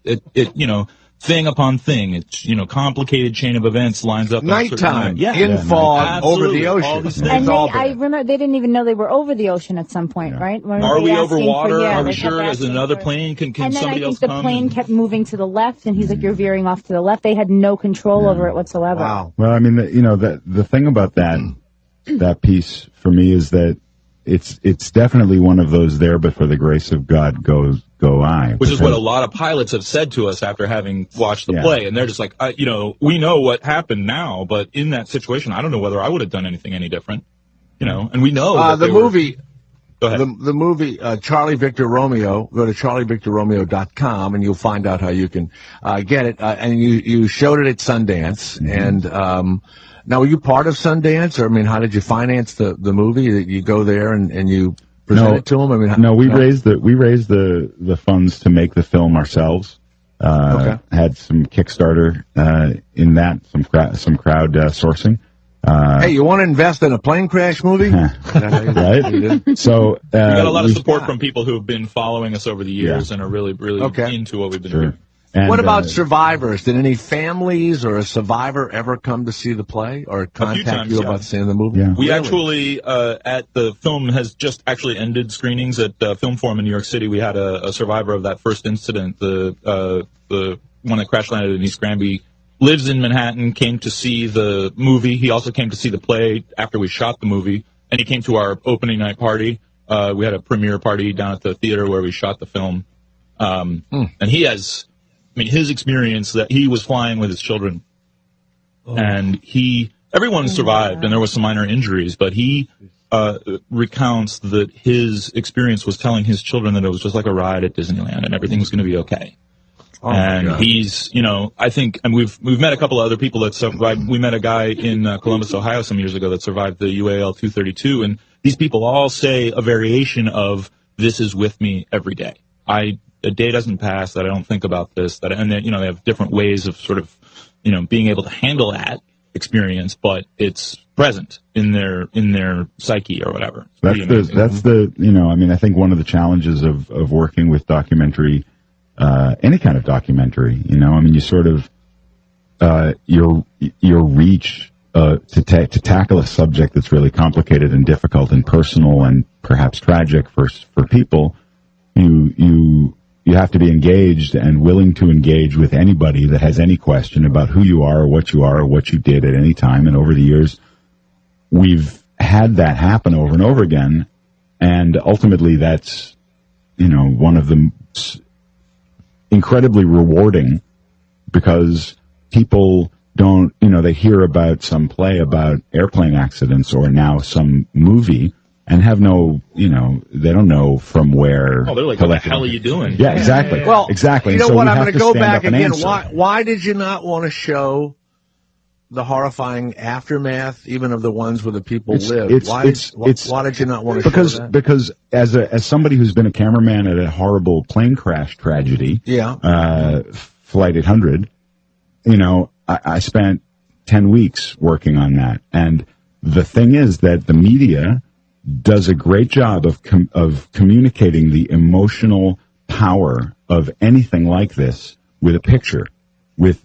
S17: thing upon thing, it's, complicated chain of events lines up.
S2: Nighttime,
S17: in
S2: fog, over the ocean.
S4: And I remember they didn't even know they were over the ocean at some point, right?
S17: Are we over water? Are we sure? Is another plane? Can
S4: and then
S17: somebody
S4: I
S17: else
S4: think
S17: come?
S4: the plane kept moving to the left, and he's like, "You're veering off to the left." They had no control over it whatsoever.
S16: Wow. Well, I mean, the thing about that piece for me is that it's definitely one of those there, but for the grace of God go I.
S17: Which is what a lot of pilots have said to us after having watched the play, and they're just like, we know what happened now, but in that situation, I don't know whether I would have done anything any different, and we know that
S2: the movie.
S17: Go ahead.
S2: The movie Charlie Victor Romeo. Go to charlievictorromeo.com and you'll find out how you can get it. And you showed it at Sundance, and now were you part of Sundance, or how did you finance the movie? You go there and you present it to them?
S16: We raised the funds to make the film ourselves. Had some Kickstarter in that, some crowd sourcing.
S2: Hey, you want to invest in a plane crash movie?
S16: Right? So
S17: we got a lot of support from people who have been following us over the years and are really, really into what we've been doing.
S16: And,
S2: what about survivors? Did any families or a survivor ever come to see the play or contact you about seeing the movie?
S16: Yeah.
S17: We actually, at the film has just actually ended screenings at Film Forum in New York City. We had a survivor of that first incident, the one that crash landed in East Granby, lives in Manhattan, came to see the movie. He also came to see the play after we shot the movie, and he came to our opening night party. We had a premiere party down at the theater where we shot the film. And he has... his experience that he was flying with his children, and everyone survived, and there was some minor injuries, but he recounts that his experience was telling his children that it was just like a ride at Disneyland, and everything was going to be okay. He's, I think, and we've met a couple of other people that survived. We met a guy in Columbus, Ohio, some years ago that survived the UAL 232, and these people all say a variation of "This is with me every day." A day doesn't pass that I don't think about this. And they have different ways of sort of, being able to handle that experience, but it's present in their psyche or whatever.
S16: I think one of the challenges of working with documentary, any kind of documentary, you sort of, your reach to tackle a subject that's really complicated and difficult and personal and perhaps tragic for people, you have to be engaged and willing to engage with anybody that has any question about who you are or what you did at any time. And over the years, we've had that happen over and over again. And ultimately, that's, one of the incredibly rewarding, because people don't, they hear about some play about airplane accidents or now some movie, and have no, they don't know from where.
S17: Oh, they're like, what the hell are you doing?
S16: Yeah, exactly.
S2: Well,
S16: exactly.
S2: You know
S16: so
S2: what? I'm going to go back again.
S16: Answer.
S2: Why did you not want to show the horrifying aftermath, even of the ones where the people lived? Why did you not want to show that? Because
S16: as somebody who's been a cameraman at a horrible plane crash tragedy, Flight 800, I spent 10 weeks working on that. And the thing is that the media does a great job of communicating the emotional power of anything like this with a picture, with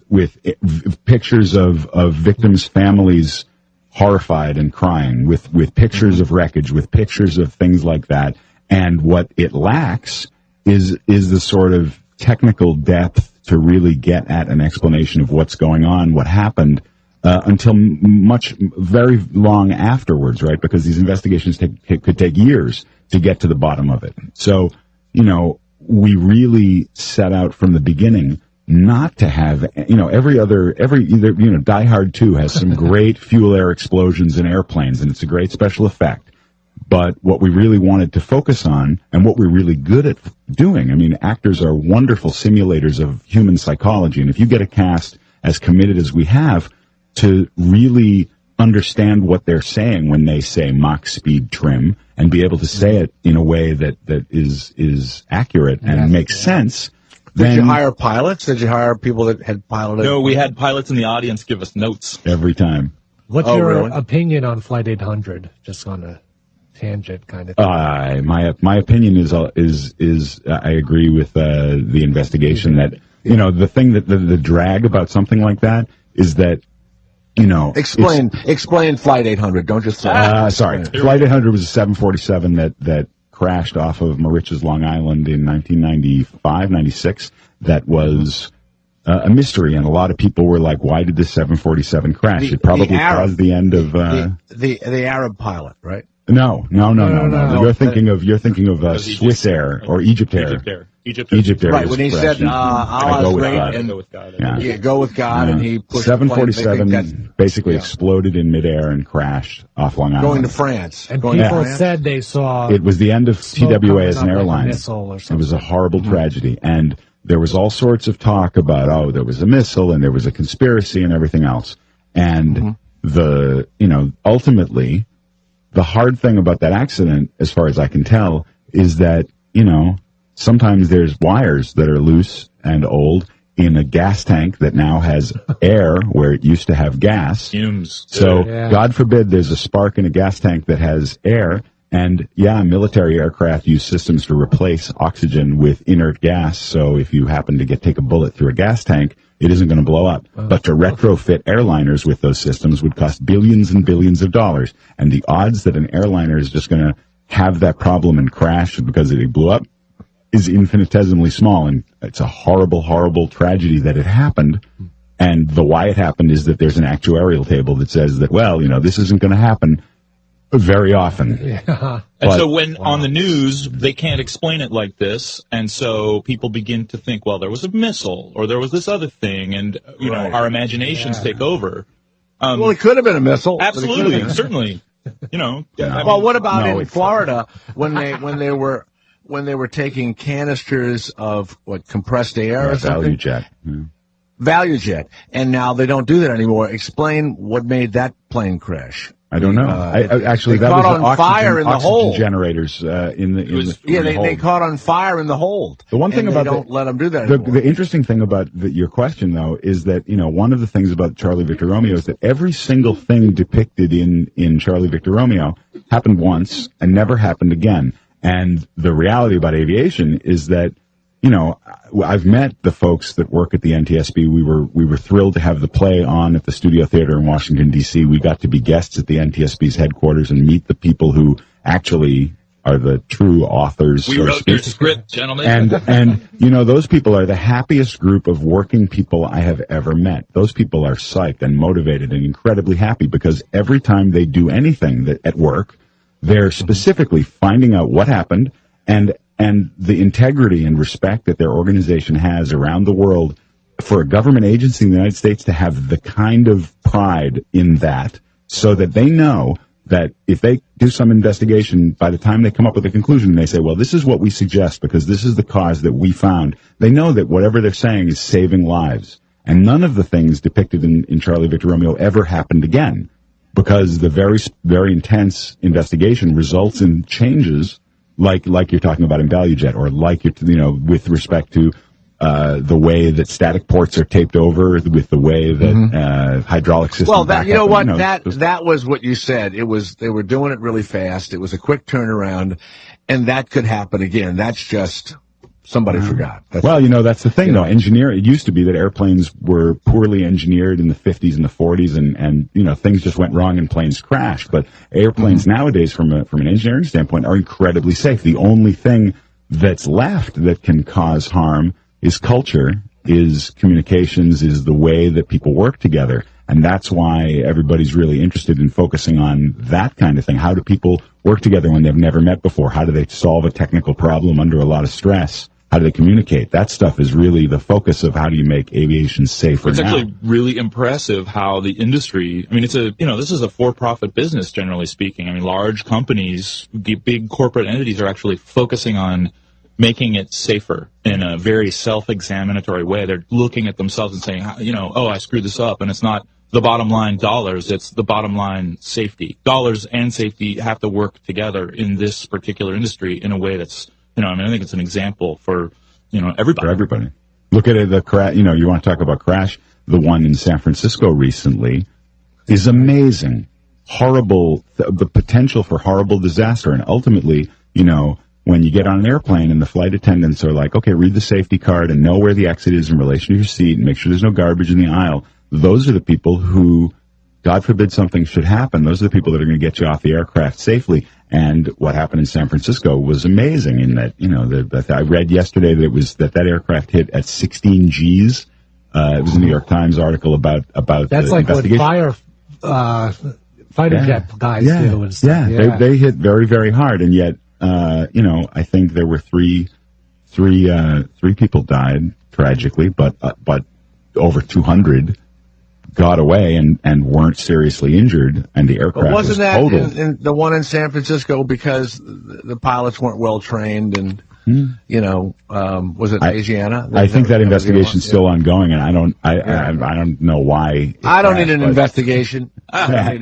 S16: pictures of victims' families horrified and crying, with pictures of wreckage, with pictures of things like that. And what it lacks is the sort of technical depth to really get at an explanation of what's going on, what happened, until very long afterwards, right? Because these investigations could take years to get to the bottom of it. So, we really set out from the beginning not to have, Die Hard 2 has some great fuel air explosions in airplanes, and it's a great special effect. But what we really wanted to focus on, and what we're really good at doing, I mean, actors are wonderful simulators of human psychology, and if you get a cast as committed as we have to really understand what they're saying when they say Mach speed trim, and be able to say it in a way that is accurate and makes sense.
S2: Did you hire pilots? Did you hire people that had piloted?
S17: No, we had pilots in the audience give us notes.
S16: Every time.
S3: What's your opinion on Flight 800? Just on a tangent kind of thing.
S16: My opinion is I agree with the investigation that, you know, the thing that the drag about something like that is that, you know,
S2: explain Flight 800. Don't just
S16: sorry. Flight 800 was a 747 that crashed off of Moriches, Long Island in 1995, 96. That was a mystery, and a lot of people were like, "Why did this 747 crash?" It probably caused the end of
S2: the Arab pilot, right?
S16: No. You're thinking of Swiss Air or Egypt Air. Egypt Air.
S2: Right, when he said,
S16: Allah's great, and
S2: go with God. Yeah, go with God, and he pushed
S16: 747 basically exploded in midair and crashed off Long Island.
S2: Going to France.
S3: And people said they saw...
S16: It was the end of TWA as an airline.
S3: It
S16: was a horrible tragedy, and there was all sorts of talk about, there was a missile, and there was a conspiracy, and everything else. And ultimately, the hard thing about that accident, as far as I can tell, is that, sometimes there's wires that are loose and old in a gas tank that now has air where it used to have gas.
S17: Fumes.
S16: So, God forbid there's a spark in a gas tank that has air, and military aircraft use systems to replace oxygen with inert gas, so if you happen to take a bullet through a gas tank, it isn't going to blow up. But to retrofit airliners with those systems would cost billions and billions of dollars, and the odds that an airliner is just going to have that problem and crash because it blew up is infinitesimally small, and it's a horrible, horrible tragedy that it happened. And the why it happened is that there's an actuarial table that says that, this isn't going to happen very often.
S3: Yeah.
S17: And so when on the news, they can't explain it like this, and so people begin to think, well, there was a missile, or there was this other thing, and, our imaginations take over.
S2: Well, it could have been a missile.
S17: Absolutely, certainly.
S2: Well, what about in Florida when they were taking canisters of compressed air or something? ValueJet. And now they don't do that anymore. Explain what made that plane crash.
S16: I don't know. Actually,
S2: that
S16: was
S2: on fire in the hold.
S16: Generators
S2: they caught on fire in the hold.
S16: The one thing about
S2: don't let them do that anymore.
S16: The interesting thing about your question, though, is that one of the things about Charlie Victor Romeo is that every single thing depicted in Charlie Victor Romeo happened once and never happened again. And the reality about aviation is that, I've met the folks that work at the NTSB. We were thrilled to have the play on at the Studio Theater in Washington, D.C. We got to be guests at the NTSB's headquarters and meet the people who actually are the true authors.
S17: We wrote your script, gentlemen.
S16: And those people are the happiest group of working people I have ever met. Those people are psyched and motivated and incredibly happy because every time they do anything at work, they're specifically finding out what happened and the integrity and respect that their organization has around the world for a government agency in the United States to have the kind of pride in that so that they know that if they do some investigation, by the time they come up with a conclusion, they say, well, this is what we suggest because this is the cause that we found. They know that whatever they're saying is saving lives. And none of the things depicted in Charlie Victor Romeo ever happened again because the very, very intense investigation results in changes like you're talking about in ValueJet, or like with respect to the way that static ports are taped over, with the way that hydraulic systems.
S2: Well, that was what you said. It was they were doing it really fast. It was a quick turnaround, and that could happen again. That's just somebody forgot.
S16: That's the thing, though. It used to be that airplanes were poorly engineered in the 50s and the 40s, and things just went wrong and planes crashed. But airplanes nowadays, from an engineering standpoint, are incredibly safe. The only thing that's left that can cause harm is culture, is communications, is the way that people work together. And that's why everybody's really interested in focusing on that kind of thing. How do people work together when they've never met before? How do they solve a technical problem under a lot of stress? How do they communicate? That stuff is really the focus of how do you make aviation safer
S17: It's
S16: now.
S17: actually really impressive how the industry, I mean, this is a for-profit business, generally speaking. I mean, large companies, big corporate entities are actually focusing on making it safer in a very self-examinatory way. They're looking at themselves and saying, oh, I screwed this up. And it's not the bottom line dollars, it's the bottom line safety. Dollars and safety have to work together in this particular industry in a way that's, I think it's an example for, everybody.
S16: For everybody. Look at it, you want to talk about crash. The one in San Francisco recently is amazing. Horrible, the potential for horrible disaster. And ultimately, when you get on an airplane and the flight attendants are like, okay, read the safety card and know where the exit is in relation to your seat and make sure there's no garbage in the aisle. Those are the people who, God forbid something should happen, those are the people that are going to get you off the aircraft safely. And what happened in San Francisco was amazing in that, that I read yesterday that it was that aircraft hit at 16 Gs. It was a New York Times article about
S3: that's
S16: the
S3: like what fighter jet guys do and stuff.
S16: Yeah. They hit very, very hard. And yet, I think there were three people died tragically, but over 200 got away and weren't seriously injured, and the aircraft
S2: but wasn't that
S16: totaled.
S2: in the one in San Francisco because the pilots weren't well trained and was it Asiana?
S16: I think that investigation's still ongoing, and I don't know why.
S2: I don't need an investigation. I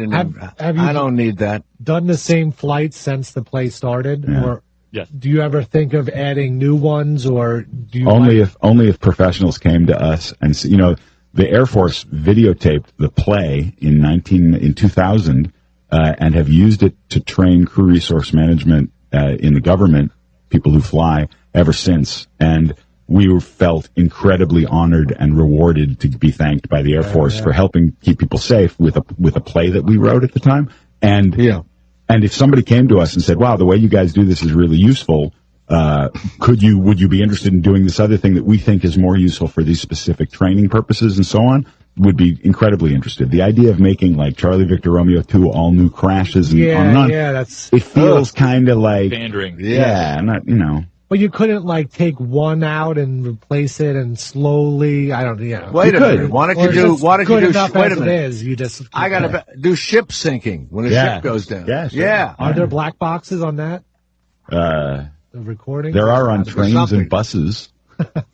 S2: don't need that.
S3: Done the same flights since the play started, or
S17: yes.
S3: Do you ever think of adding new ones, or do you
S16: only if professionals came to us and the Air Force videotaped the play in 2000 and have used it to train crew resource management in the government, people who fly, ever since. And we felt incredibly honored and rewarded to be thanked by the Air Force for helping keep people safe with a play that we wrote at the time. And if somebody came to us and said, "Wow, the way you guys do this is really useful. Would you be interested in doing this other thing that we think is more useful for these specific training purposes and so on?" Would be incredibly interested. The idea of making like Charlie Victor Romeo 2 all new crashes and on and on. It feels kind of like
S17: pandering.
S3: But you couldn't like take one out and replace it and slowly. I don't.
S2: Wait a minute. Why don't you do? Wait a minute.
S3: You just.
S2: I gotta do ship sinking when a ship goes down.
S16: Yeah. Sure.
S2: Yeah.
S3: Are there black boxes on that? The recording.
S16: There are on trains and buses.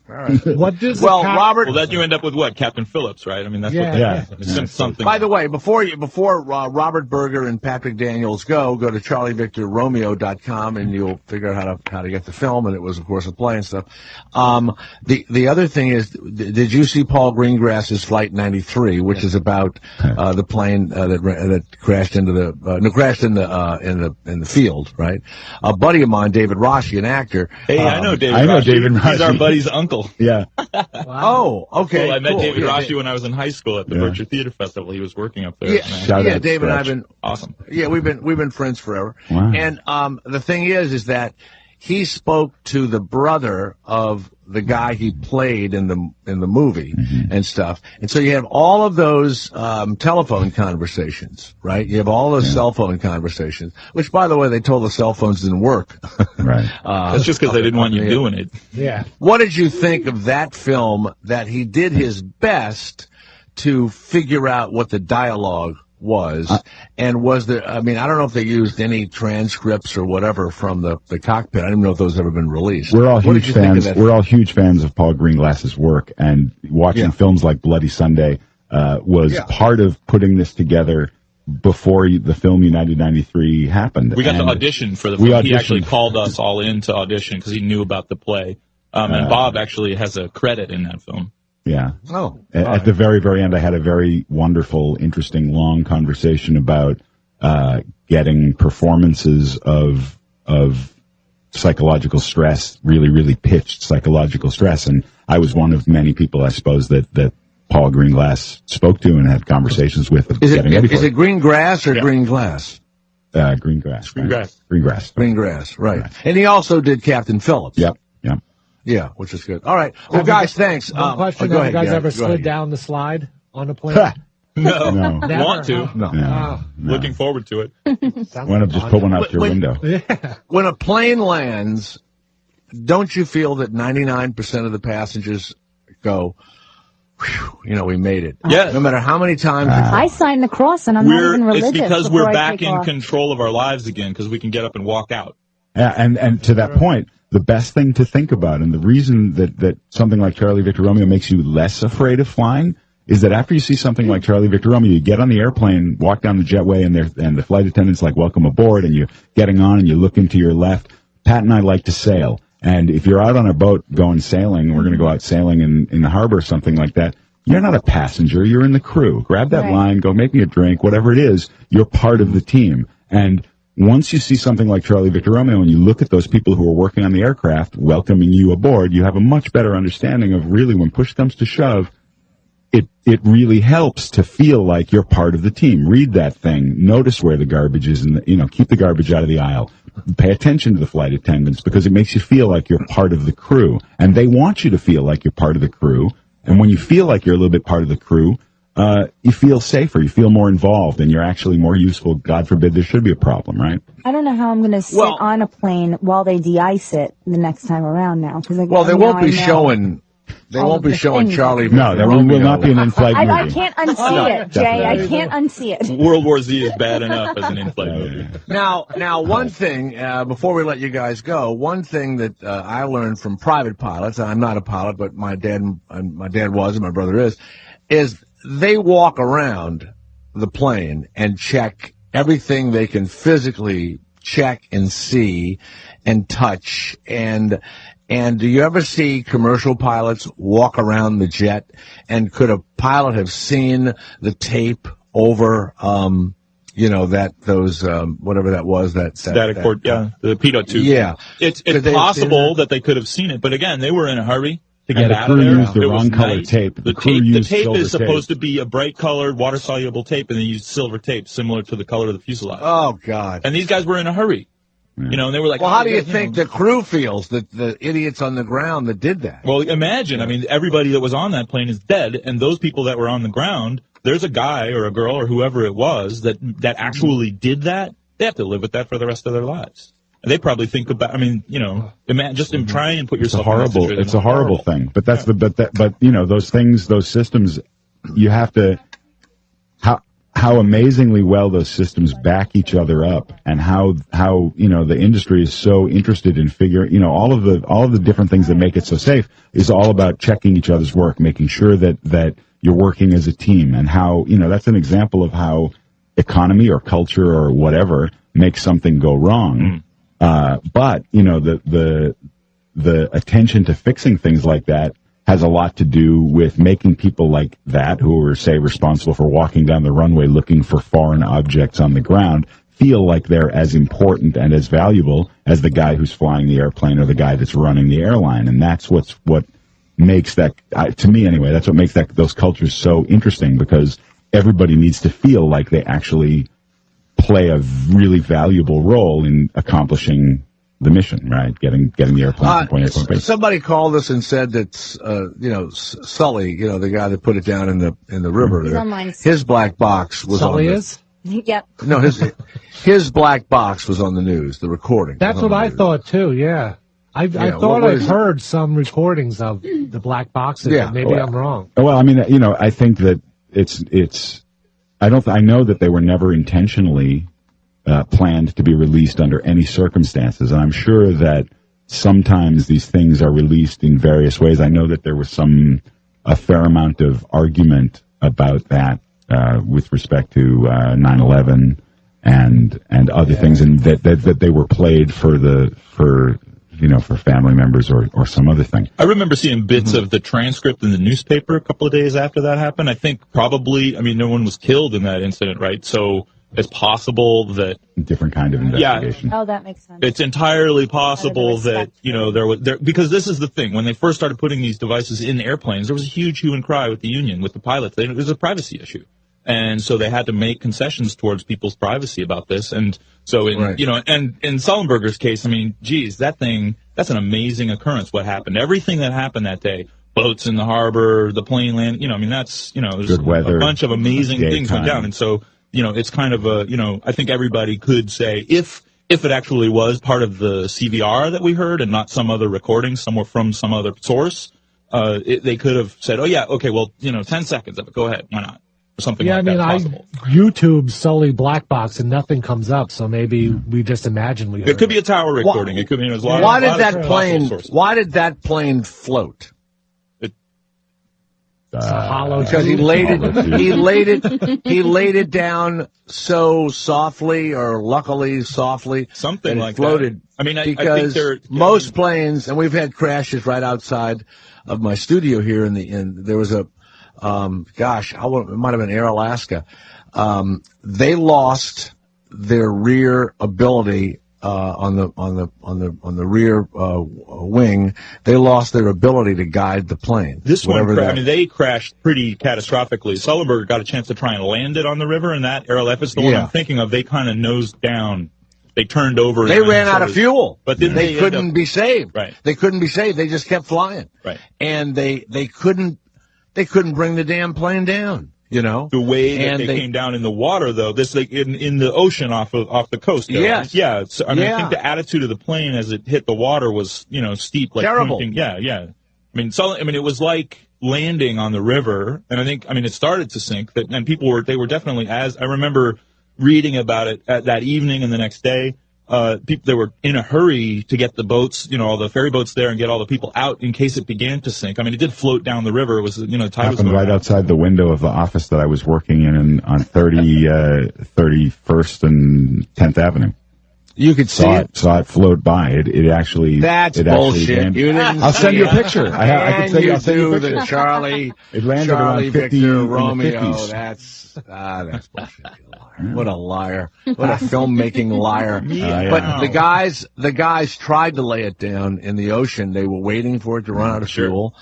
S2: All right.
S3: What does
S2: Robert?
S17: Well, then you end up with what? Captain Phillips, right? I mean, that's what something.
S2: By the way, before Robert Berger and Patrick Daniels go to charlievictorromeo.com and you'll figure out how to get the film. And it was, of course, a play and stuff. The other thing is, did you see Paul Greengrass's Flight 93, which is about the plane that crashed into in the field, right? A buddy of mine, David Rossi, an actor.
S17: Hey, I know David.
S16: I know David Rossi.
S17: He's our buddy's uncle.
S16: Yeah.
S2: Wow. Oh, okay.
S17: Well, I met
S2: cool.
S17: David Rossi when I was in high school at the Virtue Theater Festival. He was working up there.
S2: Yeah, David and I've been
S17: awesome.
S2: Yeah, we've been friends forever.
S16: Wow.
S2: And the thing is that he spoke to the brother of the guy he played in the movie and stuff. And so you have all of those telephone conversations, right? You have all those cell phone conversations, which, by the way, they told the cell phones didn't work.
S16: Right.
S17: That's just because they didn't want you doing it.
S3: Yeah.
S2: What did you think of that film, that he did his best to figure out what the dialogue was? And was there, I mean, I don't know if they used any transcripts or whatever from the cockpit. I don't know if those have ever been released.
S16: We're all huge fans. We're all huge fans of Paul Greenglass's work, and watching films like Bloody Sunday was part of putting this together before the film United 93 happened.
S17: We got to audition for the film. He actually called us all in to audition because he knew about the play. And Bob actually has a credit in that film.
S16: Yeah.
S2: Oh.
S16: At the very, very end, I had a very wonderful, interesting, long conversation about getting performances of psychological stress, really, really pitched psychological stress. And I was one of many people, I suppose, that Paul Greenglass spoke to and had conversations with.
S2: Is it green grass or green glass?
S16: Green grass.
S17: Green grass.
S16: Green grass.
S2: Green grass, right. And he also did Captain Phillips.
S16: Yep.
S2: Yeah, which is good. All right. Well, guys, thanks.
S3: One question:
S2: go
S3: have
S2: ahead,
S3: you guys ever
S2: Go
S3: slid
S2: ahead.
S3: down the slide on a plane?
S17: No.
S3: Never?
S17: Want to?
S16: No.
S17: Looking forward to it.
S16: Why not just put one out your window?
S3: Yeah.
S2: When a plane lands, don't you feel that 99% of the passengers go, whew, we made it?
S17: Yeah.
S2: No matter how many times.
S4: I signed the cross, and I'm not even religious.
S17: It's because
S4: before
S17: we're
S4: I
S17: back
S4: take
S17: in
S4: off.
S17: control of our lives again, because we can get up and walk out.
S16: Yeah, and to that point, the best thing to think about, and the reason that something like Charlie Victor Romeo makes you less afraid of flying, is that after you see something like Charlie Victor Romeo, you get on the airplane, walk down the jetway, and the flight attendant's like, welcome aboard, and you're getting on, and you look into your left. Pat and I like to sail, and if you're out on a boat going sailing, we're going to go out sailing in the harbor or something like that, you're not a passenger, you're in the crew. Grab that line, go make me a drink, whatever it is, you're part of the team. And once you see something like Charlie Victor Romeo and you look at those people who are working on the aircraft welcoming you aboard, you have a much better understanding of really when push comes to shove, it really helps to feel like you're part of the team. Read that thing. Notice where the garbage is, and keep the garbage out of the aisle. Pay attention to the flight attendants because it makes you feel like you're part of the crew. And they want you to feel like you're part of the crew. And when you feel like you're a little bit part of the crew, you feel safer, you feel more involved, and you're actually more useful. God forbid there should be a problem, right?
S4: I don't know how I'm going to sit on a plane while they de-ice it the next time around now. Cause
S2: they won't be showing. They won't be showing Charlie.
S16: No, there will not be an in-flight movie.
S4: I can't unsee it, Jay. I can't unsee it.
S17: World War Z is bad enough as an in-flight movie.
S2: Now, one thing, before we let you guys go, one thing that I learned from private pilots, I'm not a pilot, but my dad was, and my brother is they walk around the plane and check everything they can physically check and see and touch. And do you ever see commercial pilots walk around the jet? And could a pilot have seen the tape over, whatever that was, that
S17: static port, the pitot tube.
S2: Yeah.
S17: It's possible that they could have seen it, but again, they were in a hurry to get out of
S16: there.
S17: there.
S16: Used the wrong color tape.
S17: The tape is supposed to be a bright colored, water soluble tape, and they used silver tape similar to the color of the fuselage.
S2: Oh, God.
S17: And these guys were in a hurry. And they were like,
S2: well, how do you think the crew feels, the idiots on the ground that did that?
S17: Well, imagine, everybody that was on that plane is dead, and those people that were on the ground, there's a guy or a girl or whoever it was that actually did that. They have to live with that for the rest of their lives. And they probably think about, try and put yourself in that situation.
S16: It's a horrible thing. But that's those things, those systems, you have to, how amazingly well those systems back each other up, and how the industry is so interested in figuring, all of the different things that make it so safe is all about checking each other's work, making sure that you're working as a team, and how, that's an example of how economy or culture or whatever makes something go wrong. But the attention to fixing things like that has a lot to do with making people like that, who are, say, responsible for walking down the runway looking for foreign objects on the ground, feel like they're as important and as valuable as the guy who's flying the airplane or the guy that's running the airline. And that's what makes that, to me anyway, that's what makes those cultures so interesting, because everybody needs to feel like they actually play a really valuable role in accomplishing the mission, right? Getting the airplane from point A to point B.
S2: Somebody called us and said that, Sully, the guy that put it down in the river there, his black box was
S3: Sully
S2: on the,
S3: is?
S4: Yep.
S2: No, his black box was on the news, the recording.
S3: That's what I thought too, yeah. I thought I'd heard some recordings of the black boxes, but maybe I'm wrong.
S16: Well, I think that I know that they were never intentionally planned to be released under any circumstances. And I'm sure that sometimes these things are released in various ways. I know that there was a fair amount of argument about that with respect to 9/11 and other things, and that they were played for family members or some other thing.
S17: I remember seeing bits of the transcript in the newspaper a couple of days after that happened. I think probably, no one was killed in that incident, right? So it's possible that
S16: different kind of investigation.
S4: Oh, that makes sense.
S17: It's entirely possible that because this is the thing. When they first started putting these devices in airplanes, there was a huge hue and cry with the union, with the pilots. It was a privacy issue, and so they had to make concessions towards people's privacy about this. And so in Sullenberger's case, that's an amazing occurrence. What happened? Everything that happened that day. Boats in the harbor, the plane land. There's
S16: good weather,
S17: a bunch of amazing things went down, and so. It's kind of I think everybody could say, if if it actually was part of the CVR that we heard and not some other recording somewhere from some other source, they could have said, oh, yeah, okay, well, 10 seconds of it. Go ahead. Why not? Or something like that possible.
S3: YouTube Sully Black Box and nothing comes up, so maybe we just imagine we heard
S17: it. Could be a tower recording. It could be.
S2: Why did that plane float? Because he laid it down so softly, or luckily softly,
S17: something like
S2: floated.
S17: That. I mean,
S2: because
S17: I think
S2: most planes, and we've had crashes right outside of my studio here. There was a, it might have been Air Alaska. They lost their rear ability. On the rear wing, they lost their ability to guide the plane.
S17: This one, they crashed pretty catastrophically. Sullenberger got a chance to try and land it on the river, and that airlift is the one I'm thinking of. They kind of nosed down. They turned over.
S2: They ran out of fuel.
S17: But
S2: they couldn't be saved.
S17: Right.
S2: They couldn't be saved. They just kept flying.
S17: Right.
S2: And they couldn't bring the damn plane down.
S17: The way that they came down in the water, though, in the ocean off the coast.
S2: Yes.
S17: Yeah. So, I think the attitude of the plane as it hit the water was, steep, like
S2: terrible.
S17: Yeah. I mean, it was like landing on the river, and it started to sink. And people were definitely, as I remember reading about it that evening and the next day. They were in a hurry to get the boats, all the ferry boats there and get all the people out in case it began to sink. I mean, it did float down the river. It was, tide was
S16: happened right outside the window of the office that I was working in on 31st and 10th Avenue.
S2: You could
S16: saw it float by. It actually.
S2: That's bullshit. You didn't
S16: I'll send you a picture. I'll send you a picture.
S2: The Charlie.
S16: It landed
S2: Charlie
S16: around 50
S2: Victor
S16: in
S2: Romeo.
S16: The 50s.
S2: That's bullshit. What a liar. What a filmmaking liar.
S16: Yeah.
S2: But the guys tried to lay it down in the ocean. They were waiting for it to run out of fuel.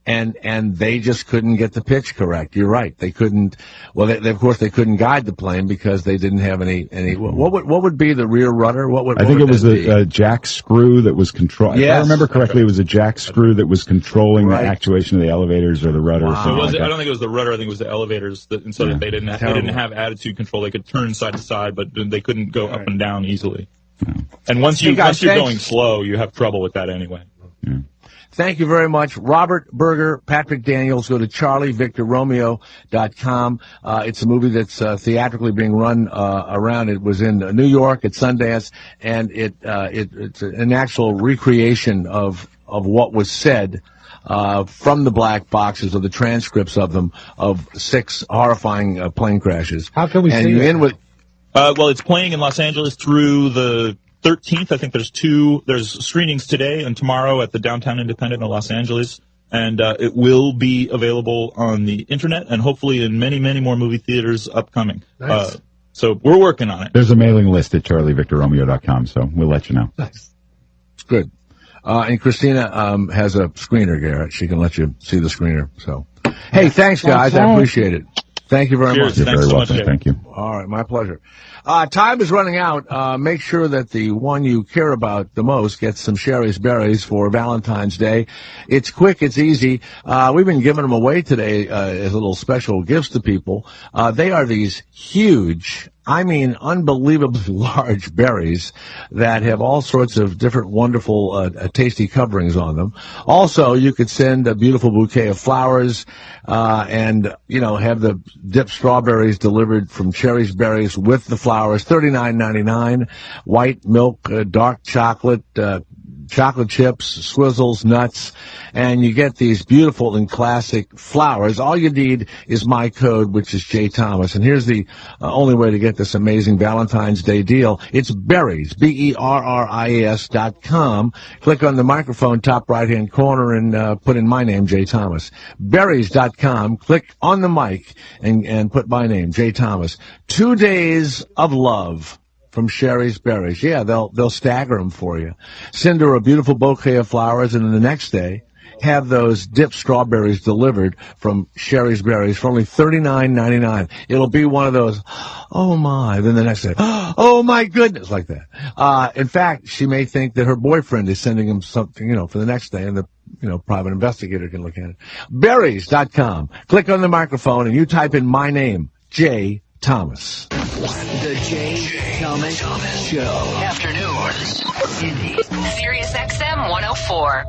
S2: And they just couldn't get the pitch correct. You're right. They couldn't. Well, of course they couldn't guide the plane because they didn't have any. What would be the rear rudder?
S16: I think it was a jack screw that was controlling.
S2: Yes.
S16: If I remember correctly, it was a jack screw that was controlling the actuation of the elevators or the rudder.
S17: Wow. I don't think it was the rudder. I think it was the elevators that they didn't have attitude control. They could turn side to side, but they couldn't go up and down easily. Yeah. And once you're going slow, you have trouble with that anyway.
S16: Yeah.
S2: Thank you very much. Robert Berger, Patrick Daniels. Go to CharlieVictorRomeo.com. It's a movie that's theatrically being run around. It was in New York at Sundance, and it's an actual recreation of what was said from the black boxes, of the transcripts of them, of 6 horrifying plane crashes.
S3: How can we see it?
S17: Well, it's playing in Los Angeles through the 13th. I think there's screenings today and tomorrow at the Downtown Independent in Los Angeles, and it will be available on the internet and hopefully in many, many more movie theaters upcoming.
S3: Nice.
S17: So we're working on it.
S16: There's a mailing list at CharlieVictorRomeo.com, so we'll let you know.
S2: Nice. Good. And Christina has a screener, Garrett. She can let you see the screener. So, hey, thanks, guys. I appreciate it. Thank you very much.
S16: You're very welcome. Thank you.
S2: All right, my pleasure. Time is running out. Make sure that the one you care about the most gets some Sherry's Berries for Valentine's Day. It's quick, it's easy. We've been giving them away today as little special gifts to people. They are these huge, unbelievably large berries that have all sorts of different wonderful, tasty coverings on them. Also, you could send a beautiful bouquet of flowers, and, have the dipped strawberries delivered from Cherry's Berries with the flowers, $39.99, white milk, dark chocolate, chocolate chips, swizzles, nuts, and you get these beautiful and classic flowers. All you need is my code, which is J. Thomas. And here's the only way to get this amazing Valentine's Day deal. It's Berries, BERRIES.com. Click on the microphone top right-hand corner and put in my name, J. Thomas. Berries.com. Click on the mic and put my name, J. Thomas. 2 days of love from Sherry's Berries. Yeah, they'll stagger them for you. Send her a beautiful bouquet of flowers, and then the next day, have those dipped strawberries delivered from Sherry's Berries for only $39.99. It'll be one of those, oh my, then the next day, oh my goodness, like that. In fact, she may think that her boyfriend is sending him something, for the next day, and the private investigator can look at it. Berries.com. Click on the microphone and you type in my name, J. Thomas.
S6: The Jay Thomas Show.
S11: Afternoons. Indy. Sirius XM 104.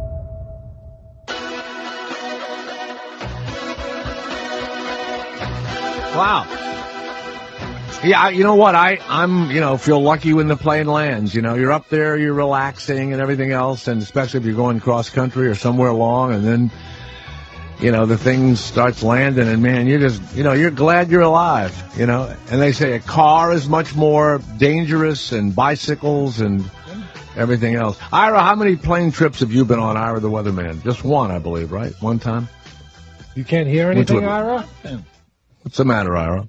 S2: Wow. Yeah, you know what? I'm feel lucky when the plane lands. You're up there, you're relaxing and everything else, and especially if you're going cross country or somewhere long, and then, the thing starts landing, and man, you're just, you're glad you're alive, And they say a car is much more dangerous, and bicycles and everything else. Ira, how many plane trips have you been on, Ira the Weatherman? Just one, I believe, right? One time?
S3: You can't hear anything, Ira?
S2: What's the matter, Ira?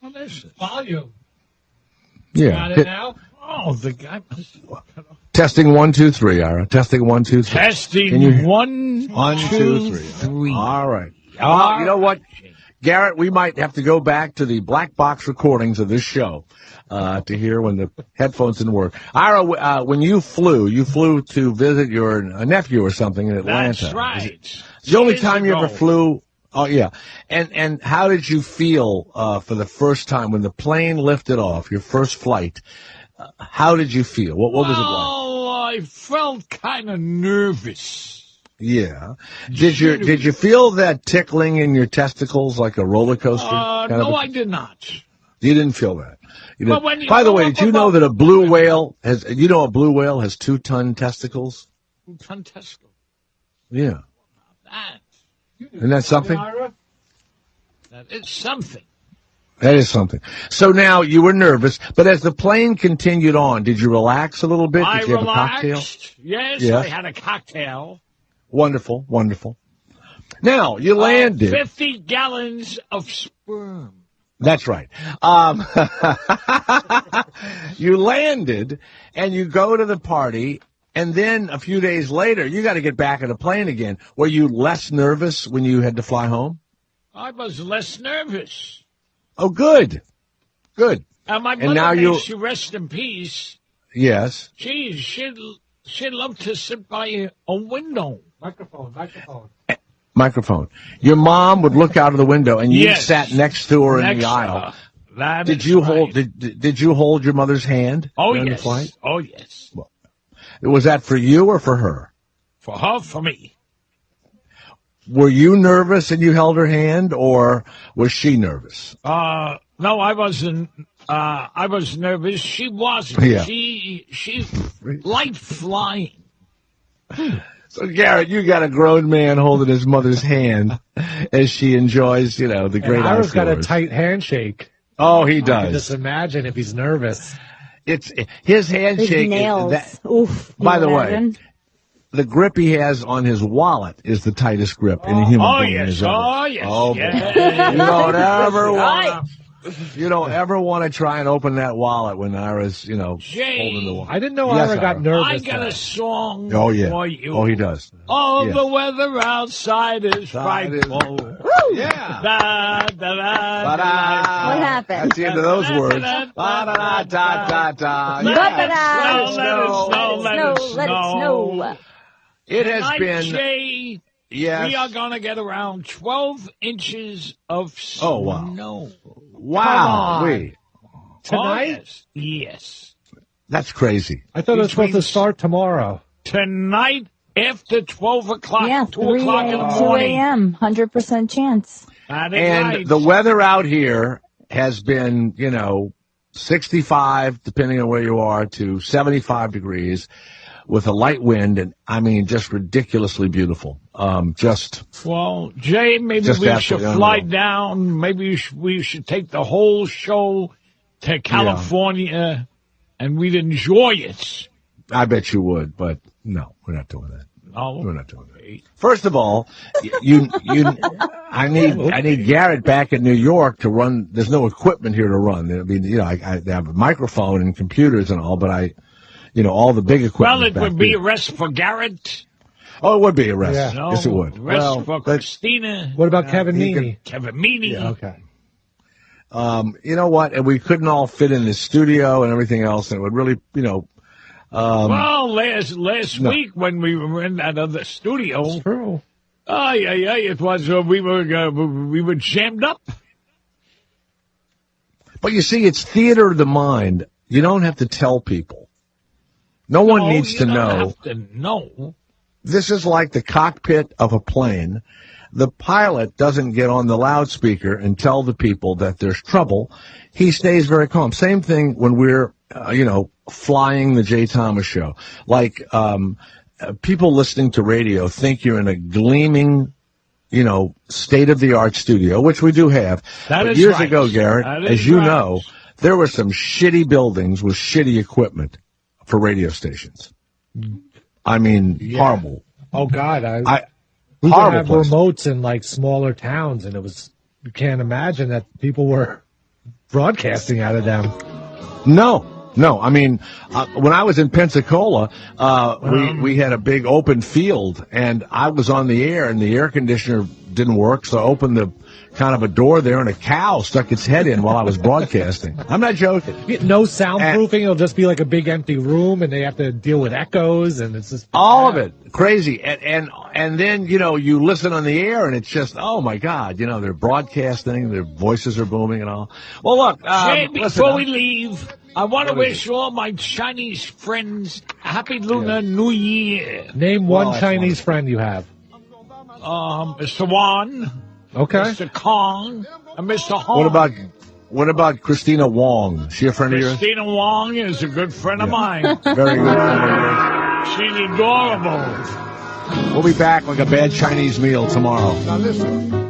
S3: Well, there's volume.
S2: Yeah.
S3: Got it now? Oh, the guy.
S2: Testing 1, 2, 3, Ira. Testing 1, 2, 3.
S21: Testing 1, 2, 3.
S2: All right. You know what, Garrett? We might have to go back to the black box recordings of this show to hear when the headphones didn't work. Ira, when you flew to visit your nephew or something in Atlanta.
S21: That's right.
S2: The only time you ever flew. Oh, yeah. And how did you feel for the first time when the plane lifted off, your first flight? How did you feel? What was it like?
S21: Oh, I felt kind of nervous.
S2: Yeah. Did you feel that tickling in your testicles like a roller coaster?
S21: No, I did not.
S2: You didn't feel that. You
S21: But
S2: didn't. By the way, did you know that a blue whale has 2-ton testicles?
S21: 2-ton testicles.
S2: Yeah.
S21: That.
S2: Isn't that something?
S21: That is something.
S2: That is something. So now you were nervous, but as the plane continued on, did you relax a little bit? Did you have a cocktail?
S21: Yes, I had a cocktail.
S2: Wonderful, wonderful. Now, you landed.
S21: 50 gallons of sperm.
S2: That's right. You landed, and you go to the party, and then a few days later, you got to get back on the plane again. Were you less nervous when you had to fly home?
S21: I was less nervous.
S2: Oh, good. Good.
S21: My mother,
S2: and now
S21: she rest in peace.
S2: Yes.
S21: She'd love to sit by a window.
S2: Microphone. Your mom would look out of the window, and you sat next to her in the aisle. Did you hold your mother's hand during the flight?
S21: Oh, yes.
S2: Was that for you or for her?
S21: For her, for me.
S2: Were you nervous and you held her hand, or was she nervous?
S21: No, I wasn't. I was nervous. She wasn't.
S2: Yeah.
S21: She's light flying.
S2: So, Garrett, you got a grown man holding his mother's hand as she enjoys, the great outdoors.
S3: Ira's got a tight handshake.
S2: Oh, he
S3: I
S2: does.
S3: can just imagine if he's nervous.
S2: It's his handshake.
S4: His nails. Oof.
S2: By the way, the grip he has on his wallet is the tightest grip any human being has ever.
S21: Oh, yes.
S2: Oh,
S21: yes.
S2: You don't ever want to try and open that wallet when Ira's, holding the wallet.
S3: I didn't know Ira got nervous.
S21: I got a song
S2: for you. Oh, he does.
S21: Oh, the weather outside is frightful.
S2: Yeah.
S21: Da, da, da, da.
S4: What happened?
S2: That's the end of those words. Da, da, da, da, da.
S21: Let it snow.
S4: Let it snow.
S2: It has
S21: Tonight,
S2: been.
S21: Jay,
S2: yes.
S21: We are going to get around 12 inches of snow.
S2: Oh, wow. Wow.
S21: Tonight? Oh, yes.
S2: That's crazy.
S3: I thought it was supposed to start tomorrow.
S21: Tonight after 12 o'clock,
S4: yeah,
S21: 2 o'clock in the morning.
S4: 2 a.m., 100% chance.
S21: That is
S2: and
S21: right.
S2: The weather out here has been, 65, depending on where you are, to 75 degrees with a light wind, and I mean, just ridiculously beautiful.
S21: Well, Jay, maybe we should fly down. Maybe we should take the whole show to California, and we'd enjoy it.
S2: I bet you would, but no, we're not doing that.
S21: No,
S2: we're not doing that. First of all, I need Garrett back in New York to run. There's no equipment here to run. I mean, I have a microphone and computers and all, but all the big equipment.
S21: Well, it would be a rest for Garrett.
S2: Oh, it would be a rest.
S21: Yeah. No,
S2: yes, it would.
S21: Rest for Christina.
S3: What about Kevin Meaney?
S21: Kevin Meaney.
S3: Yeah, okay.
S2: You know what? And we couldn't all fit in the studio and everything else, and it would really,
S21: well, last week when we were in that other studio.
S3: That's true.
S21: Oh, yeah, it was. We were jammed up.
S2: But you see, it's theater of the mind. You don't have to tell people. No one needs to know.
S21: No.
S2: This is like the cockpit of a plane. The pilot doesn't get on the loudspeaker and tell the people that there's trouble. He stays very calm. Same thing when we're, flying the Jay Thomas show. Like, people listening to radio think you're in a gleaming, state-of-the-art studio, which we do have. But years ago, Garrett, as you know, there were some shitty buildings with shitty equipment for radio stations. I mean, horrible.
S3: Oh, God. We would have remotes in, like, smaller towns, and you can't imagine that people were broadcasting out of them.
S2: No. I mean, when I was in Pensacola, we had a big open field, and I was on the air, and the air conditioner didn't work, so I opened the kind of a door there, and a cow stuck its head in while I was broadcasting. I'm not joking.
S3: No soundproofing. It'll just be like a big empty room, and they have to deal with echoes, and it's just
S2: all of it crazy. And then you listen on the air, and it's just oh my God, they're broadcasting, their voices are booming and all. Well, look,
S21: Jay, before we leave, I want to wish all my Chinese friends a happy Lunar New Year.
S3: Name one Chinese friend you have.
S21: Mr. Wan.
S3: Okay.
S21: Mr. Kong and Mr. Hong.
S2: What about Christina Wong? She a friend of yours?
S21: Christina Wong is a good friend of mine.
S2: Very good friend of yours.
S21: She's adorable.
S2: We'll be back like a bad Chinese meal tomorrow.
S21: Now listen.